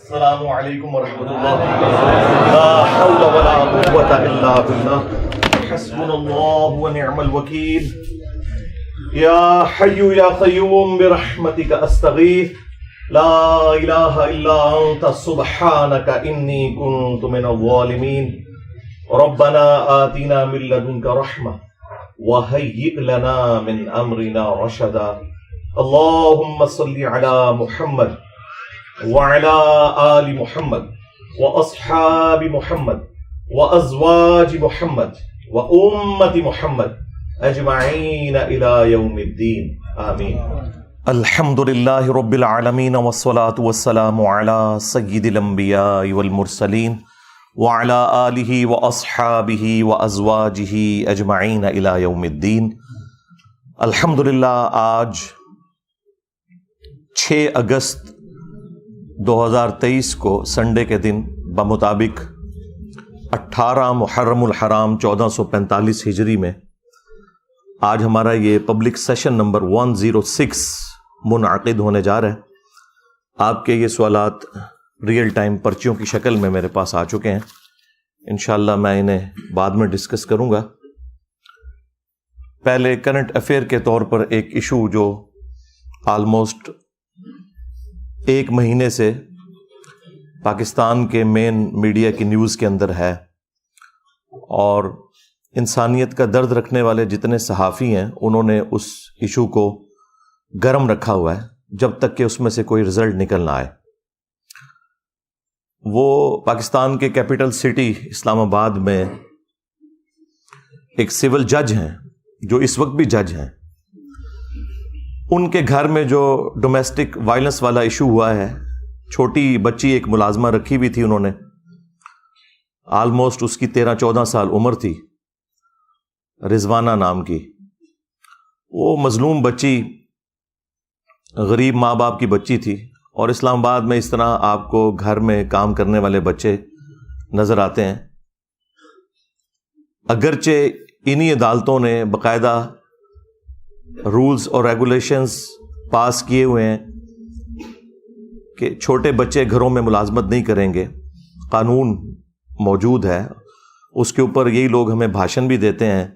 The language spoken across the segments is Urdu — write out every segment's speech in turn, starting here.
السلام علیکم ورحمۃ اللہ. لا حول ولا قوة الا باللہ. حسبنا اللہ ونعم الوکیل. یا حی یا قیوم برحمتک استغیث. لا الہ الا انت سبحانک انی کنت من الظالمین. ربنا آتنا من لدنک رحمہ وہیئ لنا من امرنا رشدا. اللہم صل علی محمد وعلى آل محمد وأصحاب محمد وأزواج محمد وأمة محمد أجمعين إلى يوم الدين آمين. الحمد لله رب العالمين والصلاة والسلام على سيد الأنبياء والمرسلين وعلى آله وأصحابه وأزواجه أجمعين إلى يوم الدين. الحمد للہ آج 6 اگست 2023 کو سنڈے کے دن بمطابق 18 محرم الحرام 1445 ہجری میں آج ہمارا یہ پبلک سیشن نمبر 106 منعقد ہونے جا رہا ہے. آپ کے یہ سوالات ریئل ٹائم پرچیوں کی شکل میں میرے پاس آ چکے ہیں. انشاءاللہ میں انہیں بعد میں ڈسکس کروں گا. پہلے کرنٹ افیئر کے طور پر ایک ایشو جو آلموسٹ 1 مہینے سے پاکستان کے مین میڈیا کی نیوز کے اندر ہے اور انسانیت کا درد رکھنے والے جتنے صحافی ہیں انہوں نے اس ایشو کو گرم رکھا ہوا ہے جب تک کہ اس میں سے کوئی رزلٹ نکل نہ آئے. وہ پاکستان کے کیپٹل سٹی اسلام آباد میں ایک سول جج ہیں جو اس وقت بھی جج ہیں. ان کے گھر میں جو ڈومیسٹک وائلنس والا ایشو ہوا ہے، چھوٹی بچی ایک ملازمہ رکھی ہوئی تھی انہوں نے، آلموسٹ اس کی 13-14 سال عمر تھی، رضوانہ نام کی. وہ مظلوم بچی غریب ماں باپ کی بچی تھی اور اسلام آباد میں اس طرح آپ کو گھر میں کام کرنے والے بچے نظر آتے ہیں. اگرچہ انہی عدالتوں نے باقاعدہ رولز اور ریگولیشنز پاس کیے ہوئے ہیں کہ چھوٹے بچے گھروں میں ملازمت نہیں کریں گے، قانون موجود ہے. اس کے اوپر یہی لوگ ہمیں بھاشن بھی دیتے ہیں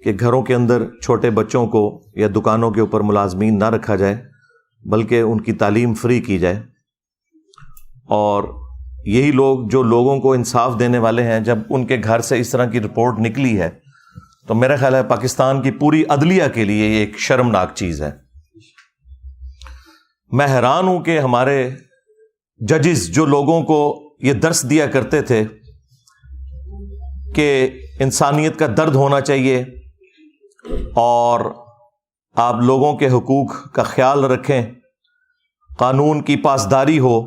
کہ گھروں کے اندر چھوٹے بچوں کو یا دکانوں کے اوپر ملازمین نہ رکھا جائے بلکہ ان کی تعلیم فری کی جائے. اور یہی لوگ جو لوگوں کو انصاف دینے والے ہیں، جب ان کے گھر سے اس طرح کی رپورٹ نکلی ہے تو میرا خیال ہے پاکستان کی پوری عدلیہ کے لیے یہ ایک شرمناک چیز ہے. میں حیران ہوں کہ ہمارے ججز جو لوگوں کو یہ درس دیا کرتے تھے کہ انسانیت کا درد ہونا چاہیے اور آپ لوگوں کے حقوق کا خیال رکھیں، قانون کی پاسداری ہو،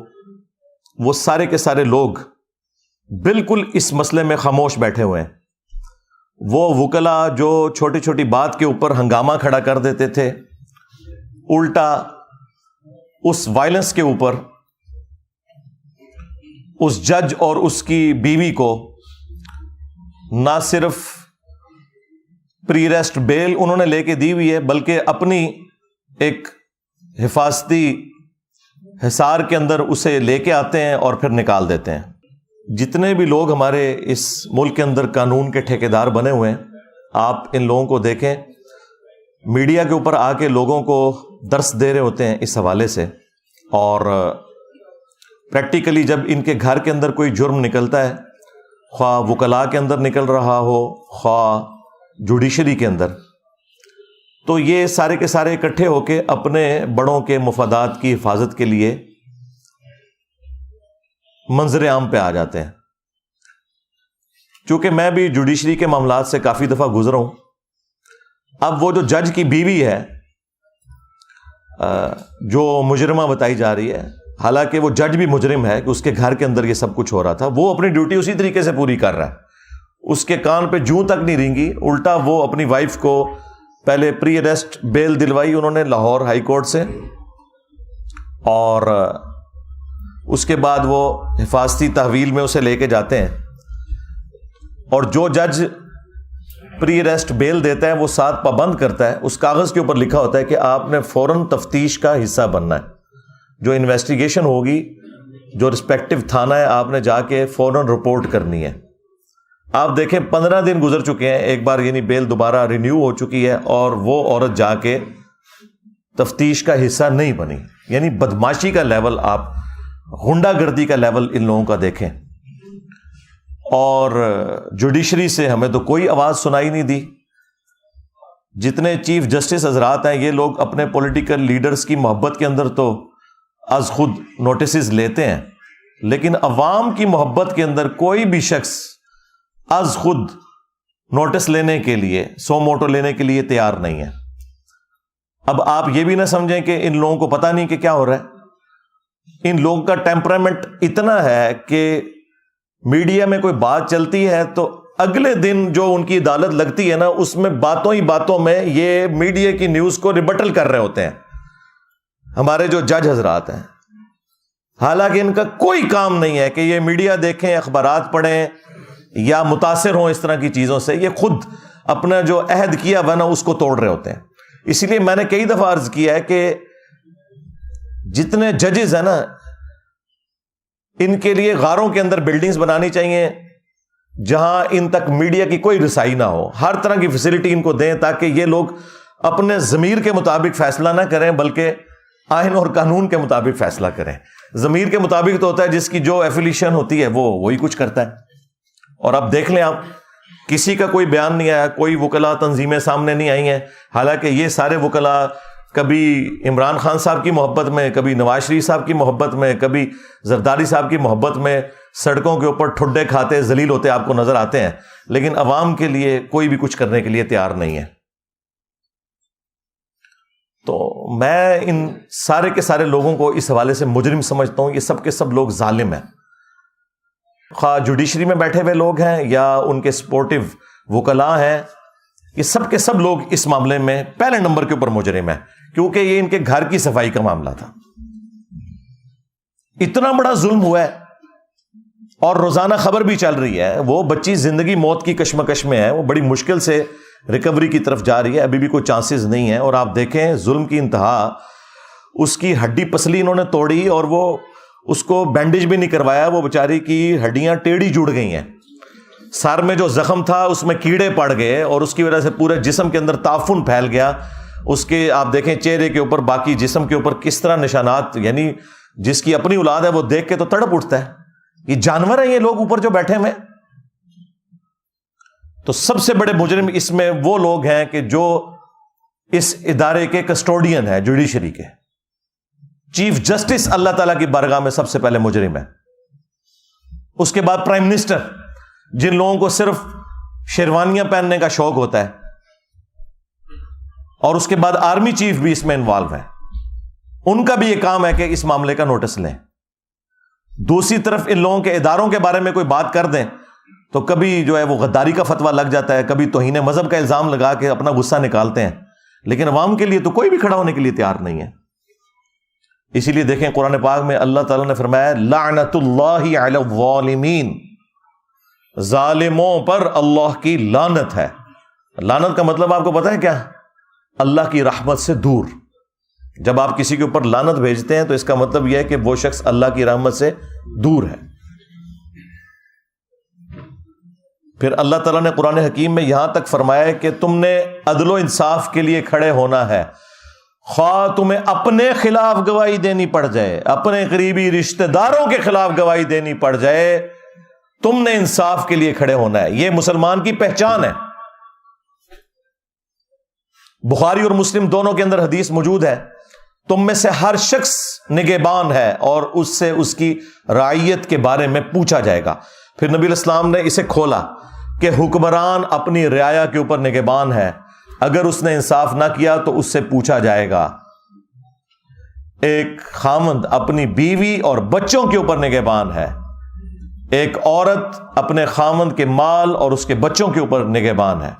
وہ سارے کے سارے لوگ بالکل اس مسئلے میں خاموش بیٹھے ہوئے ہیں. وہ وکلا جو چھوٹی چھوٹی بات کے اوپر ہنگامہ کھڑا کر دیتے تھے، الٹا اس وائلنس کے اوپر اس جج اور اس کی بیوی کو نہ صرف پری ریسٹ بیل انہوں نے لے کے دی ہوئی ہے بلکہ اپنی ایک حفاظتی حصار کے اندر اسے لے کے آتے ہیں اور پھر نکال دیتے ہیں. جتنے بھی لوگ ہمارے اس ملک کے اندر قانون کے ٹھیکیدار بنے ہوئے ہیں، آپ ان لوگوں کو دیکھیں، میڈیا کے اوپر آ کے لوگوں کو درس دے رہے ہوتے ہیں اس حوالے سے. اور پریکٹیکلی جب ان کے گھر کے اندر کوئی جرم نکلتا ہے، خواہ وکلاء کے اندر نکل رہا ہو خواہ جوڈیشری کے اندر، تو یہ سارے کے سارے اکٹھے ہو کے اپنے بڑوں کے مفادات کی حفاظت کے لیے منظر عام پہ آ جاتے ہیں. چونکہ میں بھی جوڈیشری کے معاملات سے کافی دفعہ گزرا ہوں. اب وہ جو جج کی بیوی ہے جو مجرمہ بتائی جا رہی ہے، حالانکہ وہ جج بھی مجرم ہے کہ اس کے گھر کے اندر یہ سب کچھ ہو رہا تھا، وہ اپنی ڈیوٹی اسی طریقے سے پوری کر رہا ہے. اس کے کان پہ جوں تک نہیں رینگی، الٹا وہ اپنی وائف کو پہلے پری اریسٹ بیل دلوائی انہوں نے لاہور ہائی کورٹ سے، اور اس کے بعد وہ حفاظتی تحویل میں اسے لے کے جاتے ہیں. اور جو جج پری اریسٹ بیل دیتا ہے وہ ساتھ پابند کرتا ہے، اس کاغذ کے اوپر لکھا ہوتا ہے کہ آپ نے فوراً تفتیش کا حصہ بننا ہے. جو انویسٹیگیشن ہوگی جو رسپیکٹو تھانہ ہے آپ نے جا کے فوراً رپورٹ کرنی ہے. آپ دیکھیں 15 دن گزر چکے ہیں, ایک بار یعنی بیل دوبارہ رینیو ہو چکی ہے اور وہ عورت جا کے تفتیش کا حصہ نہیں بنی. یعنی بدماشی کا لیول, آپ غنڈہ گردی کا لیول ان لوگوں کا دیکھیں. اور جوڈیشری سے ہمیں تو کوئی آواز سنائی نہیں دی. جتنے چیف جسٹس حضرات ہیں یہ لوگ اپنے پولیٹیکل لیڈرز کی محبت کے اندر تو از خود نوٹسز لیتے ہیں, لیکن عوام کی محبت کے اندر کوئی بھی شخص از خود نوٹس لینے کے لیے, سو موٹو لینے کے لیے تیار نہیں ہے. اب آپ یہ بھی نہ سمجھیں کہ ان لوگوں کو پتہ نہیں کہ کیا ہو رہا ہے. ان لوگوں کا ٹیمپرامنٹ اتنا ہے کہ میڈیا میں کوئی بات چلتی ہے تو اگلے دن جو ان کی عدالت لگتی ہے نا, اس میں باتوں ہی باتوں میں یہ میڈیا کی نیوز کو ریبٹل کر رہے ہوتے ہیں ہمارے جو جج حضرات ہیں. حالانکہ ان کا کوئی کام نہیں ہے کہ یہ میڈیا دیکھیں, اخبارات پڑھیں یا متاثر ہوں اس طرح کی چیزوں سے. یہ خود اپنا جو عہد کیا ہوا نا اس کو توڑ رہے ہوتے ہیں. اسی لیے میں نے کئی دفعہ عرض کیا ہے کہ جتنے ججز ہیں نا, ان کے لیے غاروں کے اندر بلڈنگز بنانی چاہیے جہاں ان تک میڈیا کی کوئی رسائی نہ ہو. ہر طرح کی فیسلٹی ان کو دیں تاکہ یہ لوگ اپنے ضمیر کے مطابق فیصلہ نہ کریں بلکہ آئین اور قانون کے مطابق فیصلہ کریں. ضمیر کے مطابق تو ہوتا ہے جس کی جو ایفیلیشن ہوتی ہے وہ وہی کچھ کرتا ہے. اور اب دیکھ لیں, آپ کسی کا کوئی بیان نہیں آیا, کوئی وکلا تنظیمیں سامنے نہیں آئی ہیں. حالانکہ یہ سارے وکلا کبھی عمران خان صاحب کی محبت میں, کبھی نواز شریف صاحب کی محبت میں, کبھی زرداری صاحب کی محبت میں سڑکوں کے اوپر ٹھڈے کھاتے ذلیل ہوتے آپ کو نظر آتے ہیں, لیکن عوام کے لیے کوئی بھی کچھ کرنے کے لیے تیار نہیں ہے. تو میں ان سارے کے سارے لوگوں کو اس حوالے سے مجرم سمجھتا ہوں. یہ سب کے سب لوگ ظالم ہیں, خواہ جوڈیشری میں بیٹھے ہوئے لوگ ہیں یا ان کے سپورٹو وکلاء ہیں. یہ سب کے سب لوگ اس معاملے میں پہلے نمبر کے اوپر مجرم ہیں, کیونکہ یہ ان کے گھر کی صفائی کا معاملہ تھا. اتنا بڑا ظلم ہوا ہے اور روزانہ خبر بھی چل رہی ہے. وہ بچی زندگی موت کی کشمکش میں ہے, وہ بڑی مشکل سے ریکوری کی طرف جا رہی ہے, ابھی بھی کوئی چانسز نہیں ہے. اور آپ دیکھیں ظلم کی انتہا, اس کی ہڈی پسلی انہوں نے توڑی اور وہ اس کو بینڈیج بھی نہیں کروایا. وہ بیچاری کی ہڈیاں ٹیڑھی جڑ گئی ہیں. سر میں جو زخم تھا اس میں کیڑے پڑ گئے اور اس کی وجہ سے پورے جسم کے اندر تعفن پھیل گیا. اس کے آپ دیکھیں چہرے کے اوپر, باقی جسم کے اوپر کس طرح نشانات, یعنی جس کی اپنی اولاد ہے وہ دیکھ کے تو تڑپ اٹھتا ہے. یہ جانور ہیں یہ لوگ اوپر جو بیٹھے ہوئے. تو سب سے بڑے مجرم اس میں وہ لوگ ہیں کہ جو اس ادارے کے کسٹوڈین ہیں, جوڈیشری کے. چیف جسٹس اللہ تعالیٰ کی بارگاہ میں سب سے پہلے مجرم ہے. اس کے بعد پرائم منسٹر, جن لوگوں کو صرف شیروانیاں پہننے کا شوق ہوتا ہے, اور اس کے بعد آرمی چیف بھی اس میں انوالو ہے. ان کا بھی یہ کام ہے کہ اس معاملے کا نوٹس لیں. دوسری طرف ان لوگوں کے اداروں کے بارے میں کوئی بات کر دیں تو کبھی جو ہے وہ غداری کا فتویٰ لگ جاتا ہے, کبھی توہین مذہب کا الزام لگا کے اپنا غصہ نکالتے ہیں, لیکن عوام کے لیے تو کوئی بھی کھڑا ہونے کے لیے تیار نہیں ہے. اسی لیے دیکھیں قرآن پاک میں اللہ تعالیٰ نے فرمایا لعنت اللہ علی الظالمین, ظالموں پر اللہ کی لعنت ہے. لعنت کا مطلب آپ کو پتہ ہے کیا؟ اللہ کی رحمت سے دور. جب آپ کسی کے اوپر لعنت بھیجتے ہیں تو اس کا مطلب یہ ہے کہ وہ شخص اللہ کی رحمت سے دور ہے. پھر اللہ تعالیٰ نے قرآن حکیم میں یہاں تک فرمایا ہے کہ تم نے عدل و انصاف کے لیے کھڑے ہونا ہے, خواہ تمہیں اپنے خلاف گواہی دینی پڑ جائے, اپنے قریبی رشتہ داروں کے خلاف گواہی دینی پڑ جائے, تم نے انصاف کے لیے کھڑے ہونا ہے. یہ مسلمان کی پہچان ہے. بخاری اور مسلم دونوں کے اندر حدیث موجود ہے, تم میں سے ہر شخص نگہبان ہے اور اس سے اس کی رعیت کے بارے میں پوچھا جائے گا. پھر نبی علیہ السلام نے اسے کھولا کہ حکمران اپنی رعایا کے اوپر نگہبان ہے, اگر اس نے انصاف نہ کیا تو اس سے پوچھا جائے گا. ایک خاوند اپنی بیوی اور بچوں کے اوپر نگہبان ہے, ایک عورت اپنے خاوند کے مال اور اس کے بچوں کے اوپر نگہبان ہے.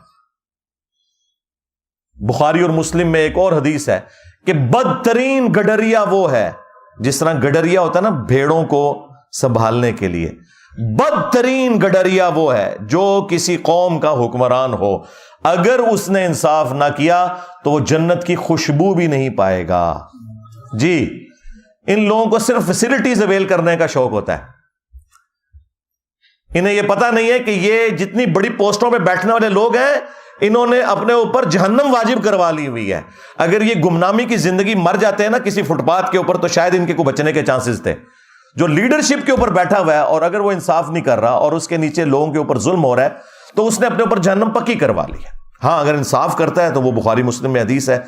بخاری اور مسلم میں ایک اور حدیث ہے کہ بدترین گڈریا وہ ہے, جس طرح گڈریا ہوتا ہے نا بھیڑوں کو سنبھالنے کے لیے, بدترین گڈریا وہ ہے جو کسی قوم کا حکمران ہو, اگر اس نے انصاف نہ کیا تو وہ جنت کی خوشبو بھی نہیں پائے گا. جی, ان لوگوں کو صرف فیسلٹیز اویل کرنے کا شوق ہوتا ہے. انہیں یہ پتا نہیں ہے کہ یہ جتنی بڑی پوسٹوں پہ بیٹھنے والے لوگ ہیں, انہوں نے اپنے اوپر جہنم واجب کروا لی ہوئی ہے. اگر یہ گمنامی کی زندگی مر جاتے ہیں نا کسی فٹ پاتھ کے اوپر, تو شاید ان کے کو بچنے کے چانسز تھے. جو لیڈرشپ کے اوپر بیٹھا ہوا ہے اور اگر وہ انصاف نہیں کر رہا اور اس کے نیچے لوگوں کے اوپر ظلم ہو رہا ہے, تو اس نے اپنے اوپر جہنم پکی کروا لی ہے. ہاں اگر انصاف کرتا ہے تو وہ بخاری مسلم میں حدیث ہے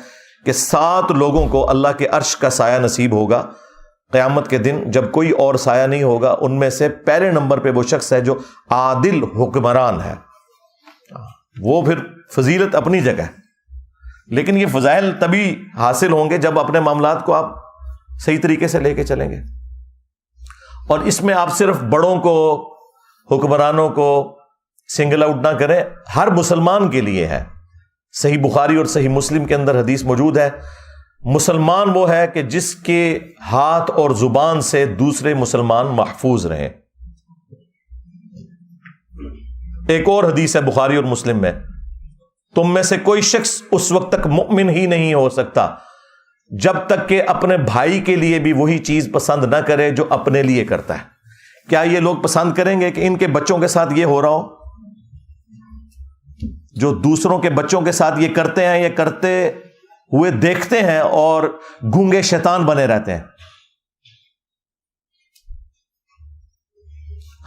کہ 7 لوگوں کو اللہ کے عرش کا سایہ نصیب ہوگا قیامت کے دن, جب کوئی اور سایہ نہیں ہوگا. ان میں سے پہلے نمبر پہ وہ شخص ہے جو عادل حکمران ہے. وہ پھر فضیلت اپنی جگہ ہے, لیکن یہ فضائل تبھی حاصل ہوں گے جب اپنے معاملات کو آپ صحیح طریقے سے لے کے چلیں گے. اور اس میں آپ صرف بڑوں کو, حکمرانوں کو سنگل آؤٹ نہ کریں, ہر مسلمان کے لیے ہے. صحیح بخاری اور صحیح مسلم کے اندر حدیث موجود ہے, مسلمان وہ ہے کہ جس کے ہاتھ اور زبان سے دوسرے مسلمان محفوظ رہیں. ایک اور حدیث ہے بخاری اور مسلم میں, تم میں سے کوئی شخص اس وقت تک مؤمن ہی نہیں ہو سکتا جب تک کہ اپنے بھائی کے لیے بھی وہی چیز پسند نہ کرے جو اپنے لیے کرتا ہے. کیا یہ لوگ پسند کریں گے کہ ان کے بچوں کے ساتھ یہ ہو رہا ہو؟ جو دوسروں کے بچوں کے ساتھ یہ کرتے ہیں, یہ کرتے ہوئے دیکھتے ہیں اور گونگے شیطان بنے رہتے ہیں.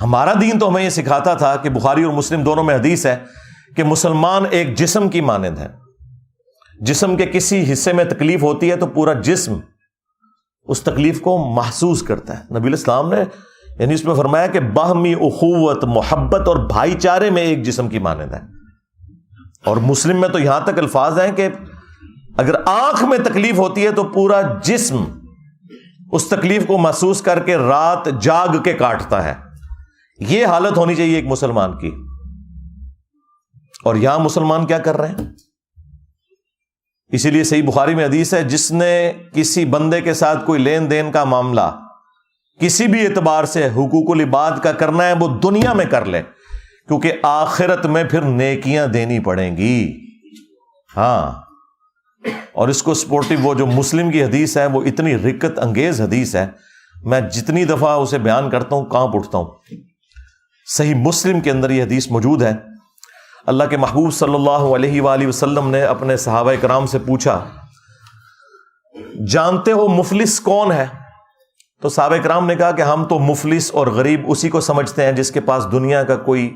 ہمارا دین تو ہمیں یہ سکھاتا تھا کہ بخاری اور مسلم دونوں میں حدیث ہے کہ مسلمان ایک جسم کی مانند ہے. جسم کے کسی حصے میں تکلیف ہوتی ہے تو پورا جسم اس تکلیف کو محسوس کرتا ہے. نبی الاسلام نے یعنی اس میں فرمایا کہ باہمی اخوت, محبت اور بھائی چارے میں ایک جسم کی مانند ہے. اور مسلم میں تو یہاں تک الفاظ ہیں کہ اگر آنکھ میں تکلیف ہوتی ہے تو پورا جسم اس تکلیف کو محسوس کر کے رات جاگ کے کاٹتا ہے. یہ حالت ہونی چاہیے ایک مسلمان کی. اور یہاں مسلمان کیا کر رہے ہیں؟ اسی لیے صحیح بخاری میں حدیث ہے, جس نے کسی بندے کے ساتھ کوئی لین دین کا معاملہ کسی بھی اعتبار سے حقوق العباد کا کرنا ہے وہ دنیا میں کر لے, کیونکہ آخرت میں پھر نیکیاں دینی پڑیں گی. ہاں, اور اس کو سپورٹو وہ جو مسلم کی حدیث ہے وہ اتنی رکت انگیز حدیث ہے, میں جتنی دفعہ اسے بیان کرتا ہوں کانپ اٹھتا ہوں. صحیح مسلم کے اندر یہ حدیث موجود ہے. اللہ کے محبوب صلی اللہ علیہ وآلہ وسلم نے اپنے صحابہ کرام سے پوچھا, جانتے ہو مفلس کون ہے؟ تو صحابہ کرام نے کہا کہ ہم تو مفلس اور غریب اسی کو سمجھتے ہیں جس کے پاس دنیا کا کوئی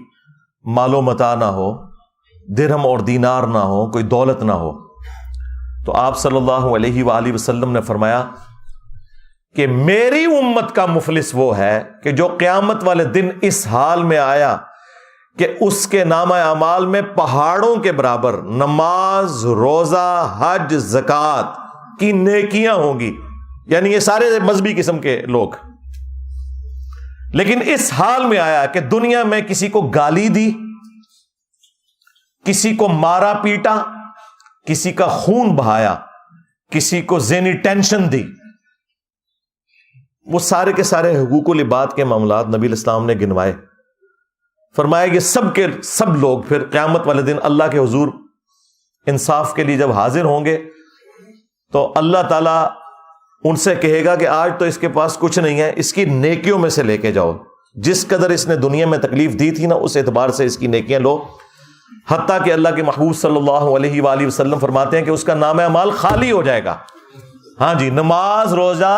مال و متاع نہ ہو, درہم اور دینار نہ ہو, کوئی دولت نہ ہو. تو آپ صلی اللہ علیہ وآلہ وسلم نے فرمایا کہ میری امت کا مفلس وہ ہے کہ جو قیامت والے دن اس حال میں آیا کہ اس کے نامہ اعمال میں پہاڑوں کے برابر نماز, روزہ, حج, زکوٰۃ کی نیکیاں ہوں گی. یعنی یہ سارے مذہبی قسم کے لوگ, لیکن اس حال میں آیا کہ دنیا میں کسی کو گالی دی, کسی کو مارا پیٹا, کسی کا خون بہایا, کسی کو ذہنی ٹینشن دی. وہ سارے کے سارے حقوق العباد کے معاملات نبی الاسلام نے گنوائے. فرمایا کہ سب کے سب لوگ پھر قیامت والے دن اللہ کے حضور انصاف کے لیے جب حاضر ہوں گے تو اللہ تعالیٰ ان سے کہے گا کہ آج تو اس کے پاس کچھ نہیں ہے, اس کی نیکیوں میں سے لے کے جاؤ. جس قدر اس نے دنیا میں تکلیف دی تھی نا, اس اعتبار سے اس کی نیکیاں لو. حتیٰ کہ اللہ کے محبوب صلی اللہ علیہ وآلہ وسلم فرماتے ہیں کہ اس کا نامہ اعمال خالی ہو جائے گا. ہاں جی, نماز, روزہ,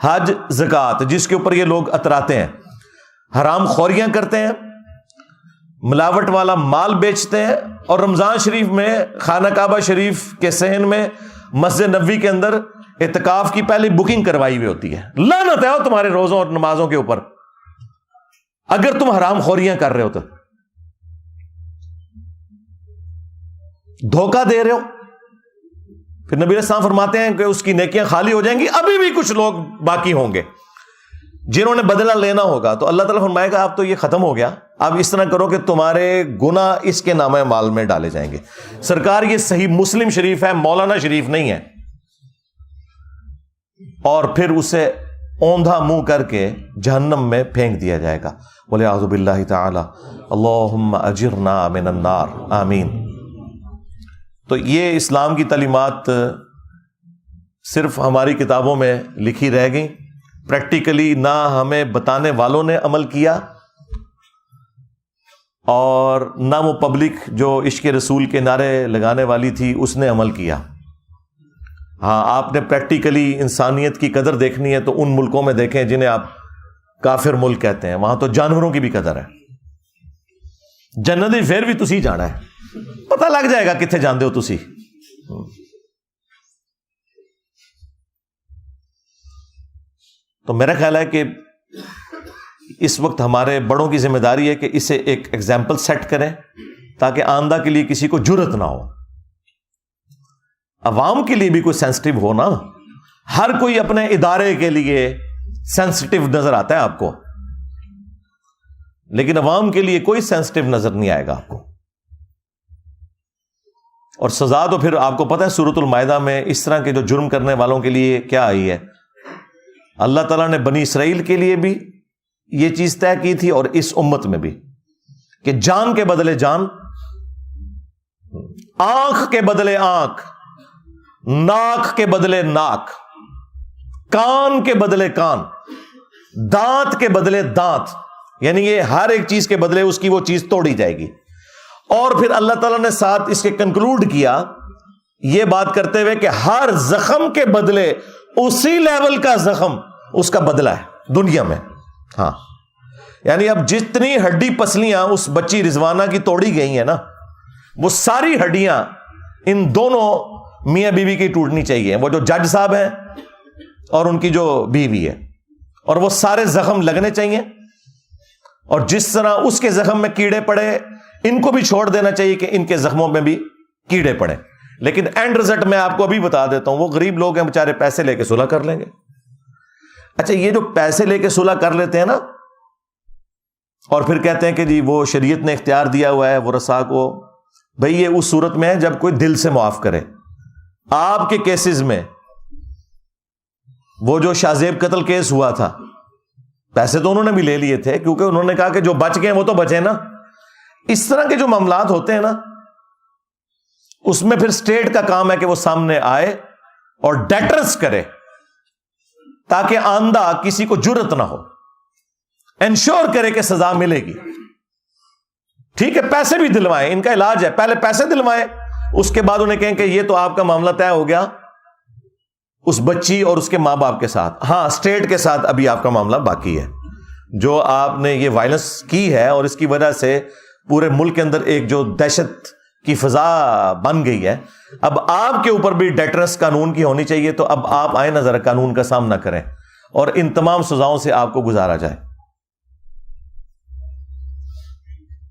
حج, زکوٰۃ جس کے اوپر یہ لوگ اتراتے ہیں, حرام خوریاں کرتے ہیں, ملاوٹ والا مال بیچتے ہیں, اور رمضان شریف میں خانہ کعبہ شریف کے صحن میں مسجد نبوی کے اندر اعتکاف کی پہلی بکنگ کروائی ہوئی ہوتی ہے. لعنت ہے تمہارے روزوں اور نمازوں کے اوپر اگر تم حرام خوریاں کر رہے ہو تو, دھوکہ دے رہے ہو. پھر نبی علیہ السلام فرماتے ہیں کہ اس کی نیکیاں خالی ہو جائیں گی. ابھی بھی کچھ لوگ باقی ہوں گے جنہوں نے بدلہ لینا ہوگا, تو اللہ تعالیٰ فرمائے گا اب تو یہ ختم ہو گیا, اب اس طرح کرو کہ تمہارے گناہ اس کے نامہ اعمال میں ڈالے جائیں گے. سرکار یہ صحیح مسلم شریف ہے, مولانا شریف نہیں ہے. اور پھر اسے اوندھا منہ کر کے جہنم میں پھینک دیا جائے گا. وَلِعَوْذُ بِاللَّهِ تَعَالَى اللہم اجرنا من النار, آمین. تو یہ اسلام کی تعلیمات صرف ہماری کتابوں میں لکھی رہ گئیں، پریکٹیکلی نہ ہمیں بتانے والوں نے عمل کیا اور نہ وہ پبلک جو عشق رسول کے نعرے لگانے والی تھی اس نے عمل کیا۔ ہاں، آپ نے پریکٹیکلی انسانیت کی قدر دیکھنی ہے تو ان ملکوں میں دیکھیں جنہیں آپ کافر ملک کہتے ہیں، وہاں تو جانوروں کی بھی قدر ہے۔ جنت پھر بھی تسی جانا ہے، پتہ لگ جائے گا کتنے جاندے ہو تسی۔ تو میرا خیال ہے کہ اس وقت ہمارے بڑوں کی ذمہ داری ہے کہ اسے ایک ایگزامپل سیٹ کریں تاکہ آئندہ کے لیے کسی کو جرت نہ ہو۔ عوام کے لیے بھی کوئی سینسٹیو ہو نا، ہر کوئی اپنے ادارے کے لیے سینسٹیو نظر آتا ہے آپ کو، لیکن عوام کے لیے کوئی سینسٹیو نظر نہیں آئے گا آپ کو۔ اور سزا تو پھر آپ کو پتہ ہے سورۃ المائدہ میں اس طرح کے جو جرم کرنے والوں کے لیے کیا آئی ہے۔ اللہ تعالیٰ نے بنی اسرائیل کے لیے بھی یہ چیز طے کی تھی اور اس امت میں بھی، کہ جان کے بدلے جان، آنکھ کے بدلے آنکھ، ناک کے بدلے ناک، کان کے بدلے کان، دانت کے بدلے دانت، یعنی یہ ہر ایک چیز کے بدلے اس کی وہ چیز توڑی جائے گی۔ اور پھر اللہ تعالیٰ نے ساتھ اس کے کنکلوڈ کیا یہ بات کرتے ہوئے کہ ہر زخم کے بدلے اسی لیول کا زخم اس کا بدلہ ہے دنیا میں۔ ہاں، یعنی اب جتنی ہڈی پسلیاں اس بچی رضوانہ کی توڑی گئی ہیں نا، وہ ساری ہڈیاں ان دونوں میاں بیوی کی ٹوٹنی چاہیے، وہ جو جج صاحب ہیں اور ان کی جو بیوی ہے، اور وہ سارے زخم لگنے چاہیے۔ اور جس طرح اس کے زخم میں کیڑے پڑے، ان کو بھی چھوڑ دینا چاہیے کہ ان کے زخموں میں بھی کیڑے پڑے۔ لیکن اینڈ رزلٹ میں آپ کو ابھی بتا دیتا ہوں، وہ غریب لوگ ہیں بےچارے، پیسے لے کے صلح کر لیں گے۔ اچھا، یہ جو پیسے لے کے صلح کر لیتے ہیں نا اور پھر کہتے ہیں کہ جی وہ شریعت نے اختیار دیا ہوا ہے ورثاء کو، بھئی یہ اس صورت میں ہے جب کوئی دل سے معاف کرے۔ آپ کے کیسز میں وہ جو شاہ زیب قتل کیس ہوا تھا، پیسے تو انہوں نے بھی لے لیے تھے کیونکہ انہوں نے کہا کہ جو بچ گئے وہ تو بچے نا۔ اس طرح کے جو معاملات ہوتے ہیں نا، اس میں پھر اسٹیٹ کا کام ہے کہ وہ سامنے آئے اور ڈیٹرس کرے تاکہ آئندہ کسی کو جرت نہ ہو، انشور کرے کہ سزا ملے گی۔ ٹھیک ہے، پیسے بھی دلوائیں، ان کا علاج ہے، پہلے پیسے دلوائیں، اس کے بعد انہیں کہیں کہ یہ تو آپ کا معاملہ طے ہو گیا اس بچی اور اس کے ماں باپ کے ساتھ، ہاں اسٹیٹ کے ساتھ ابھی آپ کا معاملہ باقی ہے۔ جو آپ نے یہ وائلنس کی ہے اور اس کی وجہ سے پورے ملک کے اندر ایک جو دہشت کی فضا بن گئی ہے، اب آپ کے اوپر بھی ڈیٹرس قانون کی ہونی چاہیے۔ تو اب آپ آئیں نہ ذرا قانون کا سامنا کریں اور ان تمام سزاؤں سے آپ کو گزارا جائے۔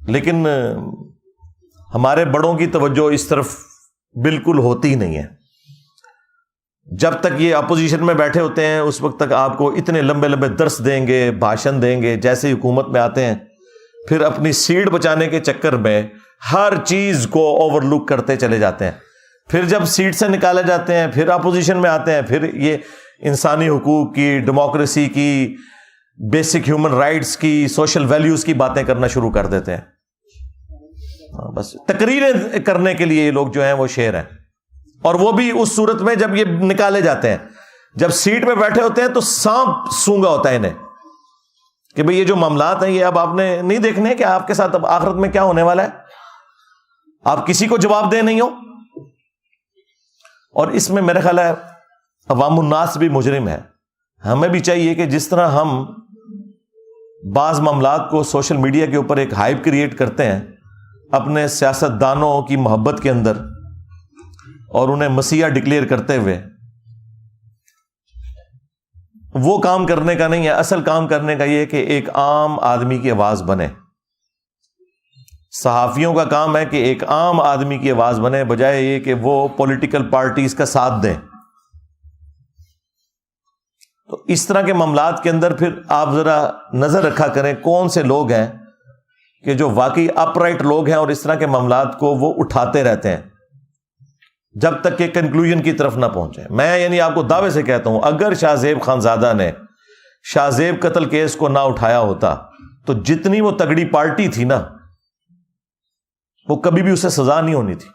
لیکن ہمارے بڑوں کی توجہ اس طرف بالکل ہوتی نہیں ہے۔ جب تک یہ اپوزیشن میں بیٹھے ہوتے ہیں اس وقت تک آپ کو اتنے لمبے لمبے درس دیں گے، بھاشن دیں گے، جیسے ہی حکومت میں آتے ہیں پھر اپنی سیٹ بچانے کے چکر میں ہر چیز کو اوور لک کرتے چلے جاتے ہیں۔ پھر جب سیٹ سے نکالے جاتے ہیں پھر اپوزیشن میں آتے ہیں، پھر یہ انسانی حقوق کی، ڈیموکریسی کی، بیسک ہیومن رائٹس کی، سوشل ویلیوز کی باتیں کرنا شروع کر دیتے ہیں۔ بس تقریریں کرنے کے لیے یہ لوگ جو ہیں وہ شیر ہیں، اور وہ بھی اس صورت میں جب یہ نکالے جاتے ہیں، جب سیٹ پہ بیٹھے ہوتے ہیں تو سانپ سونگا ہوتا ہے انہیں کہ بھئی یہ جو معاملات ہیں یہ اب آپ نے نہیں دیکھنے کہ آپ کے ساتھ اب آخرت میں کیا ہونے والا ہے، آپ کسی کو جواب دہ نہیں ہو۔ اور اس میں میرا خیال ہے عوام الناس بھی مجرم ہے۔ ہمیں بھی چاہیے کہ جس طرح ہم بعض معاملات کو سوشل میڈیا کے اوپر ایک ہائپ کریٹ کرتے ہیں اپنے سیاستدانوں کی محبت کے اندر اور انہیں مسیحا ڈکلیئر کرتے ہوئے، وہ کام کرنے کا نہیں ہے۔ اصل کام کرنے کا یہ ہے کہ ایک عام آدمی کی آواز بنے۔ صحافیوں کا کام ہے کہ ایک عام آدمی کی آواز بنے، بجائے یہ کہ وہ پولیٹیکل پارٹیز کا ساتھ دیں۔ تو اس طرح کے معاملات کے اندر پھر آپ ذرا نظر رکھا کریں کون سے لوگ ہیں کہ جو واقعی اپ رائٹ لوگ ہیں اور اس طرح کے معاملات کو وہ اٹھاتے رہتے ہیں جب تک کہ کنکلوژن کی طرف نہ پہنچے۔ میں یعنی آپ کو دعوے سے کہتا ہوں اگر شاہ زیب خانزادہ نے شاہ زیب قتل کیس کو نہ اٹھایا ہوتا تو جتنی وہ تگڑی پارٹی تھی نا، وہ کبھی بھی اسے سزا نہیں ہونی تھی۔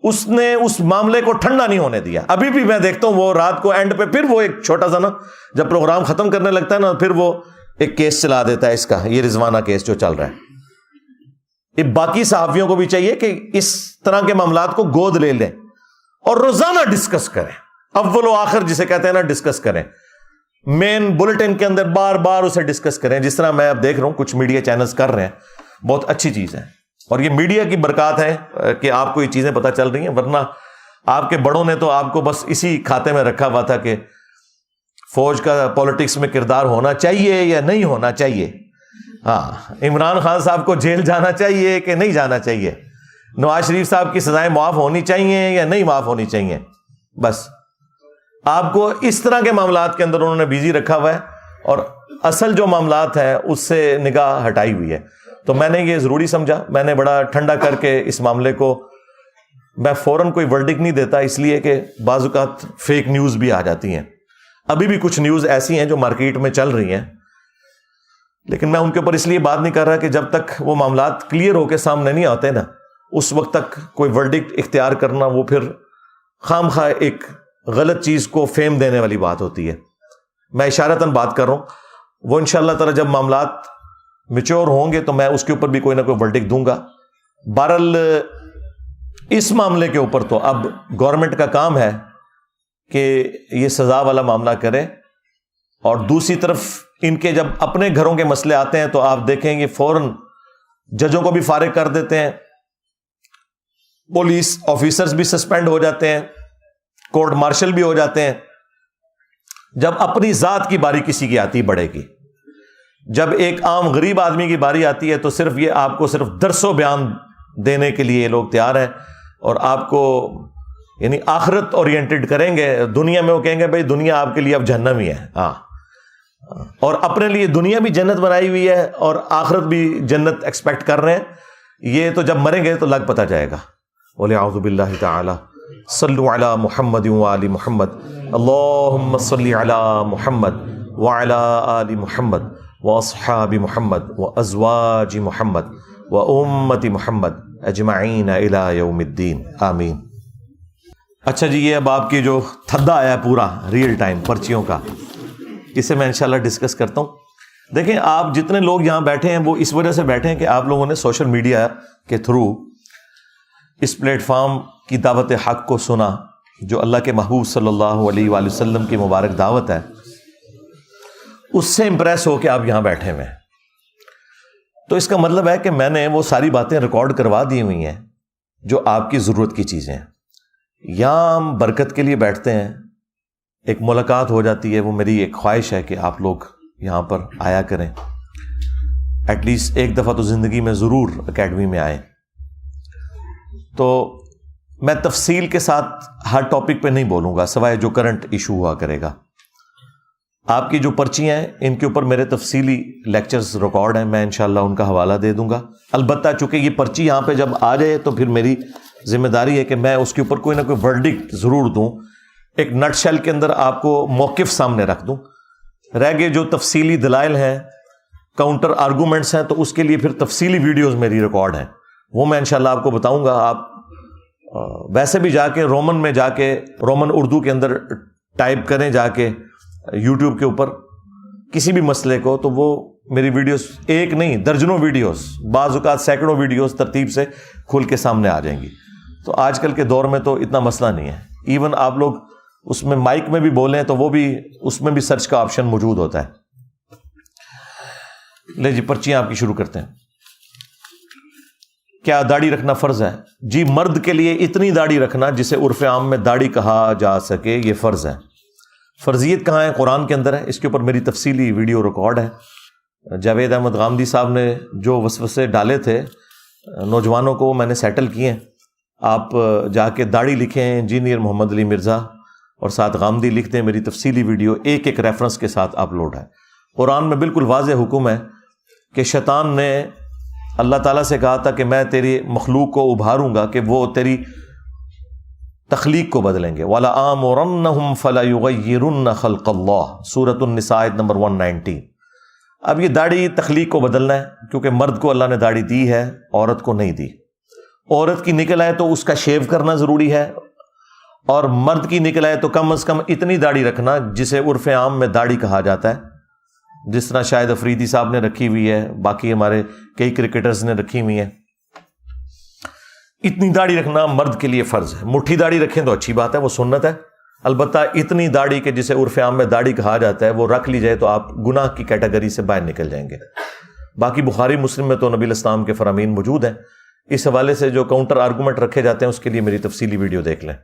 اس نے اس معاملے کو ٹھنڈا نہیں ہونے دیا. ابھی بھی میں دیکھتا ہوں وہ رات کو اینڈ پہ پھر وہ ایک چھوٹا سا نا جب پروگرام ختم کرنے لگتا ہے نا پھر وہ ایک کیس چلا دیتا ہے اس کا, یہ رضوانہ کیس جو چل رہا ہے. یہ باقی صحافیوں کو بھی چاہیے کہ اس طرح کے معاملات کو گود لے لیں اور روزانہ ڈسکس کریں, اول و آخر جسے کہتے ہیں نا ڈسکس کریں, مین بلٹن کے اندر بار بار اسے ڈسکس کریں, جس طرح میں اب دیکھ رہا ہوں کچھ میڈیا چینلز کر رہے ہیں. بہت اچھی چیز ہے اور یہ میڈیا کی برکات ہے کہ آپ کو یہ چیزیں پتہ چل رہی ہیں, ورنہ آپ کے بڑوں نے تو آپ کو بس اسی کھاتے میں رکھا ہوا تھا کہ فوج کا پالیٹکس میں کردار ہونا چاہیے یا نہیں ہونا چاہیے. ہاں, عمران خان صاحب کو جیل جانا چاہیے کہ نہیں جانا چاہیے, نواز شریف صاحب کی سزائیں معاف ہونی چاہیے یا نہیں معاف ہونی چاہیے. بس آپ کو اس طرح کے معاملات کے اندر انہوں نے بیزی رکھا ہوا ہے اور اصل جو معاملات ہیں اس سے نگاہ ہٹائی ہوئی ہے. تو میں نے یہ ضروری سمجھا, میں نے بڑا ٹھنڈا کر کے اس معاملے کو, میں فوراً کوئی ورڈکٹ نہیں دیتا اس لیے کہ بعض اوقات فیک نیوز بھی آ جاتی ہیں. ابھی بھی کچھ نیوز ایسی ہیں جو مارکیٹ میں چل رہی ہیں, لیکن میں ان کے اوپر اس لیے بات نہیں کر رہا کہ جب تک وہ معاملات کلیئر ہو کے سامنے نہیں آتے نا اس وقت تک کوئی ورڈکٹ اختیار کرنا وہ پھر خام خواہ ایک غلط چیز کو فیم دینے والی بات ہوتی ہے. میں اشارتاً بات کر رہا ہوں, وہ انشاءاللہ تعالی جب معاملات میچور ہوں گے تو میں اس کے اوپر بھی کوئی نہ کوئی ورڈکٹ دوں گا. بہرحال اس معاملے کے اوپر تو اب گورنمنٹ کا کام ہے کہ یہ سزا والا معاملہ کرے, اور دوسری طرف ان کے جب اپنے گھروں کے مسئلے آتے ہیں تو آپ دیکھیں گے فوراً ججوں کو بھی فارغ کر دیتے ہیں, پولیس آفیسرز بھی سسپینڈ ہو جاتے ہیں, کورٹ مارشل بھی ہو جاتے ہیں. جب اپنی ذات کی باری کسی کی آتی بڑھے کی, جب ایک عام غریب آدمی کی باری آتی ہے تو صرف یہ آپ کو صرف درس و بیان دینے کے لیے یہ لوگ تیار ہیں اور آپ کو یعنی آخرت اورینٹڈ کریں گے. دنیا میں وہ کہیں گے بھائی دنیا آپ کے لیے اب جہنم ہی ہے, ہاں, اور اپنے لیے دنیا بھی جنت بنائی ہوئی ہے اور آخرت بھی جنت ایکسپیکٹ کر رہے ہیں. یہ تو جب مریں گے تو لگ پتہ جائے گا. وَلِعَوْذُ بِاللَّهِ تَعَالَى صلوا علی محمد وآل محمد اللہم صلی علی محمد وعلی آل محمد واصحاب محمد وازواج محمد وامت محمد اجمعین الی یوم الدین آمین. اچھا جی, یہ اب آپ کی جو تھدا آیا پورا ریئل ٹائم پرچیوں کا, اسے میں انشاءاللہ ڈسکس کرتا ہوں. دیکھیں آپ جتنے لوگ یہاں بیٹھے ہیں وہ اس وجہ سے بیٹھے ہیں کہ آپ لوگوں نے سوشل میڈیا کے تھرو اس پلیٹ فارم کی دعوت حق کو سنا جو اللہ کے محبوب صلی اللہ علیہ وآلہ وسلم کی مبارک دعوت ہے, اس سے امپریس ہو کے آپ یہاں بیٹھے ہوئے ہیں. تو اس کا مطلب ہے کہ میں نے وہ ساری باتیں ریکارڈ کروا دی ہوئی ہیں جو آپ کی ضرورت کی چیزیں ہیں. یہاں ہم برکت کے لیے بیٹھتے ہیں, ایک ملاقات ہو جاتی ہے. وہ میری ایک خواہش ہے کہ آپ لوگ یہاں پر آیا کریں, ایٹ لیسٹ ایک دفعہ تو زندگی میں ضرور اکیڈمی میں آئیں. تو میں تفصیل کے ساتھ ہر ٹاپک پہ نہیں بولوں گا سوائے جو کرنٹ ایشو ہوا کرے گا. آپ کی جو پرچیاں ہیں ان کے اوپر میرے تفصیلی لیکچرز ریکارڈ ہیں, میں انشاءاللہ ان کا حوالہ دے دوں گا. البتہ چونکہ یہ پرچی یہاں پہ جب آ جائے تو پھر میری ذمہ داری ہے کہ میں اس کے اوپر کوئی نہ کوئی ورڈکٹ ضرور دوں, ایک نٹ شیل کے اندر آپ کو موقف سامنے رکھ دوں. رہ گئے جو تفصیلی دلائل ہیں, کاؤنٹر آرگومنٹس ہیں, تو اس کے لیے پھر تفصیلی ویڈیوز میری ریکارڈ ہیں, وہ میں انشاءاللہ آپ کو بتاؤں گا. آپ ویسے بھی جا کے رومن میں جا کے رومن اردو کے اندر ٹائپ کریں جا کے یوٹیوب کے اوپر کسی بھی مسئلے کو, تو وہ میری ویڈیوز ایک نہیں درجنوں ویڈیوز, بعض اوقات سینکڑوں ویڈیوز ترتیب سے کھل کے سامنے آ جائیں گی. تو آج کل کے دور میں تو اتنا مسئلہ نہیں ہے. ایون آپ لوگ اس میں مائک میں بھی بولیں تو وہ بھی اس میں بھی سرچ کا آپشن موجود ہوتا ہے. لے جی پرچیاں آپ کی شروع کرتے ہیں. کیا داڑھی رکھنا فرض ہے؟ جی, مرد کے لیے اتنی داڑھی رکھنا جسے عرف عام میں داڑھی کہا جا سکے یہ فرض ہے. فرضیت کہاں ہے؟ قرآن کے اندر ہے. اس کے اوپر میری تفصیلی ویڈیو ریکارڈ ہے. جاوید احمد غامدی صاحب نے جو وسوسے ڈالے تھے نوجوانوں کو, میں نے سیٹل کیے ہیں. آپ جا کے داڑھی لکھیں انجینئر محمد علی مرزا اور ساتھ غامدی لکھ دیں, میری تفصیلی ویڈیو ایک ایک ریفرنس کے ساتھ اپلوڈ ہے. قرآن میں بالکل واضح حکم ہے کہ شیطان نے اللہ تعالیٰ سے کہا تھا کہ میں تیری مخلوق کو ابھاروں گا کہ وہ تیری تخلیق کو بدلیں گے. وَلَآمُرَنَّهُمْ فَلَيُغَيِّرُنَّ خَلْقَ اللَّهِ سورۃ النساء نمبر 119. اب یہ داڑھی تخلیق کو بدلنا ہے, کیونکہ مرد کو اللہ نے داڑھی دی ہے, عورت کو نہیں دی. عورت کی نکل آئے تو اس کا شیو کرنا ضروری ہے، اور مرد کی نکل آئے تو کم از کم اتنی داڑھی رکھنا جسے عرف عام میں داڑھی کہا جاتا ہے، جس طرح شاہد افریدی صاحب نے رکھی ہوئی ہے، باقی ہمارے کئی کرکٹرز نے رکھی ہوئی ہیں۔ اتنی داڑھی رکھنا مرد کے لیے فرض ہے۔ مٹھی داڑھی رکھیں تو اچھی بات ہے، وہ سنت ہے، البتہ اتنی داڑھی کہ جسے عرف عام میں داڑھی کہا جاتا ہے وہ رکھ لی جائے تو آپ گناہ کی کیٹیگری سے باہر نکل جائیں گے۔ باقی بخاری مسلم میں تو نبی الاسلام کے فرامین موجود ہیں، اس حوالے سے جو کاؤنٹر آرگومنٹ رکھے جاتے ہیں اس کے لیے میری تفصیلی ویڈیو دیکھ لیں۔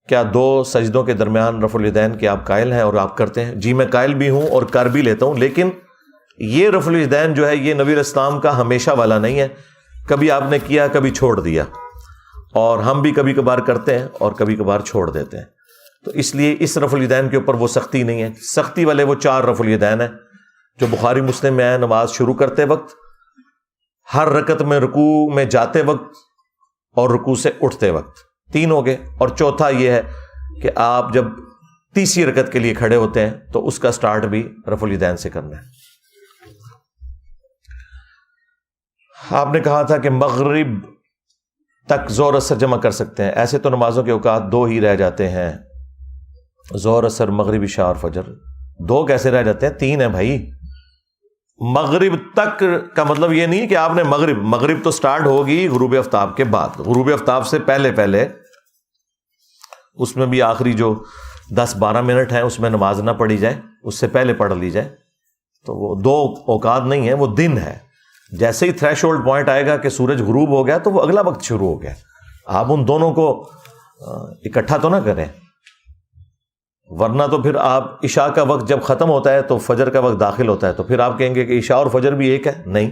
کیا 2 سجدوں کے درمیان رفع الیدین کے آپ قائل ہیں اور آپ کرتے ہیں؟ جی میں قائل بھی ہوں اور کر بھی لیتا ہوں، لیکن یہ رفع الیدین جو ہے یہ نبی الاسلام کا ہمیشہ والا نہیں ہے، کبھی آپ نے کیا کبھی چھوڑ دیا، اور ہم بھی کبھی کبھار کرتے ہیں اور کبھی کبھار چھوڑ دیتے ہیں، تو اس لیے اس رفع الیدین کے اوپر وہ سختی نہیں ہے۔ سختی والے وہ 4 رفع الیدین ہیں جو بخاری مسلم میں ہے، نماز شروع کرتے وقت، ہر رکعت میں رکوع میں جاتے وقت اور رکوع سے اٹھتے وقت، 3 ہو گئے، اور چوتھا یہ ہے کہ آپ جب تیسری رکعت کے لیے کھڑے ہوتے ہیں تو اس کا سٹارٹ بھی رفع الیدین سے کرنا ہے۔ آپ نے کہا تھا کہ مغرب تک ظہر اثر جمع کر سکتے ہیں، ایسے تو نمازوں کے اوقات 2 ہی رہ جاتے ہیں، ظہر اثر مغرب عشاء اور فجر۔ 2 کیسے رہ جاتے ہیں؟ 3 ہیں بھائی۔ مغرب تک کا مطلب یہ نہیں کہ آپ نے مغرب تو سٹارٹ ہوگی غروب آفتاب کے بعد، غروب آفتاب سے پہلے اس میں بھی آخری جو 10-12 منٹ ہیں اس میں نماز نہ پڑھی جائے، اس سے پہلے پڑھ لی جائے، تو وہ 2 اوقات نہیں ہے، وہ دن ہے۔ جیسے ہی تھریش ہولڈ پوائنٹ آئے گا کہ سورج غروب ہو گیا تو وہ اگلا وقت شروع ہو گیا، آپ ان دونوں کو اکٹھا تو نہ کریں، ورنہ تو پھر آپ عشاء کا وقت جب ختم ہوتا ہے تو فجر کا وقت داخل ہوتا ہے، تو پھر آپ کہیں گے کہ عشاء اور فجر بھی ایک ہے، نہیں،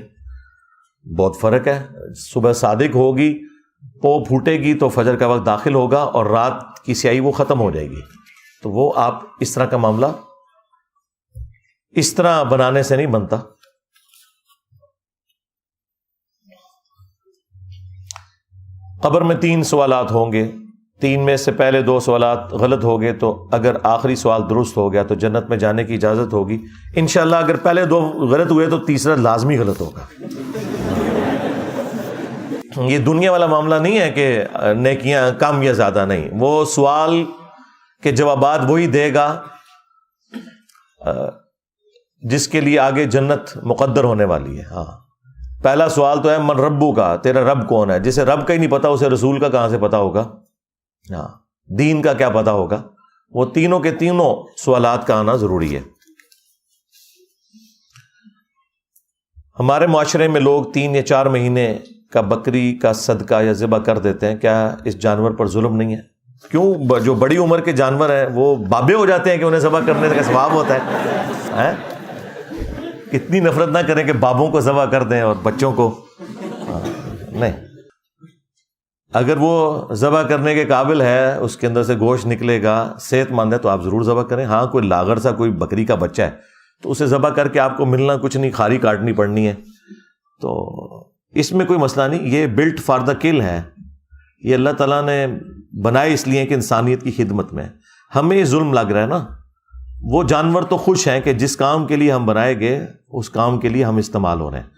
بہت فرق ہے۔ صبح صادق ہوگی، پو پھوٹے گی تو فجر کا وقت داخل ہوگا، اور رات کی سیاہی وہ ختم ہو جائے گی، تو وہ آپ اس طرح کا معاملہ اس طرح بنانے سے نہیں بنتا۔ قبر میں 3 سوالات ہوں گے، 3 میں سے پہلے 2 سوالات غلط ہو گئے تو اگر آخری سوال درست ہو گیا تو جنت میں جانے کی اجازت ہوگی انشاءاللہ۔ اگر پہلے 2 غلط ہوئے تو تیسرا لازمی غلط ہوگا۔ یہ دنیا والا معاملہ نہیں ہے کہ نیکیاں کم یا زیادہ، نہیں، وہ سوال کے جوابات وہی دے گا جس کے لیے آگے جنت مقدر ہونے والی ہے۔ ہاں، پہلا سوال تو ہے من ربو کا، تیرا رب کون ہے؟ جسے رب کا ہی نہیں پتا اسے رسول کا کہاں سے پتا ہوگا؟ ہاں، دین کا کیا پتا ہوگا؟ وہ تینوں کے تینوں سوالات کا آنا ضروری ہے۔ ہمارے معاشرے میں لوگ 3 یا 4 مہینے کا بکری کا صدقہ یا ذبح کر دیتے ہیں، کیا اس جانور پر ظلم نہیں ہے؟ کیوں؟ جو بڑی عمر کے جانور ہیں وہ بابے ہو جاتے ہیں کہ انہیں ذبح کرنے کا ثواب ہوتا ہے؟ اتنی نفرت نہ کریں کہ بابوں کو ذبح کر دیں اور بچوں کو نہیں۔ اگر وہ ذبح کرنے کے قابل ہے، اس کے اندر سے گوشت نکلے گا، صحت مند ہے، تو آپ ضرور ذبح کریں۔ ہاں، کوئی لاغر سا کوئی بکری کا بچہ ہے تو اسے ذبح کر کے آپ کو ملنا کچھ نہیں، کھاری کاٹنی پڑنی ہے، تو اس میں کوئی مسئلہ نہیں۔ یہ بلٹ فار دا کل ہے، یہ اللہ تعالیٰ نے بنائے اس لیے کہ انسانیت کی خدمت میں۔ ہمیں یہ ظلم لگ رہا ہے نا، وہ جانور تو خوش ہیں کہ جس کام کے لیے ہم بنائے گئے اس کام کے لیے ہم استعمال ہو رہے ہیں۔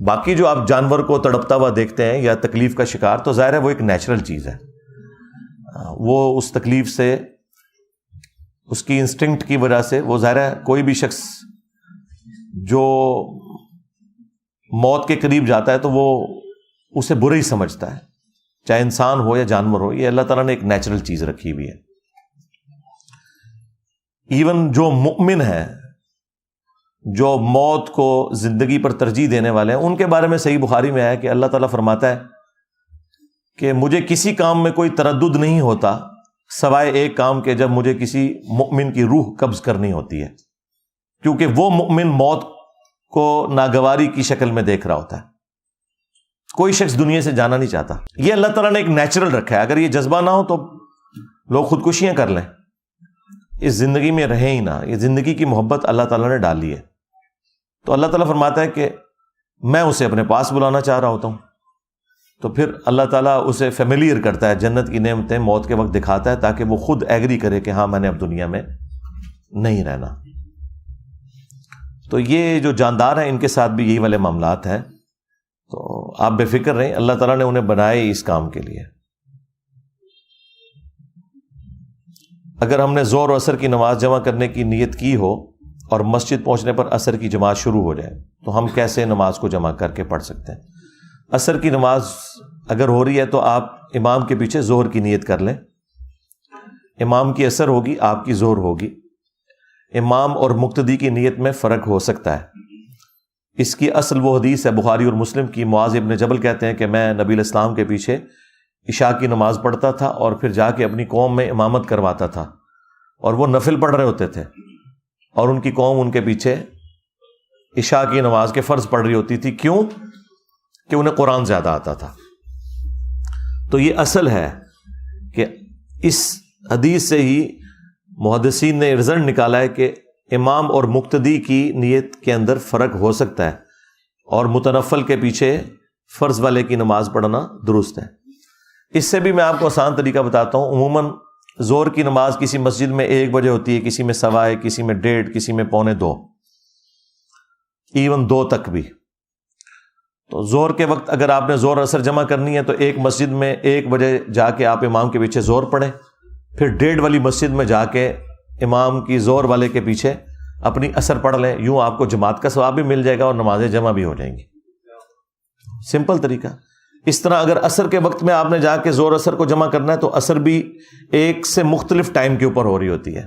باقی جو آپ جانور کو تڑپتا ہوا دیکھتے ہیں یا تکلیف کا شکار، تو ظاہر ہے وہ ایک نیچرل چیز ہے، وہ اس تکلیف سے، اس کی انسٹنکٹ کی وجہ سے، وہ ظاہر ہے کوئی بھی شخص جو موت کے قریب جاتا ہے تو وہ اسے برا ہی سمجھتا ہے، چاہے انسان ہو یا جانور ہو۔ یہ اللہ تعالیٰ نے ایک نیچرل چیز رکھی ہوئی ہے۔ ایون جو مؤمن ہے، جو موت کو زندگی پر ترجیح دینے والے ہیں، ان کے بارے میں صحیح بخاری میں ہے کہ اللہ تعالیٰ فرماتا ہے کہ مجھے کسی کام میں کوئی تردد نہیں ہوتا سوائے ایک کام کے، جب مجھے کسی مؤمن کی روح قبض کرنی ہوتی ہے، کیونکہ وہ مؤمن موت کو ناگواری کی شکل میں دیکھ رہا ہوتا ہے۔ کوئی شخص دنیا سے جانا نہیں چاہتا، یہ اللہ تعالیٰ نے ایک نیچرل رکھا ہے۔ اگر یہ جذبہ نہ ہو تو لوگ خودکشیاں کر لیں، اس زندگی میں رہیں ہی نہ۔ یہ زندگی کی محبت اللہ تعالیٰ نے ڈالی ہے، تو اللہ تعالیٰ فرماتا ہے کہ میں اسے اپنے پاس بلانا چاہ رہا ہوتا ہوں، تو پھر اللہ تعالیٰ اسے فیملیئر کرتا ہے، جنت کی نعمتیں موت کے وقت دکھاتا ہے تاکہ وہ خود ایگری کرے کہ ہاں میں نے اب دنیا میں نہیں رہنا۔ تو یہ جو جاندار ہیں ان کے ساتھ بھی یہی والے معاملات ہیں آپ بے فکر رہیں، اللہ تعالیٰ نے انہیں بنائے اس کام کے لیے۔ اگر ہم نے ظہر و عصر کی نماز جمع کرنے کی نیت کی ہو اور مسجد پہنچنے پر عصر کی جماعت شروع ہو جائے تو ہم کیسے نماز کو جمع کر کے پڑھ سکتے ہیں؟ عصر کی نماز اگر ہو رہی ہے تو آپ امام کے پیچھے ظہر کی نیت کر لیں، امام کی عصر ہوگی، آپ کی ظہر ہوگی۔ امام اور مقتدی کی نیت میں فرق ہو سکتا ہے، اس کی اصل وہ حدیث ہے بخاری اور مسلم کی، معاذ ابن جبل کہتے ہیں کہ میں نبی علیہ السلام کے پیچھے عشاء کی نماز پڑھتا تھا اور پھر جا کے اپنی قوم میں امامت کرواتا تھا، اور وہ نفل پڑھ رہے ہوتے تھے اور ان کی قوم ان کے پیچھے عشاء کی نماز کے فرض پڑھ رہی ہوتی تھی۔ کیوں؟ کہ انہیں قرآن زیادہ آتا تھا۔ تو یہ اصل ہے کہ اس حدیث سے ہی محدثین نے رزلٹ نکالا ہے کہ امام اور مقتدی کی نیت کے اندر فرق ہو سکتا ہے، اور متنفل کے پیچھے فرض والے کی نماز پڑھنا درست ہے۔ اس سے بھی میں آپ کو آسان طریقہ بتاتا ہوں۔ عموماً ظہر کی نماز کسی مسجد میں 1 بجے ہوتی ہے، کسی میں 1:15، کسی میں 1:30، کسی میں 1:45، ایون 2 تک بھی۔ تو ظہر کے وقت اگر آپ نے ظہر اثر جمع کرنی ہے تو ایک مسجد میں 1 بجے جا کے آپ امام کے پیچھے ظہر پڑھیں، پھر 1:30 والی مسجد میں جا کے امام کی ظہر والے کے پیچھے اپنی اثر پڑھ لیں، یوں آپ کو جماعت کا ثواب بھی مل جائے گا اور نمازیں جمع بھی ہو جائیں گی۔ سمپل طریقہ۔ اس طرح اگر عصر کے وقت میں آپ نے جا کے ظہر اثر کو جمع کرنا ہے تو عصر بھی ایک سے مختلف ٹائم کے اوپر ہو رہی ہوتی ہے،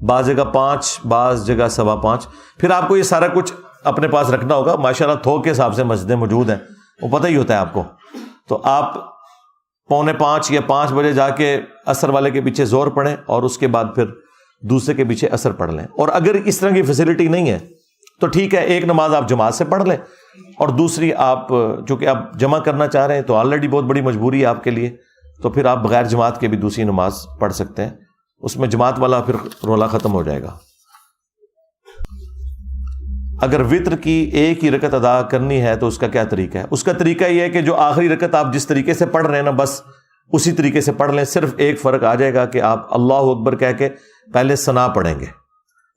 بعض جگہ 5، بعض جگہ 5:15۔ پھر آپ کو یہ سارا کچھ اپنے پاس رکھنا ہوگا، ماشاءاللہ تھوک کے حساب سے مسجدیں موجود ہیں، وہ پتہ ہی ہوتا ہے آپ کو، تو آپ 4:45 یا 5 بجے جا کے عصر والے کے پیچھے ظہر پڑھیں اور اس کے بعد پھر دوسرے کے پیچھے عصر پڑھ لیں۔ اور اگر اس طرح کی فیسلٹی نہیں ہے تو ٹھیک ہے، ایک نماز آپ جماعت سے پڑھ لیں اور دوسری آپ چونکہ آپ جمع کرنا چاہ رہے ہیں تو آلریڈی بہت بڑی مجبوری ہے آپ کے لیے، تو پھر آپ بغیر جماعت کے بھی دوسری نماز پڑھ سکتے ہیں، اس میں جماعت والا پھر رولا ختم ہو جائے گا۔ اگر وتر کی ایک ہی رکعت ادا کرنی ہے تو اس کا کیا طریقہ ہے؟ اس کا طریقہ یہ ہے کہ جو آخری رکعت آپ جس طریقے سے پڑھ رہے ہیں نا، بس اسی طریقے سے پڑھ لیں۔ صرف ایک فرق آ جائے گا کہ آپ اللہ اکبر کہہ کے پہلے ثنا پڑھیں گے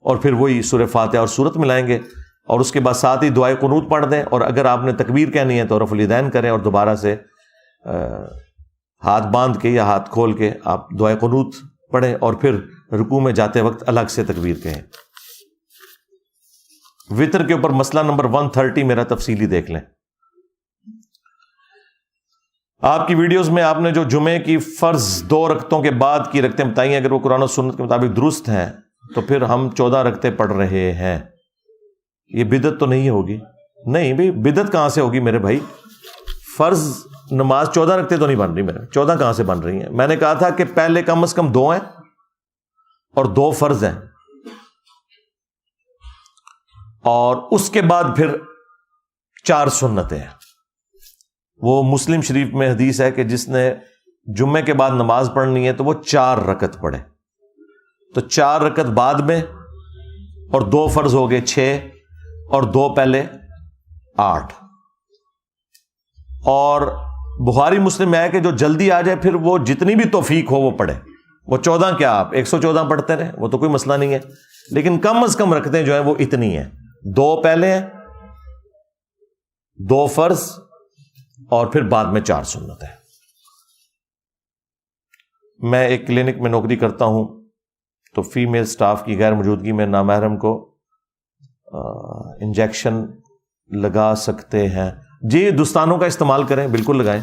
اور پھر وہی سورہ فاتحہ اور سورت ملائیں گے، اور اس کے بعد ساتھ ہی دعائے قنوت پڑھ دیں، اور اگر آپ نے تکبیر کہنی ہے تو رفع الیدین کریں اور دوبارہ سے ہاتھ باندھ کے یا ہاتھ کھول کے آپ دعائے قنوت پڑھیں، اور پھر رکوع میں جاتے وقت الگ سے تکبیر کہیں۔ وتر کے اوپر مسئلہ نمبر 130 میرا تفصیلی دیکھ لیں۔ آپ کی ویڈیوز میں آپ نے جو جمعے کی فرض 2 رکعتوں کے بعد کی رکعتیں بتائی ہیں، اگر وہ قرآن و سنت کے مطابق درست ہیں تو پھر ہم 14 رکعتیں پڑھ رہے ہیں، یہ بدعت تو نہیں ہوگی؟ نہیں بھائی، بدعت کہاں سے ہوگی میرے بھائی؟ فرض نماز 14 رکعتیں تو نہیں بن رہی میرے، 14 کہاں سے بن رہی ہیں؟ میں نے کہا تھا کہ پہلے کم از کم 2 ہیں اور 2 فرض ہیں، اور اس کے بعد پھر 4 سنتیں ہیں۔ وہ مسلم شریف میں حدیث ہے کہ جس نے جمعے کے بعد نماز پڑھنی ہے تو وہ 4 رکعت پڑھے، تو 4 رکعت بعد میں، اور 2 فرض ہو گئے 6 اور 2 پہلے 8۔ اور بخاری مسلم میں ہے کہ جو جلدی آ جائے پھر وہ جتنی بھی توفیق ہو وہ پڑھے، وہ 14 کیا آپ 114 پڑھتے رہے، وہ تو کوئی مسئلہ نہیں ہے، لیکن کم از کم رکعتیں جو ہیں وہ اتنی ہیں، 2 پہلے ہیں، 2 فرض، اور پھر بعد میں 4 سنت ہیں۔ میں ایک کلینک میں نوکری کرتا ہوں تو فیمیل سٹاف کی غیر موجودگی میں نامحرم کو انجیکشن لگا سکتے ہیں؟ جی، دستانوں کا استعمال کریں، بالکل لگائیں،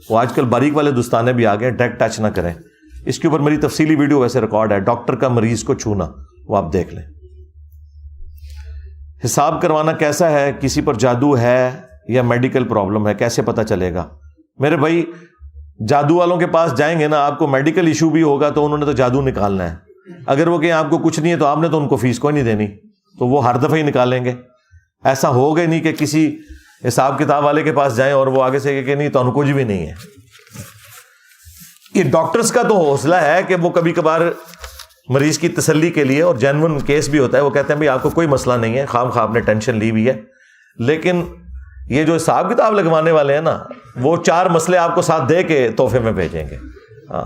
وہ آج کل باریک والے دستانے بھی آ گئے، ڈائریکٹ ٹچ نہ کریں۔ اس کے اوپر میری تفصیلی ویڈیو ویسے ریکارڈ ہے، ڈاکٹر کا مریض کو چھونا، وہ آپ دیکھ لیں۔ حساب کروانا کیسا ہے؟ کسی پر جادو ہے یا میڈیکل پرابلم ہے، کیسے پتہ چلے گا؟ میرے بھائی، جادو والوں کے پاس جائیں گے نا، آپ کو میڈیکل ایشو بھی ہوگا تو انہوں نے تو جادو نکالنا ہے، اگر وہ کہیں آپ کو کچھ نہیں ہے تو آپ نے تو ان کو فیس کوئی نہیں دینی، تو وہ ہر دفعہ ہی نکالیں گے۔ ایسا ہوگا ہی نہیں کہ کسی حساب کتاب والے کے پاس جائیں اور وہ آگے سے کہ نہیں تو ان کو کچھ بھی نہیں ہے۔ یہ ڈاکٹرز کا تو حوصلہ ہے کہ وہ کبھی کبھار مریض کی تسلی کے لیے، اور جینون کیس بھی ہوتا ہے، وہ کہتے ہیں بھائی آپ کو کوئی مسئلہ نہیں ہے، خام خواہ آپ نے ٹینشن لی ہوئی ہے، لیکن یہ جو حساب کتاب لگوانے والے ہیں نا، وہ 4 مسئلے آپ کو ساتھ دے کے تحفے میں بھیجیں گے۔ ہاں،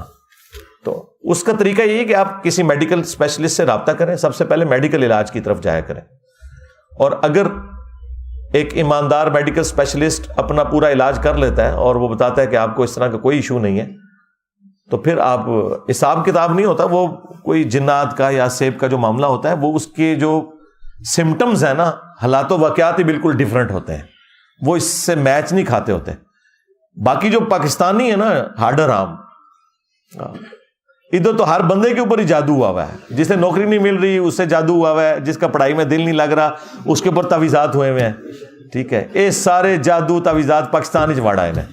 تو اس کا طریقہ یہی ہے کہ آپ کسی میڈیکل اسپیشلسٹ سے رابطہ کریں، سب سے پہلے میڈیکل علاج کی طرف جایا کریں، اور اگر ایک ایماندار میڈیکل اسپیشلسٹ اپنا پورا علاج کر لیتا ہے اور وہ بتاتا ہے کہ آپ کو اس طرح کا کوئی ایشو نہیں ہے، تو پھر آپ حساب کتاب نہیں ہوتا، وہ کوئی جنات کا یا سیب کا جو معاملہ ہوتا ہے وہ اس کے جو سمٹمز ہیں نا، حالات و واقعات ہی بالکل ڈیفرنٹ ہوتے ہیں، وہ اس سے میچ نہیں کھاتے ہوتے۔ باقی جو پاکستانی ہے نا ہارڈر عام، ادھر تو ہر بندے کے اوپر ہی جادو ہوا ہے، جسے نوکری نہیں مل رہی اس سے جادو ہوا ہے، جس کا پڑھائی میں دل نہیں لگ رہا اس کے اوپر تعویذات ہوئے ہوئے ہیں، ٹھیک ہے، یہ سارے جادو تعویذات پاکستان ہی واڑا ہے۔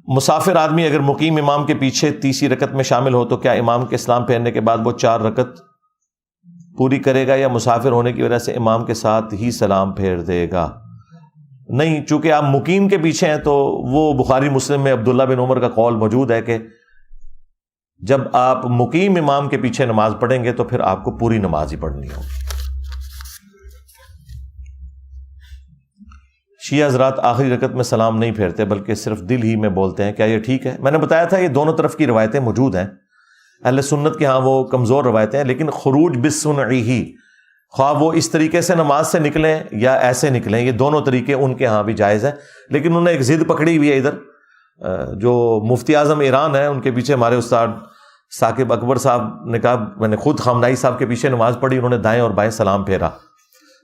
مسافر آدمی اگر مقیم امام کے پیچھے تیسری رکعت میں شامل ہو تو کیا امام کے سلام پھیرنے کے بعد وہ 4 رکعت پوری کرے گا یا مسافر ہونے کی وجہ سے امام کے ساتھ ہی سلام پھیر دے گا؟ نہیں، چونکہ آپ مقیم کے پیچھے ہیں تو وہ بخاری مسلم میں عبداللہ بن عمر کا قول موجود ہے کہ جب آپ مقیم امام کے پیچھے نماز پڑھیں گے تو پھر آپ کو پوری نماز ہی پڑھنی ہوگی۔ شیعہ حضرات آخری رکعت میں سلام نہیں پھیرتے بلکہ صرف دل ہی میں بولتے ہیں، کیا یہ ٹھیک ہے؟ میں نے بتایا تھا یہ دونوں طرف کی روایتیں موجود ہیں، اہل سنت کے ہاں وہ کمزور روایتیں ہیں، لیکن خروج بالسنعی، خواہ وہ اس طریقے سے نماز سے نکلیں یا ایسے نکلیں، یہ دونوں طریقے ان کے ہاں بھی جائز ہیں۔ لیکن انہوں نے ایک ضد پکڑی ہوئی ہے ادھر، جو مفتی اعظم ایران ہے ان کے پیچھے ہمارے استاد ثاقب اکبر صاحب نے کہا، میں نے خود خامنائی صاحب کے پیچھے نماز پڑھی، انہوں نے دائیں اور بائیں سلام پھیرا۔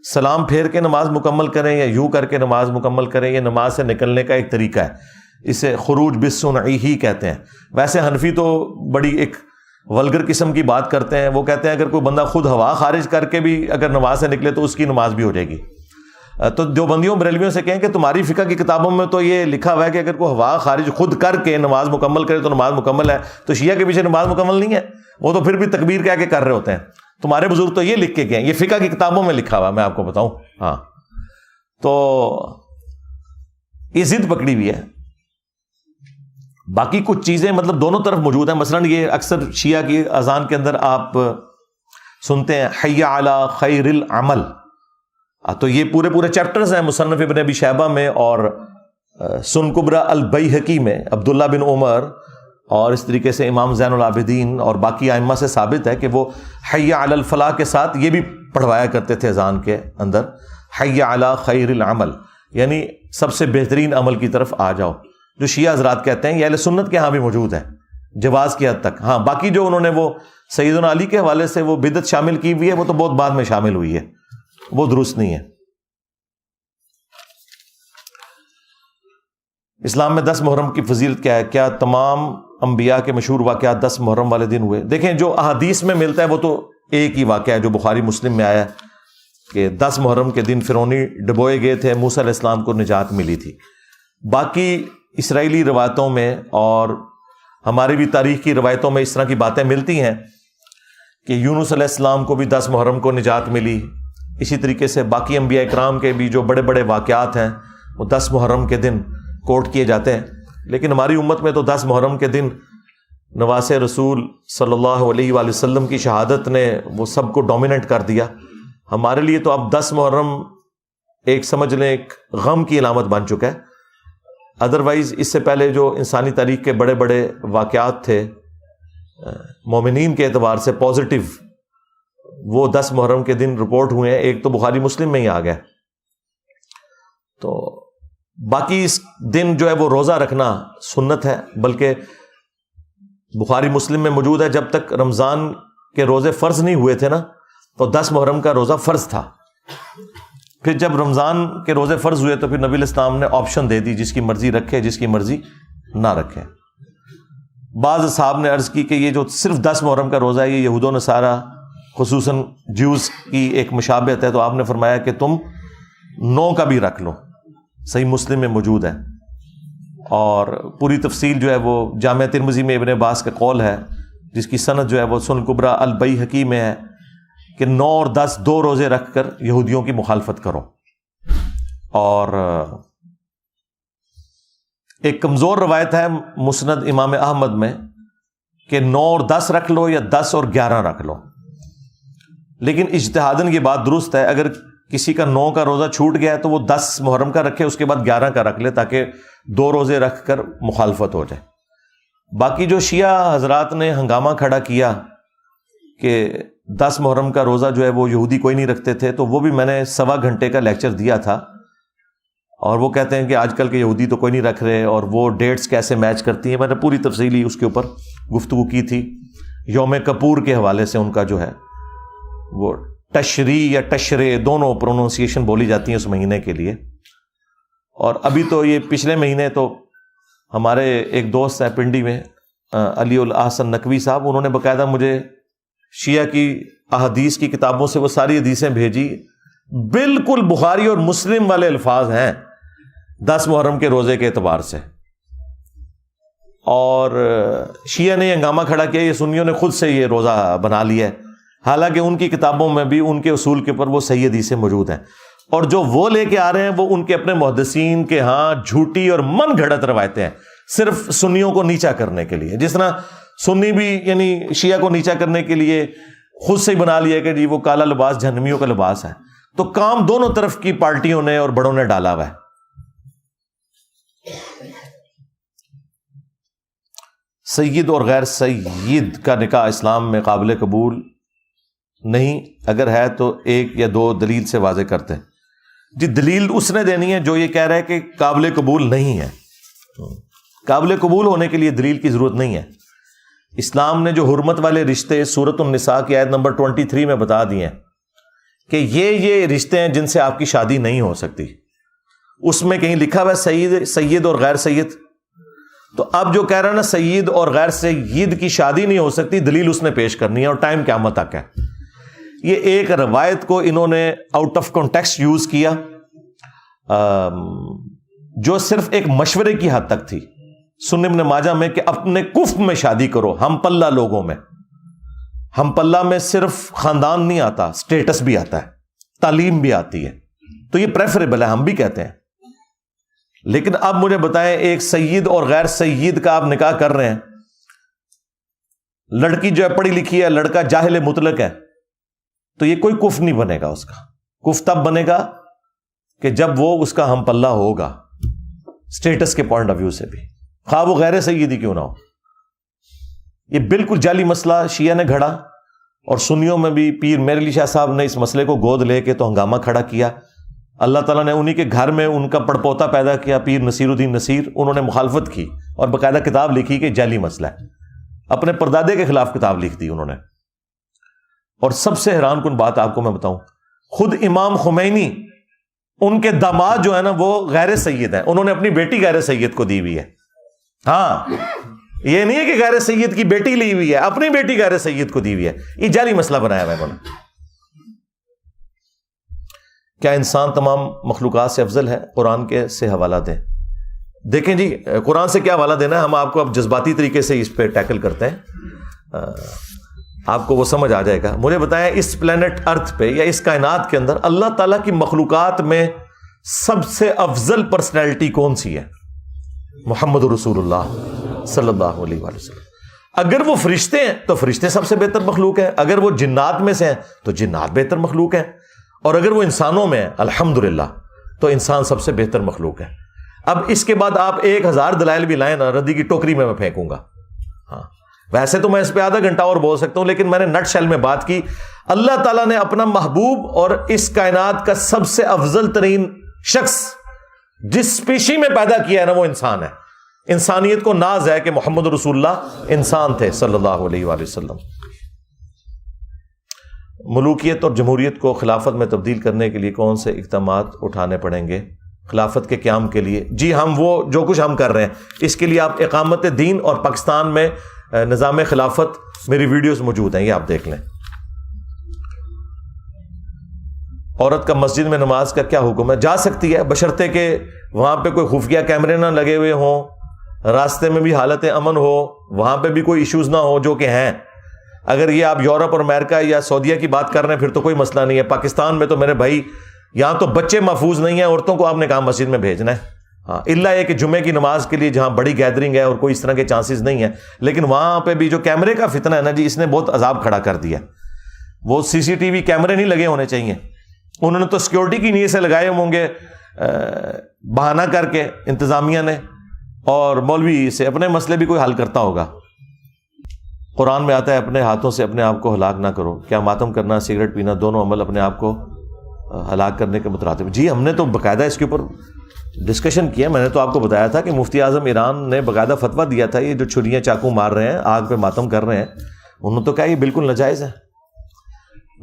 سلام پھیر کے نماز مکمل کریں یا یوں کر کے نماز مکمل کریں، یہ نماز سے نکلنے کا ایک طریقہ ہے، اسے خروج بالسنعی ہی کہتے ہیں۔ ویسے حنفی تو بڑی ایک ولگر قسم کی بات کرتے ہیں، وہ کہتے ہیں اگر کوئی بندہ خود ہوا خارج کر کے بھی اگر نماز سے نکلے تو اس کی نماز بھی ہو جائے گی۔ تو دیوبندیوں بریلویوں سے کہیں کہ تمہاری فقہ کی کتابوں میں تو یہ لکھا ہوا ہے کہ اگر کوئی ہوا خارج خود کر کے نماز مکمل کرے تو نماز مکمل ہے، تو شیعہ کے پیچھے نماز مکمل نہیں ہے، وہ تو پھر بھی تکبیر کہہ کے کر رہے ہوتے ہیں۔ تمہارے بزرگ تو یہ لکھ کے گئے، یہ فقہ کی کتابوں میں لکھا ہوا، میں آپ کو بتاؤں۔ ہاں، تو یہ ضد پکڑی ہوئی ہے۔ باقی کچھ چیزیں مطلب دونوں طرف موجود ہیں، مثلا یہ اکثر شیعہ کی اذان کے اندر آپ سنتے ہیں حی علی خیر العمل، تو یہ پورے چیپٹرز ہیں مصنف ابن ابی شیبہ میں اور سن کبرا البیہقی میں، عبداللہ بن عمر اور اس طریقے سے امام زین العابدین اور باقی ائمہ سے ثابت ہے کہ وہ حی علی الفلاح کے ساتھ یہ بھی پڑھوایا کرتے تھے اذان کے اندر، حی علی خیر العمل، یعنی سب سے بہترین عمل کی طرف آ جاؤ، جو شیعہ حضرات کہتے ہیں، یہ اہل سنت کے ہاں بھی موجود ہے جواز کی حد تک۔ ہاں، باقی جو انہوں نے وہ سیدنا علی کے حوالے سے وہ بدعت شامل کی ہوئی ہے، وہ تو بہت بعد میں شامل ہوئی ہے، وہ درست نہیں ہے۔ اسلام میں 10 محرم کی فضیلت کیا ہے؟ کیا تمام انبیاء کے مشہور واقعات 10 محرم والے دن ہوئے؟ دیکھیں، جو احادیث میں ملتا ہے وہ تو ایک ہی واقعہ ہے جو بخاری مسلم میں آیا ہے کہ 10 محرم کے دن فرعونی ڈبوئے گئے تھے، موسیٰ علیہ السلام کو نجات ملی تھی۔ باقی اسرائیلی روایتوں میں اور ہماری بھی تاریخ کی روایتوں میں اس طرح کی باتیں ملتی ہیں کہ یونس علیہ السلام کو بھی 10 محرم کو نجات ملی، اسی طریقے سے باقی انبیاء اکرام کے بھی جو بڑے بڑے واقعات ہیں وہ 10 محرم کے دن کوٹ کیے جاتے ہیں۔ لیکن ہماری امت میں تو 10 محرم کے دن نواس رسول صلی اللہ علیہ وآلہ وسلم کی شہادت نے وہ سب کو ڈومیننٹ کر دیا۔ ہمارے لیے تو اب 10 محرم ایک سمجھ لیں ایک غم کی علامت بن چکا ہے۔ ادروائز اس سے پہلے جو انسانی تاریخ کے بڑے بڑے واقعات تھے مومنین کے اعتبار سے پازیٹیو، وہ 10 محرم کے دن رپورٹ ہوئے ہیں، ایک تو بخاری مسلم میں ہی آ گیا۔ تو باقی اس دن جو ہے وہ روزہ رکھنا سنت ہے، بلکہ بخاری مسلم میں موجود ہے جب تک رمضان کے روزے فرض نہیں ہوئے تھے نا تو 10 محرم کا روزہ فرض تھا۔ پھر جب رمضان کے روزے فرض ہوئے تو پھر نبی علیہ السلام نے آپشن دے دی، جس کی مرضی رکھے جس کی مرضی نہ رکھے۔ بعض اصحاب نے عرض کی کہ یہ جو صرف 10 محرم کا روزہ ہے یہ یہود و نصارہ خصوصاً جیوز کی ایک مشابہت ہے، تو آپ نے فرمایا کہ تم 9 کا بھی رکھ لو، صحیح مسلم میں موجود ہے۔ اور پوری تفصیل جو ہے وہ جامع ترمذی میں ابن عباس کا قول ہے، جس کی سند جو ہے وہ سنن کبریٰ البیہقی میں ہے کہ 9 اور 10 2 روزے رکھ کر یہودیوں کی مخالفت کرو۔ اور ایک کمزور روایت ہے مسند امام احمد میں کہ 9 اور 10 رکھ لو یا 10 اور 11 رکھ لو، لیکن اجتہاداً یہ بات درست ہے، اگر کسی کا 9 کا روزہ چھوٹ گیا ہے تو وہ 10 محرم کا رکھے، اس کے بعد 11 کا رکھ لے تاکہ 2 روزے رکھ کر مخالفت ہو جائے۔ باقی جو شیعہ حضرات نے ہنگامہ کھڑا کیا کہ 10 محرم کا روزہ جو ہے وہ یہودی کوئی نہیں رکھتے تھے، تو وہ بھی میں نے 1.25 گھنٹے کا لیکچر دیا تھا، اور وہ کہتے ہیں کہ آج کل کے یہودی تو کوئی نہیں رکھ رہے، اور وہ ڈیٹس کیسے میچ کرتی ہیں. میں نے پوری تفصیلی اس کے اوپر گفتگو کی تھی. یوم کپور کے حوالے سے ان کا جو ہے وہ تشری یا تشرے دونوں پروننسیشن بولی جاتی ہیں اس مہینے کے لیے. اور ابھی تو یہ پچھلے مہینے تو ہمارے ایک دوست ہیں پنڈی میں، علی الاحسن نقوی صاحب، انہوں نے باقاعدہ مجھے شیعہ کی احادیث کی کتابوں سے وہ ساری حدیثیں بھیجی، بالکل بخاری اور مسلم والے الفاظ ہیں 10 محرم کے روزے کے اعتبار سے. اور شیعہ نے ہنگامہ کھڑا کیا یہ سنیوں نے خود سے یہ روزہ بنا لیا ہے، حالانکہ ان کی کتابوں میں بھی ان کے اصول کے اوپر وہ صحیح حدیثیں موجود ہیں. اور جو وہ لے کے آ رہے ہیں وہ ان کے اپنے محدثین کے ہاں جھوٹی اور من گھڑت روایتیں ہیں، صرف سنیوں کو نیچا کرنے کے لیے. جس طرح سنی بھی یعنی شیعہ کو نیچا کرنے کے لیے خود سے ہی بنا لیا کہ جی وہ کالا لباس جہنمیوں کا لباس ہے. تو کام دونوں طرف کی پارٹیوں نے اور بڑوں نے ڈالا ہوا ہے. سید اور غیر سید کا نکاح اسلام میں قابل قبول نہیں، اگر ہے تو 1 یا 2 دلیل سے واضح کرتے ہیں. جی دلیل اس نے دینی ہے جو یہ کہہ رہا ہے کہ قابل قبول نہیں ہے. قابل قبول ہونے کے لیے دلیل کی ضرورت نہیں ہے. اسلام نے جو حرمت والے رشتے سورۃ النساء کی آیت نمبر 23 میں بتا دیے ہیں کہ یہ رشتے ہیں جن سے آپ کی شادی نہیں ہو سکتی. اس میں کہیں لکھا ہوا ہے سید اور غیر سید. تو اب جو کہہ رہا ہے نا سید اور غیر سید کی شادی نہیں ہو سکتی، دلیل اس نے پیش کرنی ہے، اور ٹائم قیامت تک ہے. یہ ایک روایت کو انہوں نے آؤٹ آف کانٹیکسٹ یوز کیا، جو صرف ایک مشورے کی حد تک تھی. سنن ابن ماجہ میں کہ اپنے کفر میں شادی کرو، ہم پلہ لوگوں میں. ہم پلہ میں صرف خاندان نہیں آتا، سٹیٹس بھی آتا ہے، تعلیم بھی آتی ہے. تو یہ پریفریبل ہے، ہم بھی کہتے ہیں. لیکن اب مجھے بتائیں ایک سید اور غیر سید کا آپ نکاح کر رہے ہیں، لڑکی جو ہے پڑھی لکھی ہے، لڑکا جاہل مطلق ہے، تو یہ کوئی کفر نہیں بنے گا. اس کا کفر تب بنے گا کہ جب وہ اس کا ہم پلہ ہوگا سٹیٹس کے پوائنٹ آف ویو سے بھی، خواہ وہ غیر سیدی کیوں نہ ہو. یہ بالکل جعلی مسئلہ شیعہ نے گھڑا، اور سنیوں میں بھی پیر میر علی شاہ صاحب نے اس مسئلے کو گود لے کے تو ہنگامہ کھڑا کیا. اللہ تعالیٰ نے انہی کے گھر میں ان کا پڑپوتا پیدا کیا، پیر نصیر الدین نصیر. انہوں نے مخالفت کی اور باقاعدہ کتاب لکھی کہ جعلی مسئلہ ہے. اپنے پردادے کے خلاف کتاب لکھ دی انہوں نے. اور سب سے حیران کن بات آپ کو میں بتاؤں، خود امام خمینی ان کے داماد جو ہے نا وہ غیر سید ہیں، انہوں نے اپنی بیٹی غیر سید کو دی ہوئی ہے. ہاں یہ نہیں ہے کہ غیر سید کی بیٹی لی ہوئی ہے، اپنی بیٹی غیر سید کو دی ہوئی ہے. یہ جعلی مسئلہ بنایا ہوا ہے انہوں نے. کیا انسان تمام مخلوقات سے افضل ہے؟ قرآن کے سے حوالہ دیں. دیکھیں جی قرآن سے کیا حوالہ دینا ہے، ہم آپ کو اب جذباتی طریقے سے اس پہ ٹیکل کرتے ہیں، آپ کو وہ سمجھ آ جائے گا. مجھے بتائیں اس پلانٹ ارتھ پہ یا اس کائنات کے اندر اللہ تعالیٰ کی مخلوقات میں سب سے افضل پرسنالٹی کون سی ہے؟ محمد رسول اللہ صلی اللہ علیہ وآلہ وسلم. اگر وہ فرشتے ہیں تو فرشتے سب سے بہتر مخلوق ہیں، اگر وہ جنات میں سے ہیں تو جنات بہتر مخلوق ہیں، اور اگر وہ انسانوں میں ہیں الحمدللہ تو انسان سب سے بہتر مخلوق ہے. اب اس کے بعد آپ 1000 دلائل بھی لائیں نا، ردی کی ٹوکری میں پھینکوں گا. ہاں ویسے تو میں اس پہ آدھا گھنٹہ اور بول سکتا ہوں، لیکن میں نے نٹ شیل میں بات کی. اللہ تعالیٰ نے اپنا محبوب اور اس کائنات کا سب سے افضل ترین شخص جس اسپیشی میں پیدا کیا ہے نا وہ انسان ہے. انسانیت کو ناز ہے کہ محمد رسول اللہ انسان تھے صلی اللہ علیہ وآلہ وسلم. ملوکیت اور جمہوریت کو خلافت میں تبدیل کرنے کے لیے کون سے اقدامات اٹھانے پڑیں گے خلافت کے قیام کے لیے؟ جی ہم وہ جو کچھ ہم کر رہے ہیں اس کے لیے آپ اقامت دین اور پاکستان میں نظام خلافت میری ویڈیوز موجود ہیں، یہ آپ دیکھ لیں. عورت کا مسجد میں نماز کا کیا حکم ہے؟ جا سکتی ہے بشرطے کہ وہاں پہ کوئی خفیہ کیمرے نہ لگے ہوئے ہوں، راستے میں بھی حالت امن ہو، وہاں پہ بھی کوئی ایشوز نہ ہو جو کہ ہیں. اگر یہ آپ یورپ اور امریکہ یا سعودیہ کی بات کر رہے ہیں پھر تو کوئی مسئلہ نہیں ہے. پاکستان میں تو میرے بھائی یہاں تو بچے محفوظ نہیں ہیں، عورتوں کو آپ نے کہا مسجد میں بھیجنا ہے. ہاں الا یہ کہ جمعے کی نماز کے لیے جہاں بڑی گیدرنگ ہے اور کوئی اس طرح کے چانسز نہیں ہے، لیکن وہاں پہ بھی جو کیمرے کا فتنہ ہے نا جی، اس نے بہت عذاب کھڑا کر دیا. وہ CCTV کیمرے نہیں لگے ہونے چاہیے، انہوں نے تو سیکیورٹی کی نیت سے لگائے ہوں گے بہانہ کر کے انتظامیہ نے، اور مولوی سے اپنے مسئلے بھی کوئی حل کرتا ہوگا. قرآن میں آتا ہے اپنے ہاتھوں سے اپنے آپ کو ہلاک نہ کرو. کیا ماتم کرنا, سگریٹ پینا, دونوں عمل اپنے آپ کو ہلاک کرنے کے مترادف؟ جی ہم نے تو باقاعدہ اس کے اوپر ڈسکشن کیا. میں نے تو آپ کو بتایا تھا کہ مفتی اعظم ایران نے باقاعدہ فتویٰ دیا تھا. یہ جو چھریاں چاقو مار رہے ہیں, آگ پہ ماتم کر رہے ہیں, انہوں نے تو کہا یہ بالکل ناجائز ہے.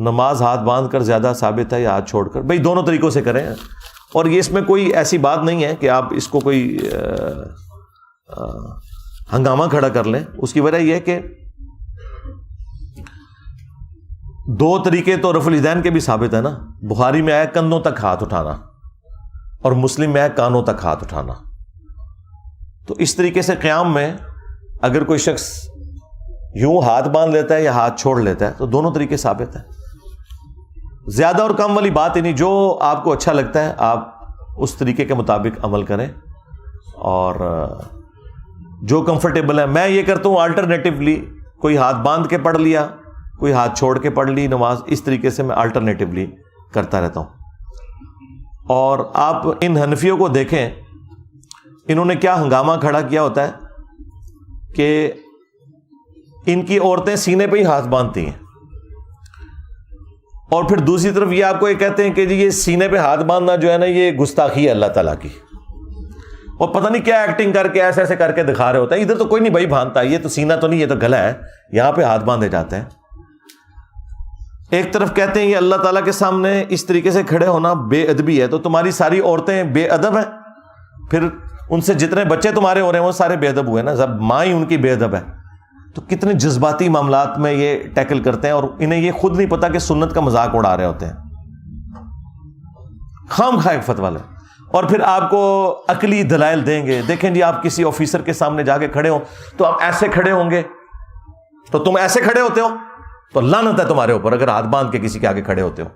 نماز ہاتھ باندھ کر زیادہ ثابت ہے یا ہاتھ چھوڑ کر؟ بھائی دونوں طریقوں سے کریں, اور یہ اس میں کوئی ایسی بات نہیں ہے کہ آپ اس کو کوئی ہنگامہ کھڑا کر لیں. اس کی وجہ یہ ہے کہ دو طریقے تو رفع الیدین کے بھی ثابت ہے نا. بخاری میں آیا کندھوں تک ہاتھ اٹھانا, اور مسلم میں آیا کانوں تک ہاتھ اٹھانا. تو اس طریقے سے قیام میں اگر کوئی شخص یوں ہاتھ باندھ لیتا ہے یا ہاتھ چھوڑ لیتا ہے تو دونوں طریقے ثابت ہیں. زیادہ اور کم والی بات ہی نہیں, جو آپ کو اچھا لگتا ہے آپ اس طریقے کے مطابق عمل کریں, اور جو کمفرٹیبل ہے. میں یہ کرتا ہوں آلٹرنیٹیولی, کوئی ہاتھ باندھ کے پڑھ لیا, کوئی ہاتھ چھوڑ کے پڑھ لی نماز, اس طریقے سے میں آلٹرنیٹیولی کرتا رہتا ہوں. اور آپ ان حنفیوں کو دیکھیں, انہوں نے کیا ہنگامہ کھڑا کیا ہوتا ہے کہ ان کی عورتیں سینے پہ ہی ہاتھ باندھتی ہیں, اور پھر دوسری طرف یہ آپ کو یہ کہتے ہیں کہ جی یہ سینے پہ ہاتھ باندھنا جو ہے نا یہ گستاخی ہے اللہ تعالیٰ کی, اور پتہ نہیں کیا ایکٹنگ کر کے ایسے ایسے کر کے دکھا رہے ہوتا ہے. ادھر تو کوئی نہیں بھائی باندھتا, یہ تو سینہ تو نہیں, یہ تو گلا ہے, یہاں پہ ہاتھ باندھے جاتے ہیں. ایک طرف کہتے ہیں یہ اللہ تعالیٰ کے سامنے اس طریقے سے کھڑے ہونا بے ادبی ہے, تو تمہاری ساری عورتیں بے ادب ہیں, پھر ان سے جتنے بچے تمہارے ہو رہے ہیں وہ سارے بے ادب ہوئے نا, جب ماں ہی ان کی بے ادب ہے. تو کتنے جذباتی معاملات میں یہ ٹیکل کرتے ہیں, اور انہیں یہ خود نہیں پتا کہ سنت کا مذاق اڑا رہے ہوتے ہیں. خام خواہ ایک فتویٰ لیں, اور پھر آپ کو عقلی دلائل دیں گے. دیکھیں جی آپ کسی آفیسر کے سامنے جا کے کھڑے ہو تو آپ ایسے کھڑے ہوں گے, تو تم ایسے کھڑے ہوتے ہو تو لعنت ہے تمہارے اوپر اگر ہاتھ باندھ کے کسی کے آگے کھڑے ہوتے ہو.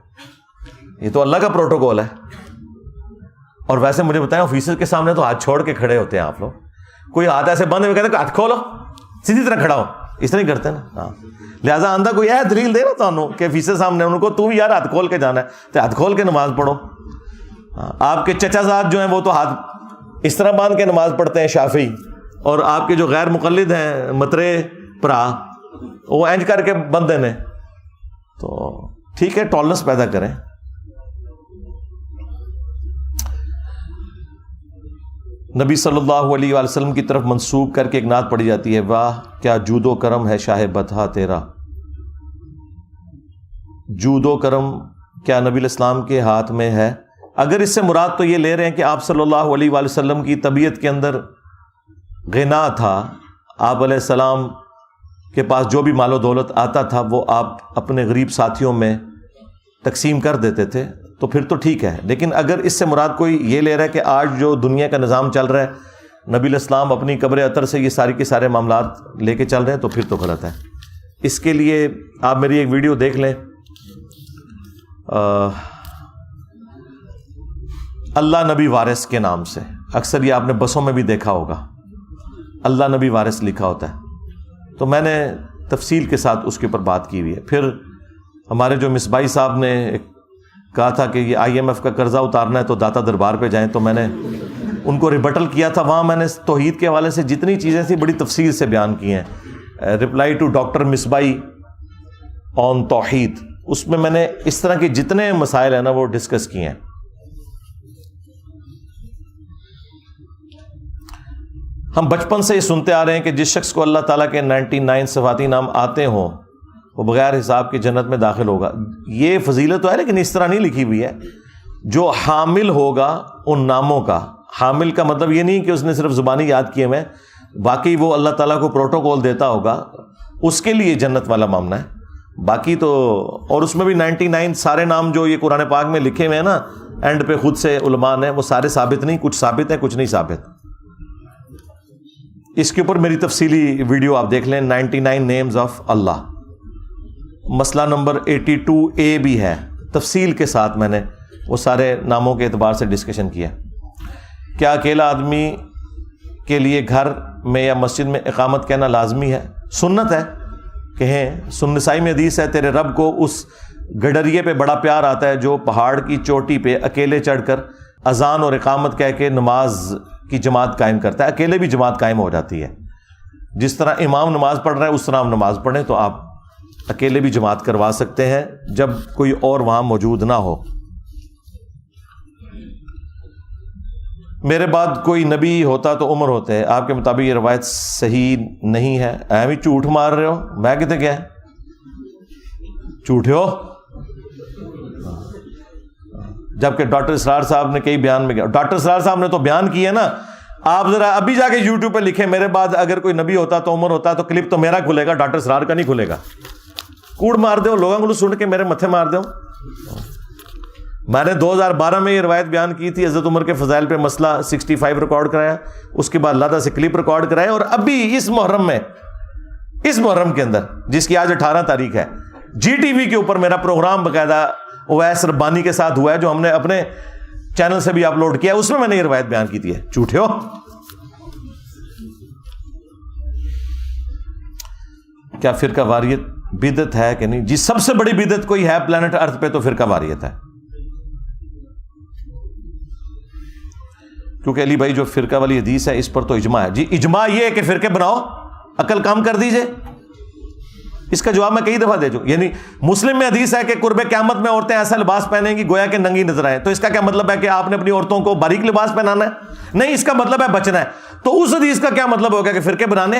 یہ تو اللہ کا پروٹوکول ہے. اور ویسے مجھے بتائیں آفیسر کے سامنے تو ہاتھ چھوڑ کے کھڑے ہوتے ہیں آپ لوگ. کوئی ہاتھ ایسے بندے میں کہتے ہیں ہاتھ کھولو, سیدھی طرح کھڑا ہو, اس طرح ہی کرتے ہیں نا. ہاں, لہٰذا آندہ کوئی ہے دلیل دے رہا تھا کہ آفیسر سامنے ان کو تو بھی یار ہاتھ کھول کے جانا ہے تو ہاتھ کھول کے نماز پڑھو. آپ کے چچا زاد جو ہیں وہ تو ہاتھ اس طرح باندھ کے نماز پڑھتے ہیں شافعی, اور آپ کے جو غیر مقلد ہیں مترے پرا وہ اینج کر کے بندے نے. تو ٹھیک ہے, ٹالرنس پیدا کریں. نبی صلی اللہ علیہ وآلہ وسلم کی طرف منسوب کر کے ایک نعت پڑھی جاتی ہے, واہ کیا جود و کرم ہے شاہ بطحہ تیرا. جود و کرم کیا نبی الاسلام کے ہاتھ میں ہے؟ اگر اس سے مراد تو یہ لے رہے ہیں کہ آپ صلی اللہ علیہ وآلہ وسلم کی طبیعت کے اندر غنا تھا, آپ علیہ السلام کے پاس جو بھی مال و دولت آتا تھا وہ آپ اپنے غریب ساتھیوں میں تقسیم کر دیتے تھے, تو پھر تو ٹھیک ہے. لیکن اگر اس سے مراد کوئی یہ لے رہا ہے کہ آج جو دنیا کا نظام چل رہا ہے نبی الاسلام اپنی قبر اطہر سے یہ ساری کے سارے معاملات لے کے چل رہے ہیں, تو پھر تو غلط ہے. اس کے لیے آپ میری ایک ویڈیو دیکھ لیں, اللہ نبی وارث کے نام سے. اکثر یہ آپ نے بسوں میں بھی دیکھا ہوگا, اللہ نبی وارث لکھا ہوتا ہے. تو میں نے تفصیل کے ساتھ اس کے اوپر بات کی ہوئی ہے. پھر ہمارے جو مصباحی صاحب نے کہا تھا کہ یہ IMF کا قرضہ اتارنا ہے تو داتا دربار پہ جائیں, تو میں نے ان کو ریبٹل کیا تھا. وہاں میں نے توحید کے حوالے سے جتنی چیزیں تھیں بڑی تفصیل سے بیان کی ہیں. رپلائی ٹو ڈاکٹر مصباحی آن توحید, اس میں میں نے اس طرح کے جتنے مسائل ہیں نا وہ ڈسکس کیے ہیں. ہم بچپن سے یہ سنتے آ رہے ہیں کہ جس شخص کو اللہ تعالیٰ کے 99 صفاتی نام آتے ہوں وہ بغیر حساب کی جنت میں داخل ہوگا. یہ فضیلت تو ہے لیکن اس طرح نہیں لکھی ہوئی ہے. جو حامل ہوگا ان ناموں کا, حامل کا مطلب یہ نہیں کہ اس نے صرف زبانی یاد کیے ہوئے, باقی وہ اللہ تعالیٰ کو پروٹوکول دیتا ہوگا, اس کے لیے جنت والا معاملہ ہے. باقی تو, اور اس میں بھی 99 سارے نام جو یہ قرآن پاک میں لکھے ہوئے ہیں نا اینڈ پہ خود سے علماء نے, وہ سارے ثابت نہیں, کچھ ثابت ہیں کچھ نہیں ثابت. اس کے اوپر میری تفصیلی ویڈیو آپ دیکھ لیں, 99 نیمز آف اللہ. مسئلہ نمبر 82A بھی ہے, تفصیل کے ساتھ میں نے وہ سارے ناموں کے اعتبار سے ڈسکشن کیا. کیا اکیلا آدمی کے لیے گھر میں یا مسجد میں اقامت کہنا لازمی ہے؟ سنت ہے, کہیں. نسائی میں حدیث ہے, تیرے رب کو اس گڈریے پہ بڑا پیار آتا ہے جو پہاڑ کی چوٹی پہ اکیلے چڑھ کر اذان اور اقامت کہہ کے نماز کی جماعت قائم کرتا ہے. اکیلے بھی جماعت قائم ہو جاتی ہے. جس طرح امام نماز پڑھ رہا ہے اس طرح آپ نماز پڑھیں، تو آپ اکیلے بھی جماعت کروا سکتے ہیں جب کوئی اور وہاں موجود نہ ہو۔ میرے بعد کوئی نبی ہوتا تو عمر ہوتے ہیں، آپ کے مطابق یہ روایت صحیح نہیں ہے؟ اہم ہی جھوٹ مار رہے ہو، میں کہتے کیا ہے جھوٹے ہو؟ جبکہ ڈاکٹر اسرار صاحب نے کئی بیان میں کیا، ڈاکٹر اسرار صاحب نے تو بیان کی ہے نا، آپ ذرا ابھی جا کے یوٹیوب پہ لکھیں میرے بعد اگر کوئی نبی ہوتا تو عمر ہوتا، تو کلپ تو میرا کھلے گا، ڈاکٹر اسرار کا نہیں کھلے گا۔ کوڑ مار دو لوگوں کو سن کے میرے متھے مار دو۔ میں نے 2012 میں یہ روایت بیان کی تھی، حضرت عمر کے فضائل پہ مسئلہ 65 ریکارڈ کرایا، اس کے بعد اللہ سے کلپ ریکارڈ کرائے، اور ابھی اس محرم میں، اس محرم کے اندر جس کی آج 18 تاریخ ہے، جی ٹی وی کے اوپر میرا پروگرام باقاعدہ اویس ربانی کے ساتھ ہوا ہے، جو ہم نے اپنے چینل سے بھی اپلوڈ کیا، اس میں نے یہ روایت بیان کی تھی۔ جھوٹے ہو؟ کیا فرقہ واریت بدعت ہے کہ نہیں؟ جی سب سے بڑی بدعت کوئی ہے پلانٹ ارتھ پہ تو فرقہ واریت ہے، کیونکہ علی بھائی جو فرقہ والی حدیث ہے اس پر تو اجماع ہے۔ جی اجماع یہ ہے کہ فرقے بناؤ، عقل کام کر دیجئے، اس کا جواب میں کئی دفعہ دے چکا۔ یعنی مسلم میں حدیث ہے کہ قرب قیامت میں عورتیں ایسا لباس پہنیں گی گویا کہ ننگی نظر آئیں، تو اس کا کیا مطلب ہے کہ آپ نے اپنی عورتوں کو باریک لباس پہنانا ہے؟ نہیں، اس کا مطلب ہے بچنا ہے۔ تو اس حدیث کا کیا مطلب ہوگا کہ فرقے بنانے؟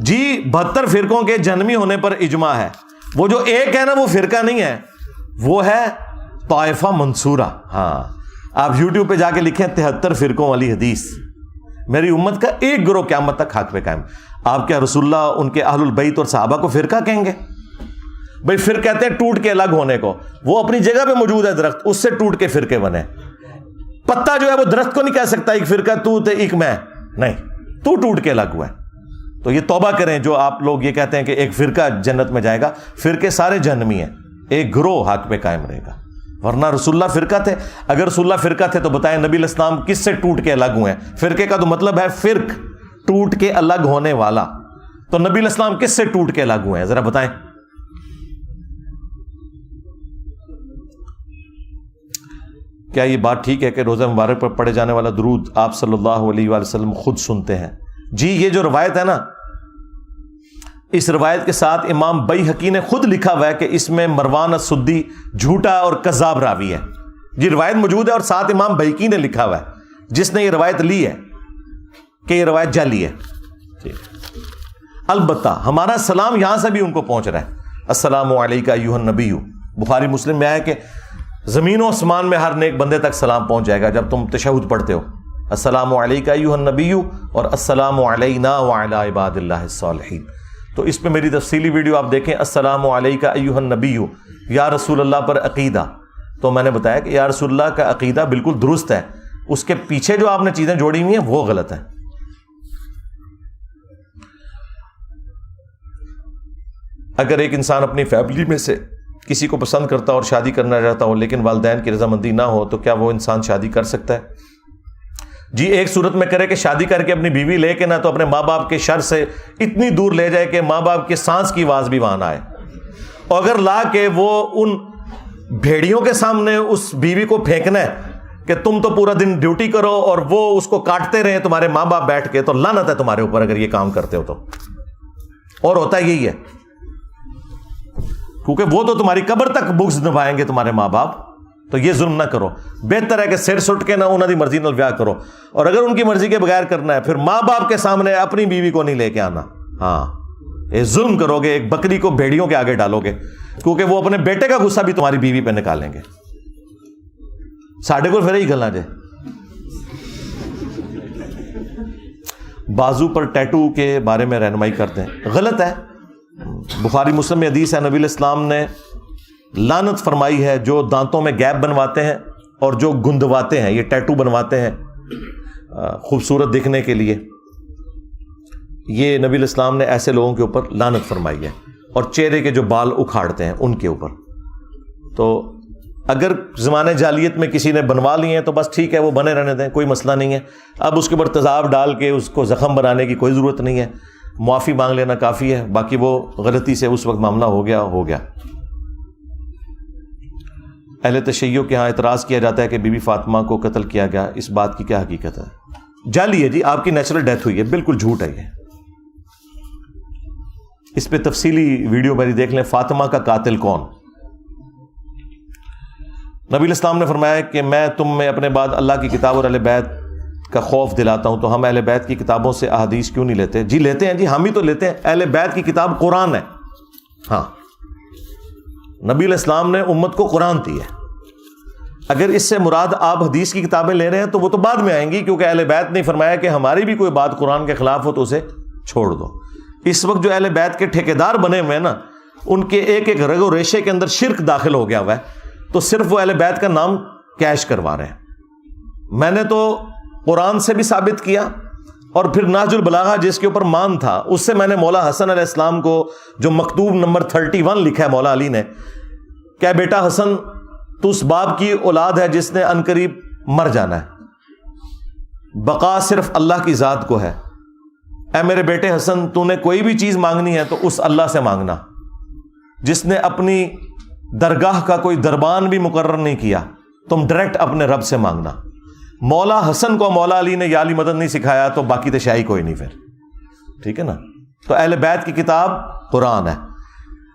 جی 72 فرقوں کے جنمی ہونے پر اجماع ہے، وہ جو ایک ہے نا وہ فرقہ نہیں ہے، وہ ہے طائفہ منصورہ۔ ہاں آپ یوٹیوب پہ جا کے لکھیں 73 فرقوں والی حدیث، میری امت کا ایک گروہ قیامت تک حق پہ قائم۔ آپ کیا رسول اللہ ان کے اہل البیت اور صحابہ کو فرقہ کہیں گے؟ بھائی پھر کہتے ہیں ٹوٹ کے الگ ہونے کو، وہ اپنی جگہ پہ موجود ہے درخت، اس سے ٹوٹ کے فرقے بنے۔ پتا جو ہے وہ درخت کو نہیں کہہ سکتا ایک فرقہ تو تے ایک میں، نہیں، تو ٹوٹ کے الگ ہوا ہے۔ تو یہ توبہ کریں جو آپ لوگ یہ کہتے ہیں کہ ایک فرقہ جنت میں جائے گا، فرقے سارے جہنمی ہیں، ایک گروہ حق پہ قائم رہے گا، ورنہ رسول اللہ فرقہ تھے۔ اگر رسول اللہ فرقہ تھے تو بتائیں نبی علیہ السلام کس سے ٹوٹ کے الگ ہوئے ہیں؟ فرقے کا تو مطلب ہے فرق، ٹوٹ کے الگ ہونے والا، تو نبی علیہ السلام کس سے ٹوٹ کے الگ ہوئے ہیں ذرا بتائیں۔ کیا یہ بات ٹھیک ہے کہ روزہ مبارک پر پڑھے جانے والا درود آپ صلی اللہ علیہ وآلہ وسلم خود سنتے ہیں؟ جی یہ جو روایت ہے نا، اس روایت کے ساتھ امام بیہقی نے خود لکھا ہوا ہے کہ اس میں مروان السدی جھوٹا اور کذاب راوی ہے۔ یہ روایت موجود ہے اور ساتھ امام بیہقی نے لکھا ہوا ہے جس نے یہ روایت لی ہے کہ یہ روایت جعلی ہے۔ البتہ ہمارا سلام یہاں سے بھی ان کو پہنچ رہا ہے، السلام علیکہ ایھا النبی۔ بخاری مسلم میں آیا کہ زمین و آسمان میں ہر نیک بندے تک سلام پہنچ جائے گا جب تم تشہد پڑھتے ہو، السلام علیکہ ایھا النبی اور السلام علینا وعلی عباد اللہ الصالحین۔ تو اس پہ میری تفصیلی ویڈیو آپ دیکھیں، السلام علیکہ ایھا النبی یا رسول اللہ پر عقیدہ۔ تو میں نے بتایا کہ یا رسول اللہ کا عقیدہ بالکل درست ہے، اس کے پیچھے جو آپ نے چیزیں جوڑی ہوئی ہیں وہ غلط ہیں۔ اگر ایک انسان اپنی فیملی میں سے کسی کو پسند کرتا اور شادی کرنا چاہتا ہو لیکن والدین کی رضامندی نہ ہو تو کیا وہ انسان شادی کر سکتا ہے؟ جی ایک صورت میں کرے کہ شادی کر کے اپنی بیوی لے کے نہ تو اپنے ماں باپ کے شر سے اتنی دور لے جائے کہ ماں باپ کے سانس کی آواز بھی وہاں نہ آئے، اور اگر لا کے وہ ان بھیڑیوں کے سامنے اس بیوی کو پھینکنا ہے کہ تم تو پورا دن ڈیوٹی کرو اور وہ اس کو کاٹتے رہے تمہارے ماں باپ بیٹھ کے، تو لعنت ہے تمہارے اوپر اگر یہ کام کرتے ہو تو۔ اور ہوتا یہی ہے، کیونکہ وہ تو تمہاری قبر تک بغض نبھائیں گے تمہارے ماں باپ، تو یہ ظلم نہ کرو۔ بہتر ہے کہ سر سٹ کے نہ انہوں دی مرضی نال بیاہ کرو، اور اگر ان کی مرضی کے بغیر کرنا ہے پھر ماں باپ کے سامنے اپنی بیوی کو نہیں لے کے آنا۔ ہاں یہ ظلم کرو گے، ایک بکری کو بھیڑیوں کے آگے ڈالو گے، کیونکہ وہ اپنے بیٹے کا غصہ بھی تمہاری بیوی پہ نکالیں گے۔ ساڑھے کو پھر ہی گلنا جائے۔ بازو پر ٹیٹو کے بارے میں رہنمائی کرتے ہیں، غلط ہے۔ بخاری مسلم میں حدیث ہے، نبی علیہ السلام نے لعنت فرمائی ہے جو دانتوں میں گیپ بنواتے ہیں اور جو گندواتے ہیں، یہ ٹیٹو بنواتے ہیں خوبصورت دکھنے کے لیے، یہ نبی علیہ السلام نے ایسے لوگوں کے اوپر لعنت فرمائی ہے، اور چہرے کے جو بال اکھاڑتے ہیں ان کے اوپر۔ تو اگر زمانے جاہلیت میں کسی نے بنوا لیے ہیں تو بس ٹھیک ہے، وہ بنے رہنے دیں، کوئی مسئلہ نہیں ہے۔ اب اس کے اوپر تیزاب ڈال کے اس کو زخم بنانے کی کوئی ضرورت نہیں ہے، معافی مانگ لینا کافی ہے، باقی وہ غلطی سے اس وقت معاملہ ہو گیا۔ اہل تشیع کے ہاں اعتراض کیا جاتا ہے کہ بی بی فاطمہ کو قتل کیا گیا، اس بات کی کیا حقیقت ہے؟ جعلی ہے جی، آپ کی نیچرل ڈیتھ ہوئی ہے، بالکل جھوٹ ہے یہ. اس پہ تفصیلی ویڈیو میری دیکھ لیں، فاطمہ کا قاتل کون. نبی الاسلام نے فرمایا کہ میں تم میں اپنے بعد اللہ کی کتاب اور اہل بیت کا خوف دلاتا ہوں. تو ہم اہل بیت کی کتابوں سے احادیث کیوں نہیں لیتے؟ جی لیتے ہیں جی، ہم ہی تو لیتے ہیں. اہل بیت کی کتاب قرآن ہے. ہاں، نبی الاسلام نے امت کو قرآن دی ہے. اگر اس سے مراد آپ حدیث کی کتابیں لے رہے ہیں تو وہ تو بعد میں آئیں گی، کیونکہ اہل بیت نے فرمایا کہ ہماری بھی کوئی بات قرآن کے خلاف ہو تو اسے چھوڑ دو. اس وقت جو اہل بیت کے ٹھیکیدار بنے ہوئے ہیں نا، ان کے ایک ایک رگ و ریشے کے اندر شرک داخل ہو گیا ہوا ہے، تو صرف وہ اہل بیت کا نام کیش کروا رہے ہیں. میں نے تو قرآن سے بھی ثابت کیا، اور پھر نہج البلاغہ جس کے اوپر مان تھا اس سے میں نے مولا حسن علیہ السلام کو جو مکتوب نمبر 31 لکھا ہے مولا علی نے، کہ بیٹا حسن تو اس باپ کی اولاد ہے جس نے عنقریب مر جانا ہے، بقا صرف اللہ کی ذات کو ہے. اے میرے بیٹے حسن، تو نے کوئی بھی چیز مانگنی ہے تو اس اللہ سے مانگنا جس نے اپنی درگاہ کا کوئی دربان بھی مقرر نہیں کیا. تم ڈائریکٹ اپنے رب سے مانگنا. مولا حسن کو مولا علی نے یا علی مدد نہیں سکھایا تو باقی تو شاہی کوئی نہیں. پھر ٹھیک ہے نا. تو اہل بیت کی کتاب قرآن ہے.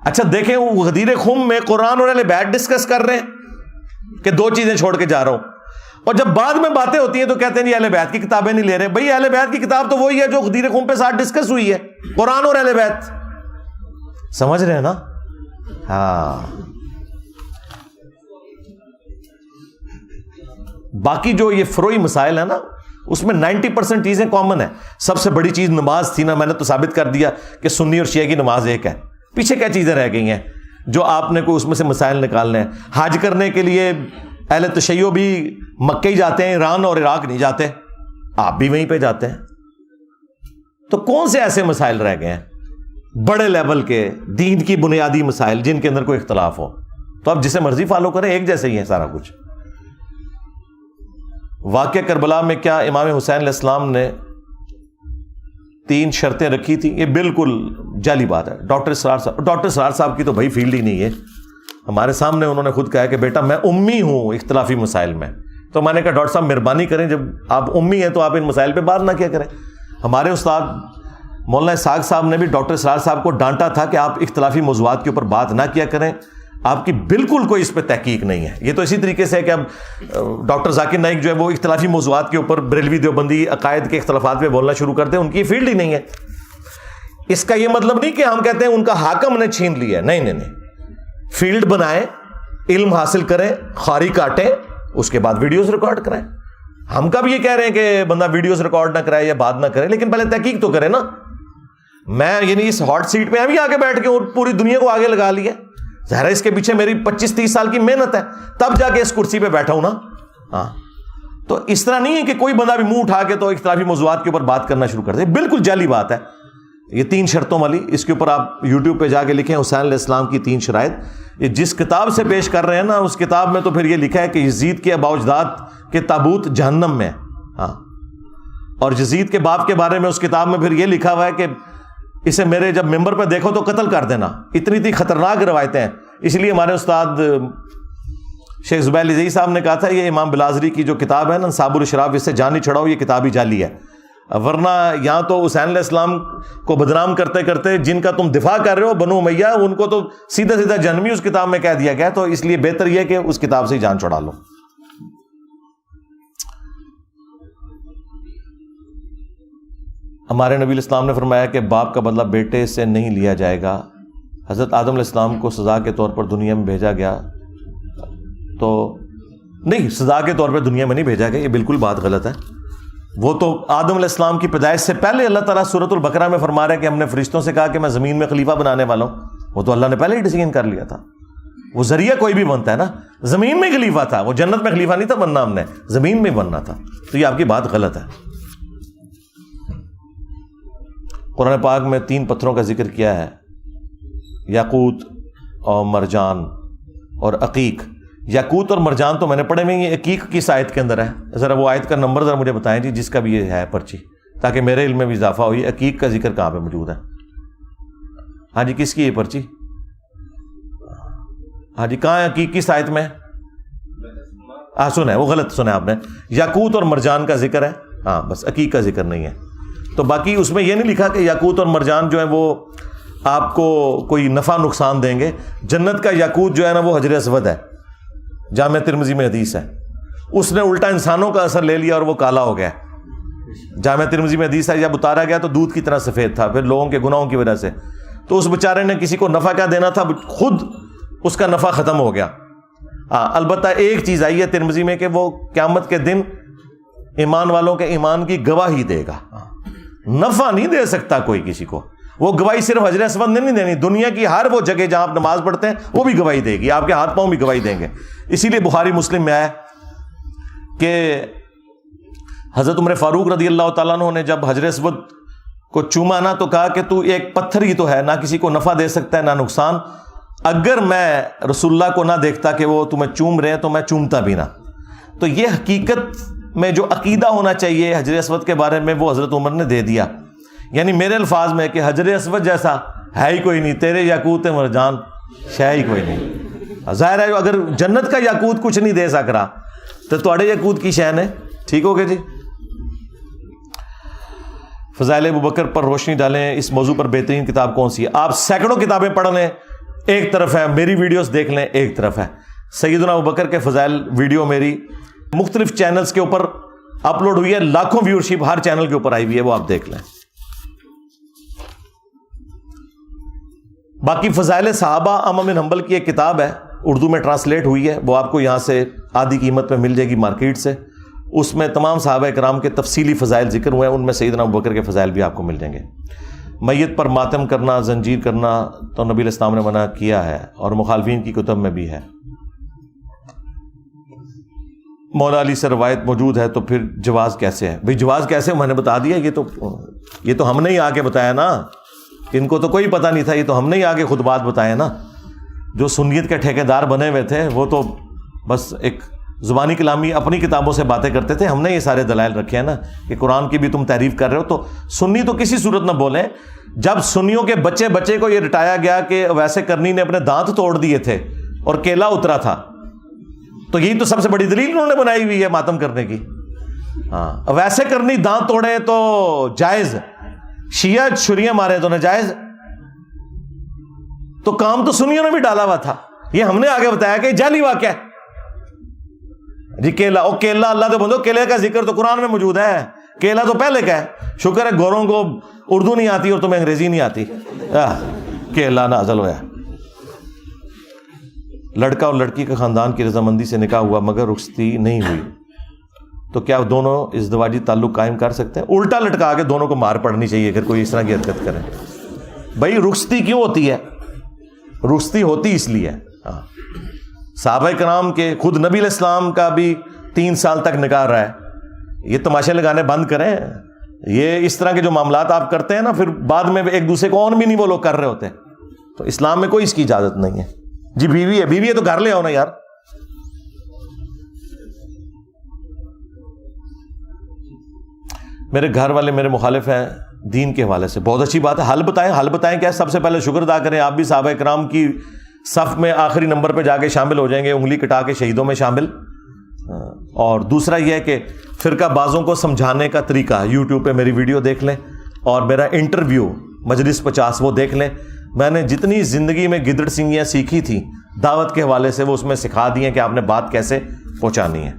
اچھا دیکھیں، وہ غدیر خم میں قرآن اور اہل بیت ڈسکس کر رہے ہیں کہ 2 چیزیں چھوڑ کے جا رہا ہوں، اور جب بعد میں باتیں ہوتی ہیں تو کہتے ہیں جی اہل بیت کی کتابیں نہیں لے رہے. بھائی اہل بیت کی کتاب تو وہی ہے جو غدیر خم پہ ساتھ ڈسکس ہوئی ہے، قرآن اور اہل بیت. سمجھ رہے ہیں نا؟ ہاں. باقی جو یہ فروئی مسائل ہیں نا، اس میں 90% چیزیں کامن ہیں. سب سے بڑی چیز نماز تھی نا، میں نے تو ثابت کر دیا کہ سنی اور شیعہ کی نماز ایک ہے. پیچھے کیا چیزیں رہ گئی ہیں جو آپ نے کوئی اس میں سے مسائل نکالنے ہیں؟ حج کرنے کے لیے اہل تشیع بھی مکہ ہی جاتے ہیں، ایران اور عراق نہیں جاتے، آپ بھی وہیں پہ جاتے ہیں. تو کون سے ایسے مسائل رہ گئے ہیں بڑے لیول کے دین کی بنیادی مسائل جن کے اندر کوئی اختلاف ہو؟ تو آپ جسے مرضی فالو کریں، ایک جیسے ہی ہے سارا کچھ. واقعہ کربلا میں کیا امام حسین علیہ السلام نے 3 شرطیں رکھی تھی؟ یہ بالکل جعلی بات ہے. ڈاکٹر اسرار صاحب کی تو بھائی فیلڈ ہی نہیں ہے. ہمارے سامنے انہوں نے خود کہا کہ بیٹا میں امی ہوں اختلافی مسائل میں. تو میں نے کہا ڈاکٹر صاحب مہربانی کریں، جب آپ امی ہیں تو آپ ان مسائل پہ بات نہ کیا کریں. ہمارے استاد مولانا اسحاق صاحب نے بھی ڈاکٹر اسرار صاحب کو ڈانٹا تھا کہ آپ اختلافی موضوعات کے اوپر بات نہ کیا کریں، آپ کی بالکل کوئی اس پہ تحقیق نہیں ہے. یہ تو اسی طریقے سے ہے کہ اب ڈاکٹر ذاکر نائک جو ہے وہ اختلافی موضوعات کے اوپر بریلوی دیوبندی عقائد کے اختلافات پہ بولنا شروع کر دیں، ان کی فیلڈ ہی نہیں ہے. اس کا یہ مطلب نہیں کہ ہم کہتے ہیں ان کا حاکم نے چھین لیا. نہیں نہیں نہیں، فیلڈ بنائیں، علم حاصل کریں، خاری کاٹیں، اس کے بعد ویڈیوز ریکارڈ کریں. ہم کب یہ کہہ رہے ہیں کہ بندہ ویڈیوز ریکارڈ نہ کرے یا بات نہ کرے، لیکن پہلے تحقیق تو کرے نا. میں یعنی اس ہاٹ سیٹ پہ ابھی آگے بیٹھ کے اور پوری دنیا کو آگے لگا لیا. ظاہر ہے اس کے پیچھے میری 25-30 سال کی محنت ہے، تب جا کے اس کرسی پہ بیٹھا ہوں نا. ہاں، تو اس طرح نہیں ہے کہ کوئی بندہ بھی منہ اٹھا کے تو اختلافی موضوعات کے اوپر بات کرنا شروع کر دے. بالکل جعلی بات ہے یہ 3 شرطوں والی. اس کے اوپر آپ یوٹیوب پہ جا کے لکھیں حسین علیہ السلام کی 3 شرائط. یہ جس کتاب سے پیش کر رہے ہیں نا، اس کتاب میں تو پھر یہ لکھا ہے کہ یزید کے ابا اجداد کے تابوت جہنم میں. ہاں، اور یزید کے باپ کے بارے میں اس کتاب میں پھر یہ لکھا ہوا ہے کہ اسے میرے جب ممبر پہ دیکھو تو قتل کر دینا. اتنی خطرناک روایتیں ہیں. اس لیے ہمارے استاد شیخ زبیر لذیذ صاحب نے کہا تھا یہ امام بلازری کی جو کتاب ہے نا انصاب الاشراف، اس سے جان نہیں چھڑاؤ، یہ کتاب ہی جعلی ہے. ورنہ یہاں تو حسین علیہ السلام کو بدنام کرتے کرتے جن کا تم دفاع کر رہے ہو بنو امیہ، ان کو تو سیدھا سیدھا جہنمی اس کتاب میں کہہ دیا گیا. تو اس لیے بہتر یہ کہ اس کتاب سے ہی جان چھڑا لو. ہمارے نبی الاسلام نے فرمایا کہ باپ کا بدلہ بیٹے سے نہیں لیا جائے گا. حضرت آدم علیہ السلام کو سزا کے طور پر دنیا میں بھیجا گیا تو نہیں، سزا کے طور پہ دنیا میں نہیں بھیجا گیا، یہ بالکل بات غلط ہے. وہ تو آدم علیہ السلام کی پیدائش سے پہلے اللہ تعالیٰ سورۃ البقرہ میں فرما رہا ہے کہ ہم نے فرشتوں سے کہا کہ میں زمین میں خلیفہ بنانے والا ہوں. وہ تو اللہ نے پہلے ہی ڈیسیژن کر لیا تھا. وہ ذریعہ کوئی بھی بنتا ہے نا، زمین میں خلیفہ تھا، وہ جنت میں خلیفہ نہیں تھا بننا، ہم نے زمین میں بننا تھا. تو یہ آپ کی بات غلط ہے. قرآن پاک میں 3 پتھروں کا ذکر کیا ہے، یاقوت اور مرجان اور عقیق. یاقوت اور مرجان تو میں نے پڑھے ہوئے، یہ عقیق کس آیت کے اندر ہے؟ ذرا وہ آیت کا نمبر ذرا مجھے بتائیں جی، جس کا بھی یہ ہے پرچی، تاکہ میرے علم میں بھی اضافہ ہو. یہ عقیق کا ذکر کہاں پہ موجود ہے؟ ہاں جی، کس کی یہ پرچی؟ ہاں جی، کہاں ہے عقیق کس آیت میں؟ سنا ہے وہ غلط سنا ہے آپ نے. یاقوت اور مرجان کا ذکر ہے ہاں بس عقیق کا ذکر نہیں ہے. تو باقی اس میں یہ نہیں لکھا کہ یاقوت اور مرجان جو ہیں وہ آپ کو کوئی نفع نقصان دیں گے. جنت کا یاقوت جو ہے نا وہ حجر اسود ہے, جامع ترمذی میں حدیث ہے. اس نے الٹا انسانوں کا اثر لے لیا اور وہ کالا ہو گیا. جامع ترمذی میں حدیث ہے جب اتارا گیا تو دودھ کی طرح سفید تھا, پھر لوگوں کے گناہوں کی وجہ سے. تو اس بیچارے نے کسی کو نفع کیا دینا تھا, خود اس کا نفع ختم ہو گیا. البتہ ایک چیز آئی ہے ترمذی میں کہ وہ قیامت کے دن ایمان والوں کے ایمان کی گواہی دے گا. نفع نہیں دے سکتا کوئی کسی کو, وہ گواہی صرف حجر اسود نے نہیں دینی, دنیا کی ہر وہ جگہ جہاں آپ نماز پڑھتے ہیں وہ بھی گواہی دے گی, آپ کے ہاتھ پاؤں بھی گواہی دیں گے. اسی لیے بخاری مسلم میں آیا کہ حضرت عمر فاروق رضی اللہ تعالیٰ عنہ نے جب حجر اسود کو چوما نا تو کہا کہ تو ایک پتھر ہی تو ہے, نہ کسی کو نفع دے سکتا ہے نہ نقصان. اگر میں رسول اللہ کو نہ دیکھتا کہ وہ تمہیں چوم رہے ہیں تو میں چومتا بھی نہ. تو یہ حقیقت میں جو عقیدہ ہونا چاہیے حجر اسود کے بارے میں وہ حضرت عمر نے دے دیا. یعنی میرے الفاظ میں کہ حجر اسود جیسا ہے ہی کوئی نہیں, تیرے یاقوت مرجان شے ہی کوئی نہیں. ظاہر ہے اگر جنت کا یاقوت کچھ نہیں دے سک رہا تو تھوڑے یاقوت کی شے نے. ٹھیک ہو گیا جی. فضائل ابوبکر پر روشنی ڈالیں, اس موضوع پر بہترین کتاب کون سی ہے؟ آپ سینکڑوں کتابیں پڑھ لیں, ایک طرف ہے میری ویڈیوز دیکھ لیں, ایک طرف ہے سیدنا ابوبکر کے فضائل ویڈیو میری مختلف چینلز کے اوپر اپلوڈ ہوئی ہے, لاکھوں ویورشپ ہر چینل کے اوپر آئی ہوئی ہے, وہ آپ دیکھ لیں. باقی فضائل صحابہ احمد بن حنبل کی ایک کتاب ہے, اردو میں ٹرانسلیٹ ہوئی ہے, وہ آپ کو یہاں سے آدھی قیمت میں مل جائے گی مارکیٹ سے. اس میں تمام صحابہ کرام کے تفصیلی فضائل ذکر ہوئے ہیں, ان میں سیدنا ابوبکر کے فضائل بھی آپ کو مل جائیں گے. میت پر ماتم کرنا, زنجیر کرنا تو نبی علیہ السلام نے منع کیا ہے اور مخالفین کی کتب میں بھی ہے. مولا علی سے روایت موجود ہے تو پھر جواز کیسے ہے؟ بھئی جواز کیسے, میں نے بتا دیا. یہ تو ہم نے ہی آ کے بتایا نا, ان کو تو کوئی پتہ نہیں تھا, یہ تو ہم نے ہی آگے خود بات بتایا نا. جو سنیت کے ٹھیکیدار بنے ہوئے تھے وہ تو بس ایک زبانی کلامی اپنی کتابوں سے باتیں کرتے تھے. ہم نے یہ سارے دلائل رکھے ہیں نا کہ قرآن کی بھی تم تعریف کر رہے ہو, تو سنی تو کسی صورت نہ بولیں. جب سنیوں کے بچے کو یہ رٹایا گیا کہ ویسے کرنی نے اپنے دانت توڑ دیے تھے اور کیلا اترا تھا, تو یہی تو سب سے بڑی دلیل انہوں نے بنائی ہوئی ہے ماتم کرنے کی. ہاں ویسے کرنی دانت توڑے تو جائز, شیعہ چھریاں مارے تو ناجائز. تو کام تو سنیوں نے بھی ڈالا ہوا تھا, یہ ہم نے آگے بتایا کہ جعلی واقعہ ہے جی. کیلا او کیلا, اللہ تو بندو کیلے کا ذکر تو قرآن میں موجود ہے, کیلا تو پہلے کا ہے. شکر ہے گوروں کو اردو نہیں آتی اور تمہیں انگریزی نہیں آتی. کیلا نازل ہوا. لڑکا اور لڑکی کا خاندان کی رضامندی سے نکاح ہوا مگر رخصتی نہیں ہوئی, تو کیا دونوں ازدواجی تعلق قائم کر سکتے ہیں؟ الٹا لٹکا کے دونوں کو مار پڑنی چاہیے اگر کوئی اس طرح کی حرکت کرے. بھائی رخصتی کیوں ہوتی ہے؟ رخصتی ہوتی اس لیے, صحابہ کرام کے خود نبی علیہ السلام کا بھی 3 سال تک نکاح رہا ہے. یہ تماشے لگانے بند کریں. یہ اس طرح کے جو معاملات آپ کرتے ہیں نا, پھر بعد میں ایک دوسرے کو اون بھی نہیں وہ لوگ کر رہے ہوتے. تو اسلام میں کوئی اس کی اجازت نہیں ہے. جی بیوی ہے تو گھر لے آؤ نا یار. میرے گھر والے میرے مخالف ہیں دین کے حوالے سے. بہت اچھی بات ہے, حل بتائیں کیا؟ سب سے پہلے شکر ادا کریں, آپ بھی صحابہ کرام کی صف میں آخری نمبر پہ جا کے شامل ہو جائیں گے, انگلی کٹا کے شہیدوں میں شامل. اور دوسرا یہ ہے کہ فرقہ بازوں کو سمجھانے کا طریقہ یوٹیوب پہ میری ویڈیو دیکھ لیں, اور میرا انٹرویو مجلس 50 وہ دیکھ لیں. میں نے جتنی زندگی میں گدڑ سنگیاں سیکھی تھی دعوت کے حوالے سے, وہ اس میں سکھا دی ہیں کہ آپ نے بات کیسے پہنچانی ہے.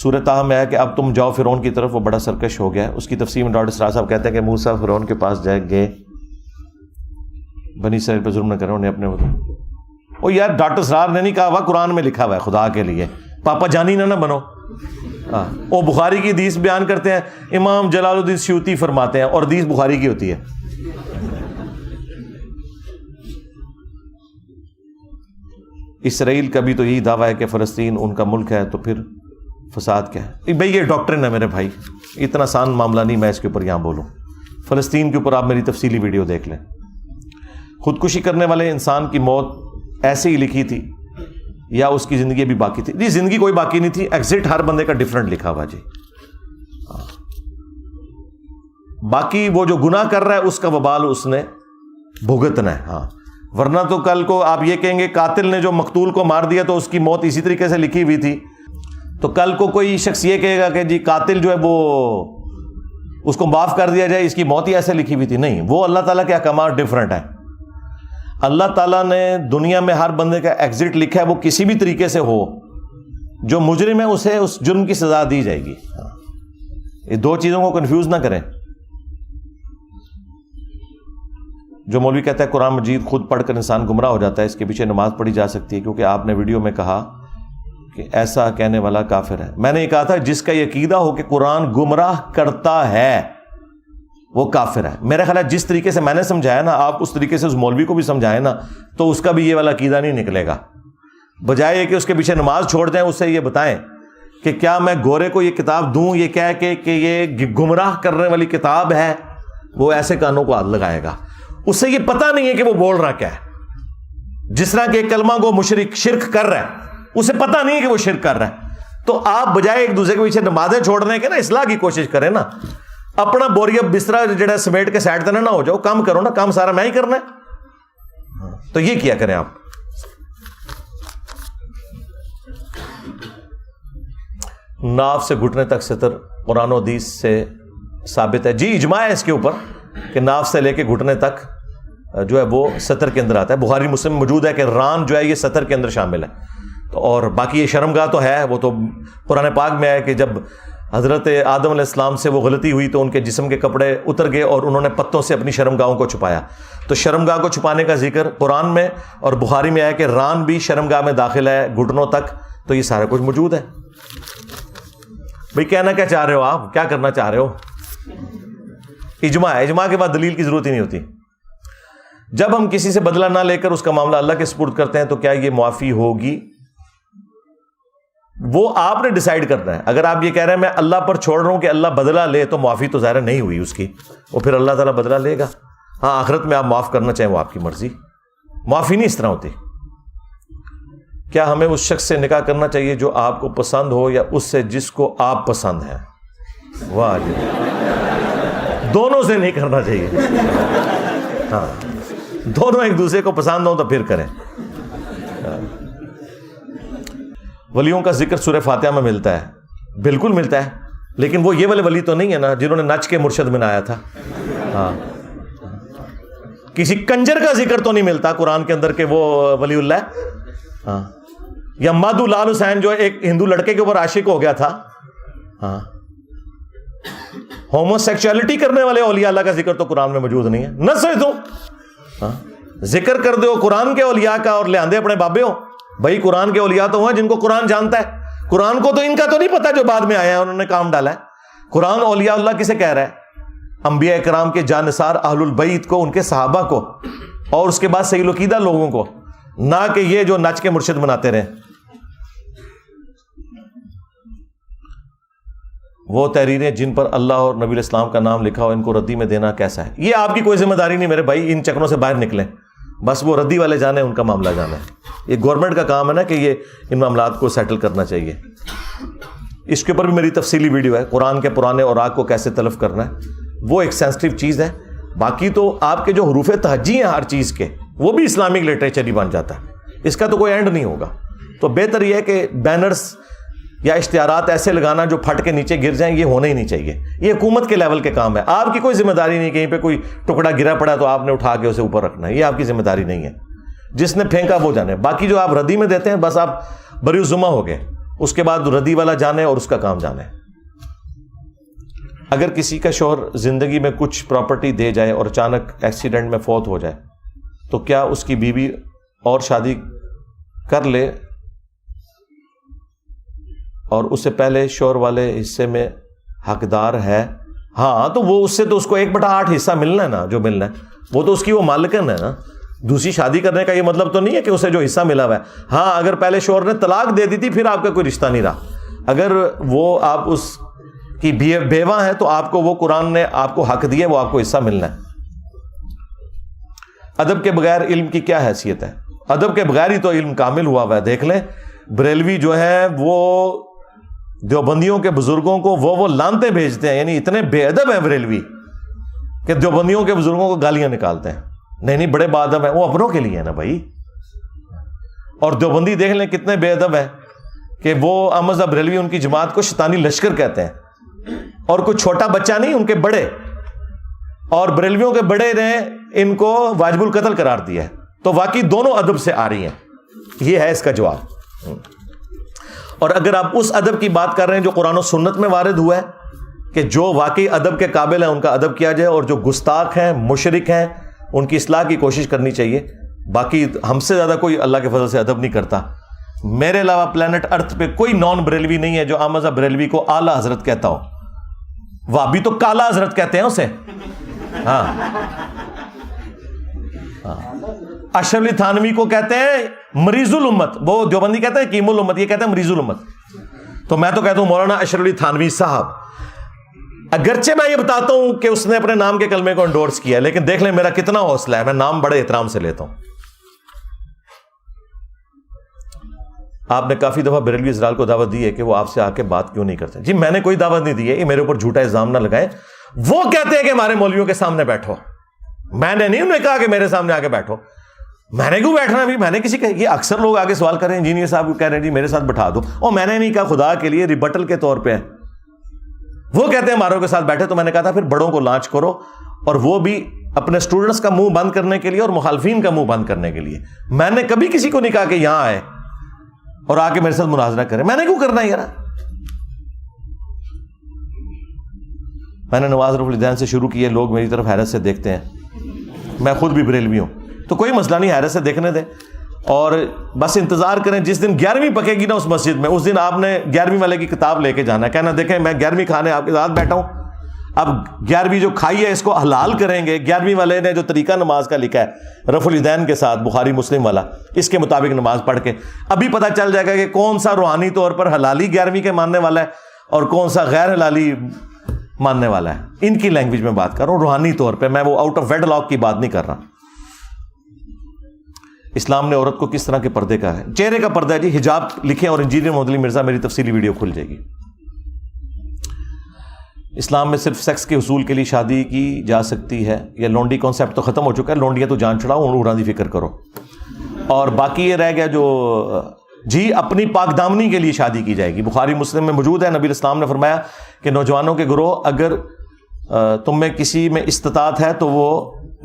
سورہ طٰہٰ میں ہے کہ اب تم جاؤ فرعون کی طرف, وہ بڑا سرکش ہو گیا. اس کی تفسیر میں ڈاکٹر اسرار صاحب کہتے ہیں کہ موسیٰ فرعون کے پاس جائے گئے, بنی اسرائیل پہ ظلم نہ کریں انہیں اپنے او یار ڈاکٹر اسرار نے نہیں کہا ہوا, قرآن میں لکھا ہوا ہے. خدا کے لیے پاپا جانی نہ بنو. وہ بخاری کی حدیث بیان کرتے ہیں, امام جلال الدین سیوطی فرماتے ہیں, اور حدیث بخاری کی ہوتی ہے. اسرائیل کا بھی تو یہی دعویٰ ہے کہ فلسطین ان کا ملک ہے, تو پھر فساد کیا ہے؟ بھائی یہ ڈاکٹرن ہے میرے بھائی, اتنا آسان معاملہ نہیں میں اس کے اوپر یہاں بولوں. فلسطین کے اوپر آپ میری تفصیلی ویڈیو دیکھ لیں. خودکشی کرنے والے انسان کی موت ایسے ہی لکھی تھی یا اس کی زندگی بھی باقی تھی؟ جی زندگی کوئی باقی نہیں تھی, ایگزٹ ہر بندے کا ڈفرنٹ لکھا ہوا جی. باقی وہ جو گناہ کر رہا ہے اس کا وبال اس نے بھگتنا ہے. ہاں ورنہ تو کل کو آپ یہ کہیں گے قاتل نے جو مقتول کو مار دیا تو اس کی موت اسی طریقے سے لکھی ہوئی تھی, تو کل کو کوئی شخص یہ کہے گا کہ جی قاتل جو ہے وہ اس کو معاف کر دیا جائے، اس کی موت ہی ایسے لکھی ہوئی تھی. نہیں، وہ اللہ تعالیٰ کے احکامات ڈفرنٹ ہیں. اللہ تعالیٰ نے دنیا میں ہر بندے کا ایگزٹ لکھا ہے، وہ کسی بھی طریقے سے ہو، جو مجرم ہے اسے اس جرم کی سزا دی جائے گی. یہ دو چیزوں کو کنفیوز نہ کریں. جو مولوی کہتا ہے قرآن مجید خود پڑھ کر انسان گمراہ ہو جاتا ہے، اس کے پیچھے نماز پڑھی جا سکتی ہے، کیونکہ آپ نے ویڈیو میں کہا کہ ایسا کہنے والا کافر ہے. میں نے یہ کہا تھا جس کا یہ عقیدہ ہو کہ قرآن گمراہ کرتا ہے وہ کافر ہے. میرا خیال ہے جس طریقے سے میں نے سمجھایا نا، آپ اس طریقے سے اس مولوی کو بھی سمجھائیں نا، تو اس کا بھی یہ والا عقیدہ نہیں نکلے گا. بجائے یہ کہ اس کے پیچھے نماز چھوڑ دیں، اس سے یہ بتائیں کہ کیا میں گورے کو یہ کتاب دوں، یہ کہہ کے کہ یہ گمراہ کرنے والی کتاب ہے، وہ ایسے کانوں کو ہاتھ لگائے گا. اسے یہ پتہ نہیں ہے کہ وہ بول رہا کیا ہے. جس طرح کہ کلمہ گو مشرک شرک کر رہا ہے، اسے پتہ نہیں ہے کہ وہ شرک کر رہا ہے. تو آپ بجائے ایک دوسرے کے پیچھے نمازیں چھوڑنے کے نا اصلاح کی کوشش کریں نا. اپنا بوریا بسترا جڑا سمیٹ کے سائڈ دینا نہ ہو جاؤ، کام کرو نا، کام سارا میں ہی کرنا ہے. تو یہ کیا کریں آپ. ناف سے گھٹنے تک ستر قرآن و حدیث سے ثابت ہے. جی اجماع ہے اس کے اوپر کہ ناف سے لے کے گھٹنے تک جو ہے وہ ستر کے اندر آتا ہے. بخاری مسلم میں موجود ہے کہ ران جو ہے یہ ستر کے اندر شامل ہے. اور باقی یہ شرمگاہ تو ہے، وہ تو قرآن پاک میں ہے کہ جب حضرت آدم علیہ السلام سے وہ غلطی ہوئی تو ان کے جسم کے کپڑے اتر گئے اور انہوں نے پتوں سے اپنی شرمگاہوں کو چھپایا. تو شرمگاہ کو چھپانے کا ذکر قرآن میں اور بخاری میں ہے کہ ران بھی شرمگاہ میں داخل ہے گھٹنوں تک. تو یہ سارا کچھ موجود ہے. بھئی کہنا کیا چاہ رہے ہو آپ، کیا کرنا چاہ رہے ہو؟ اجماع ہے، اجماع کے بعد دلیل کی ضرورت ہی نہیں ہوتی. جب ہم کسی سے بدلہ نہ لے کر اس کا معاملہ اللہ کے سپرد کرتے ہیں تو کیا یہ معافی ہوگی؟ وہ آپ نے ڈیسائیڈ کرنا ہے. اگر آپ یہ کہہ رہے ہیں میں اللہ پر چھوڑ رہا ہوں کہ اللہ بدلہ لے، تو معافی تو ظاہر نہیں ہوئی اس کی، وہ پھر اللہ تعالیٰ بدلہ لے گا. ہاں آخرت میں آپ معاف کرنا چاہیں وہ آپ کی مرضی. معافی نہیں اس طرح ہوتی. کیا ہمیں اس شخص سے نکاح کرنا چاہیے جو آپ کو پسند ہو یا اس سے جس کو آپ پسند ہیں؟ واہ جی، دونوں سے نہیں کرنا چاہیے. ہاں دونوں ایک دوسرے کو پسند ہوں تو پھر کریں. ولیوں کا ذکر سورہ فاتحہ میں ملتا ہے، بالکل ملتا ہے، لیکن وہ یہ والے ولی تو نہیں ہے نا جنہوں نے نچ کے مرشد بنایا تھا. ہاں کسی کنجر کا ذکر تو نہیں ملتا قرآن کے اندر کہ وہ ولی اللہ ہے. ہاں یا مادھو لال حسین جو ایک ہندو لڑکے کے اوپر عاشق ہو گیا تھا. ہاں ہومو سیکچولیٹی کرنے والے اولیاء اللہ کا ذکر تو قرآن میں موجود نہیں ہے. نہ سمجھ دو، ہاں ذکر کر دو قرآن کے اولیاء کا اور لے آندے اپنے بابے ہو. بھائی قرآن کے اولیاء تو ہیں جن کو قرآن جانتا ہے. قرآن کو تو ان کا تو نہیں پتا جو بعد میں آیا ہے انہوں نے کام ڈالا ہے. قرآن اولیاء اللہ کسے کہہ رہا ہے؟ انبیاء کرام کے جانثار اہل البیت کو، ان کے صحابہ کو، اور اس کے بعد صحیح العقیدہ لوگوں کو، نہ کہ یہ جو نچ کے مرشد بناتے رہے. وہ تحریریں جن پر اللہ اور نبی الاسلام کا نام لکھا ہو ان کو ردی میں دینا کیسا ہے؟ یہ آپ کی کوئی ذمہ داری نہیں میرے بھائی. ان چکروں سے باہر نکلیں، بس وہ ردی والے جانے، ان کا معاملہ جانا ہے. یہ گورنمنٹ کا کام ہے نا کہ یہ ان معاملات کو سیٹل کرنا چاہیے. اس کے اوپر بھی میری تفصیلی ویڈیو ہے، قرآن کے پرانے اوراق کو کیسے تلف کرنا ہے. وہ ایک سینسٹیو چیز ہے. باقی تو آپ کے جو حروف تہجی ہیں ہر چیز کے، وہ بھی اسلامک لٹریچر ہی بن جاتا ہے. اس کا تو کوئی اینڈ نہیں ہوگا. تو بہتر یہ ہے کہ بینرز یا اشتہارات ایسے لگانا جو پھٹ کے نیچے گر جائیں، یہ ہونا ہی نہیں چاہیے. یہ حکومت کے لیول کے کام ہے. آپ کی کوئی ذمہ داری نہیں. کہیں پہ کوئی ٹکڑا گرا پڑا تو آپ نے اٹھا کے اسے اوپر رکھنا ہے، یہ آپ کی ذمہ داری نہیں ہے. جس نے پھینکا وہ جانے. باقی جو آپ ردی میں دیتے ہیں بس آپ بری الذمہ ہو گئے. اس کے بعد ردی والا جانے اور اس کا کام جانے. اگر کسی کا شوہر زندگی میں کچھ پراپرٹی دے جائے اور اچانک ایکسیڈنٹ میں فوت ہو جائے تو کیا اس کی بیوی اور شادی کر لے اور اس سے پہلے شوہر والے حصے میں حقدار ہے؟ ہاں تو وہ اس سے تو اس کو 1/8 حصہ ملنا ہے نا، جو ملنا ہے وہ تو اس کی وہ مالکن ہے نا. دوسری شادی کرنے کا یہ مطلب تو نہیں ہے کہ اسے جو حصہ ملا ہوا ہے. ہاں اگر پہلے شوہر نے طلاق دے دی تھی پھر آپ کا کوئی رشتہ نہیں رہا. اگر وہ آپ اس کی بیوہ ہیں تو آپ کو وہ قرآن نے آپ کو حق دیا، وہ آپ کو حصہ ملنا ہے. ادب کے بغیر علم کی کیا حیثیت ہے؟ ادب کے بغیر ہی تو علم کامل ہوا ہوا ہے. دیکھ لیں بریلوی جو ہے وہ دیوبندیوں کے بزرگوں کو وہ لانتے بھیجتے ہیں. یعنی اتنے بے ادب ہیں بریلوی کہ دیوبندیوں کے بزرگوں کو گالیاں نکالتے ہیں. نہیں بڑے با ادب ہیں، وہ اپنوں کے لیے ہے نا بھائی. اور دیوبندی دیکھ لیں کتنے بے ادب ہیں کہ وہ احمد رضا بریلوی ان کی جماعت کو شیطانی لشکر کہتے ہیں، اور کوئی چھوٹا بچہ نہیں، ان کے بڑے، اور بریلویوں کے بڑے نے ان کو واجب القتل قرار دیا ہے. تو واقعی دونوں ادب سے آ رہی ہیں. یہ ہے اس کا جواب. اور اگر آپ اس ادب کی بات کر رہے ہیں جو قرآن و سنت میں وارد ہوا ہے کہ جو واقعی ادب کے قابل ہیں ان کا ادب کیا جائے، اور جو گستاخ ہیں، مشرک ہیں، ان کی اصلاح کی کوشش کرنی چاہیے. باقی ہم سے زیادہ کوئی اللہ کے فضل سے ادب نہیں کرتا. میرے علاوہ پلانٹ ارتھ پہ کوئی نان بریلوی نہیں ہے جو احمد بریلوی کو اعلیٰ حضرت کہتا ہو. وہابی تو کالا حضرت کہتے ہیں اسے. ہاں، اشرف علی تھانوی کو کہتے ہیں مریض الامت، وہ دیوبندی کہتے ہیں کیم الامت، یہ کہتے ہیں مریض الامت. تو میں تو کہتا ہوں مولانا اشرف علی تھانوی صاحب. اگرچہ میں یہ بتاتا ہوں کہ اس نے اپنے نام کے کلمے کو انڈورس کیا، لیکن دیکھ لیں میرا کتنا حوصلہ ہے، میں نام بڑے احترام سے لیتا ہوں. آپ نے کافی دفعہ بریلوی اسرائیل کو دعوت دی ہے کہ وہ آپ سے آ کے بات کیوں نہیں کرتے. جی میں نے کوئی دعوت نہیں دی ہے، یہ میرے اوپر جھوٹا الزام نہ لگائیں. وہ کہتے ہیں کہ ہمارے مولویوں کے سامنے بیٹھو. میں نے نہیں انہیں کہا کہ میرے سامنے آ کے بیٹھو. میں نے کیوں بیٹھنا ہے؟ میں نے کسی کا، یہ اکثر لوگ آگے سوال کر رہے ہیں انجینئر صاحب کہہ رہے ہیں جی میرے ساتھ بٹھا دو، اور میں نے نہیں کہا، خدا کے لیے ریبٹل کے طور پہ ہے. وہ کہتے ہیں ہماروں کے ساتھ بیٹھے. تو میں نے کہا تھا پھر بڑوں کو لانچ کرو، اور وہ بھی اپنے اسٹوڈنٹس کا منہ بند کرنے کے لیے اور مخالفین کا منہ بند کرنے کے لیے. میں نے کبھی کسی کو نہیں کہا کہ یہاں آئے اور آ کے میرے ساتھ مناظرہ کرے. میں نے کیوں کرنا ہے یار؟ میں نے نواز رفیع الدین سے شروع کی ہے، لوگ میری طرف حیرت سے دیکھتے ہیں. میں خود بھی بریلوی ہوں، تو کوئی مسئلہ نہیں، حیرت سے دیکھنے دیں. اور بس انتظار کریں، جس دن 11ویں پکے گی نا اس مسجد میں، اس دن آپ نے 11ویں والے کی کتاب لے کے جانا ہے. کہنا دیکھیں میں 11ویں کھانے آپ کے ساتھ بیٹھا ہوں، اب 11ویں جو کھائی ہے اس کو حلال کریں گے. 11ویں والے نے جو طریقہ نماز کا لکھا ہے رفع الدین کے ساتھ، بخاری مسلم والا، اس کے مطابق نماز پڑھ کے ابھی پتہ چل جائے گا کہ کون سا روحانی طور پر حلالی 11ویں کے ماننے والا ہے اور کون سا غیر حلالی ماننے والا ہے. ان کی لینگویج میں بات کر رہا ہوں، روحانی طور پہ. میں وہ آؤٹ آف ویڈ لاک کی بات نہیں کر رہا. اسلام نے عورت کو کس طرح کے پردے کا ہے؟ چہرے کا پردہ ہے جی. حجاب لکھیں اور انجینئر محمد علی مرزا میری تفصیلی ویڈیو کھل جائے گی. اسلام میں صرف سیکس کے حصول کے لیے شادی کی جا سکتی ہے، یا لونڈی کانسیپٹ تو ختم ہو چکا ہے؟ لونڈیاں تو جان چھڑاؤ، عمران دی فکر کرو. اور باقی یہ رہ گیا جو جی اپنی پاک دامنی کے لیے شادی کی جائے گی. بخاری مسلم میں موجود ہے، نبی اسلام نے فرمایا کہ نوجوانوں کے گروہ اگر تم میں کسی میں استطاعت ہے تو وہ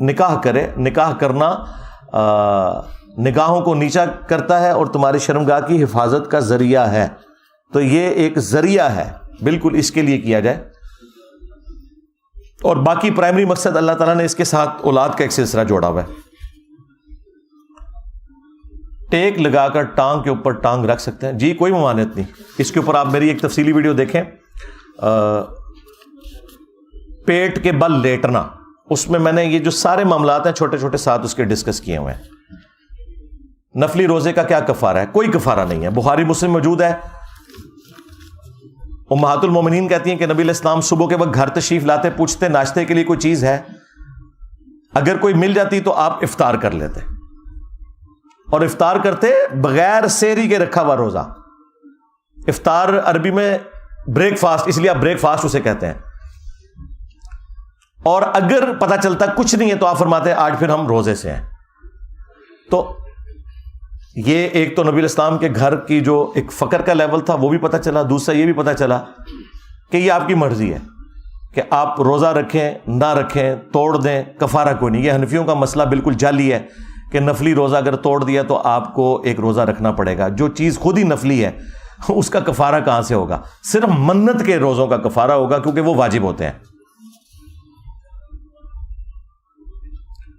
نکاح کرے. نکاح کرنا نگاہوں کو نیچا کرتا ہے اور تمہاری شرمگاہ کی حفاظت کا ذریعہ ہے. تو یہ ایک ذریعہ ہے، بالکل اس کے لیے کیا جائے. اور باقی پرائمری مقصد اللہ تعالیٰ نے اس کے ساتھ اولاد کا ایک سلسلہ جوڑا ہوا ہے. ٹیک لگا کر ٹانگ کے اوپر ٹانگ رکھ سکتے ہیں جی، کوئی ممانعت نہیں. اس کے اوپر آپ میری ایک تفصیلی ویڈیو دیکھیں، پیٹ کے بل لیٹنا، اس میں نے یہ جو سارے معاملات ہیں چھوٹے چھوٹے ساتھ اس کے ڈسکس کیے ہوئے ہیں. نفلی روزے کا کیا کفارہ ہے؟ کوئی کفارہ نہیں ہے. بخاری مسلم موجود ہے. امہات المومنین کہتی ہیں کہ نبی علیہ السلام صبح کے وقت گھر تشریف لاتے، پوچھتے ناشتے کے لیے کوئی چیز ہے، اگر کوئی مل جاتی تو آپ افطار کر لیتے، اور افطار کرتے بغیر سحری کے رکھا ہوا روزہ. افطار عربی میں بریک فاسٹ، اس لیے آپ بریک فاسٹ اسے کہتے ہیں. اور اگر پتہ چلتا کچھ نہیں ہے تو آپ فرماتے ہیں آج پھر ہم روزے سے ہیں. تو یہ ایک تو نبی علیہ السلام کے گھر کی جو ایک فقر کا لیول تھا وہ بھی پتہ چلا. دوسرا یہ بھی پتہ چلا کہ یہ آپ کی مرضی ہے کہ آپ روزہ رکھیں نہ رکھیں، توڑ دیں، کفارہ کوئی نہیں. یہ حنفیوں کا مسئلہ بالکل جعلی ہے کہ نفلی روزہ اگر توڑ دیا تو آپ کو ایک روزہ رکھنا پڑے گا. جو چیز خود ہی نفلی ہے اس کا کفارہ کہاں سے ہوگا؟ صرف منت کے روزوں کا کفارہ ہوگا کیونکہ وہ واجب ہوتے ہیں.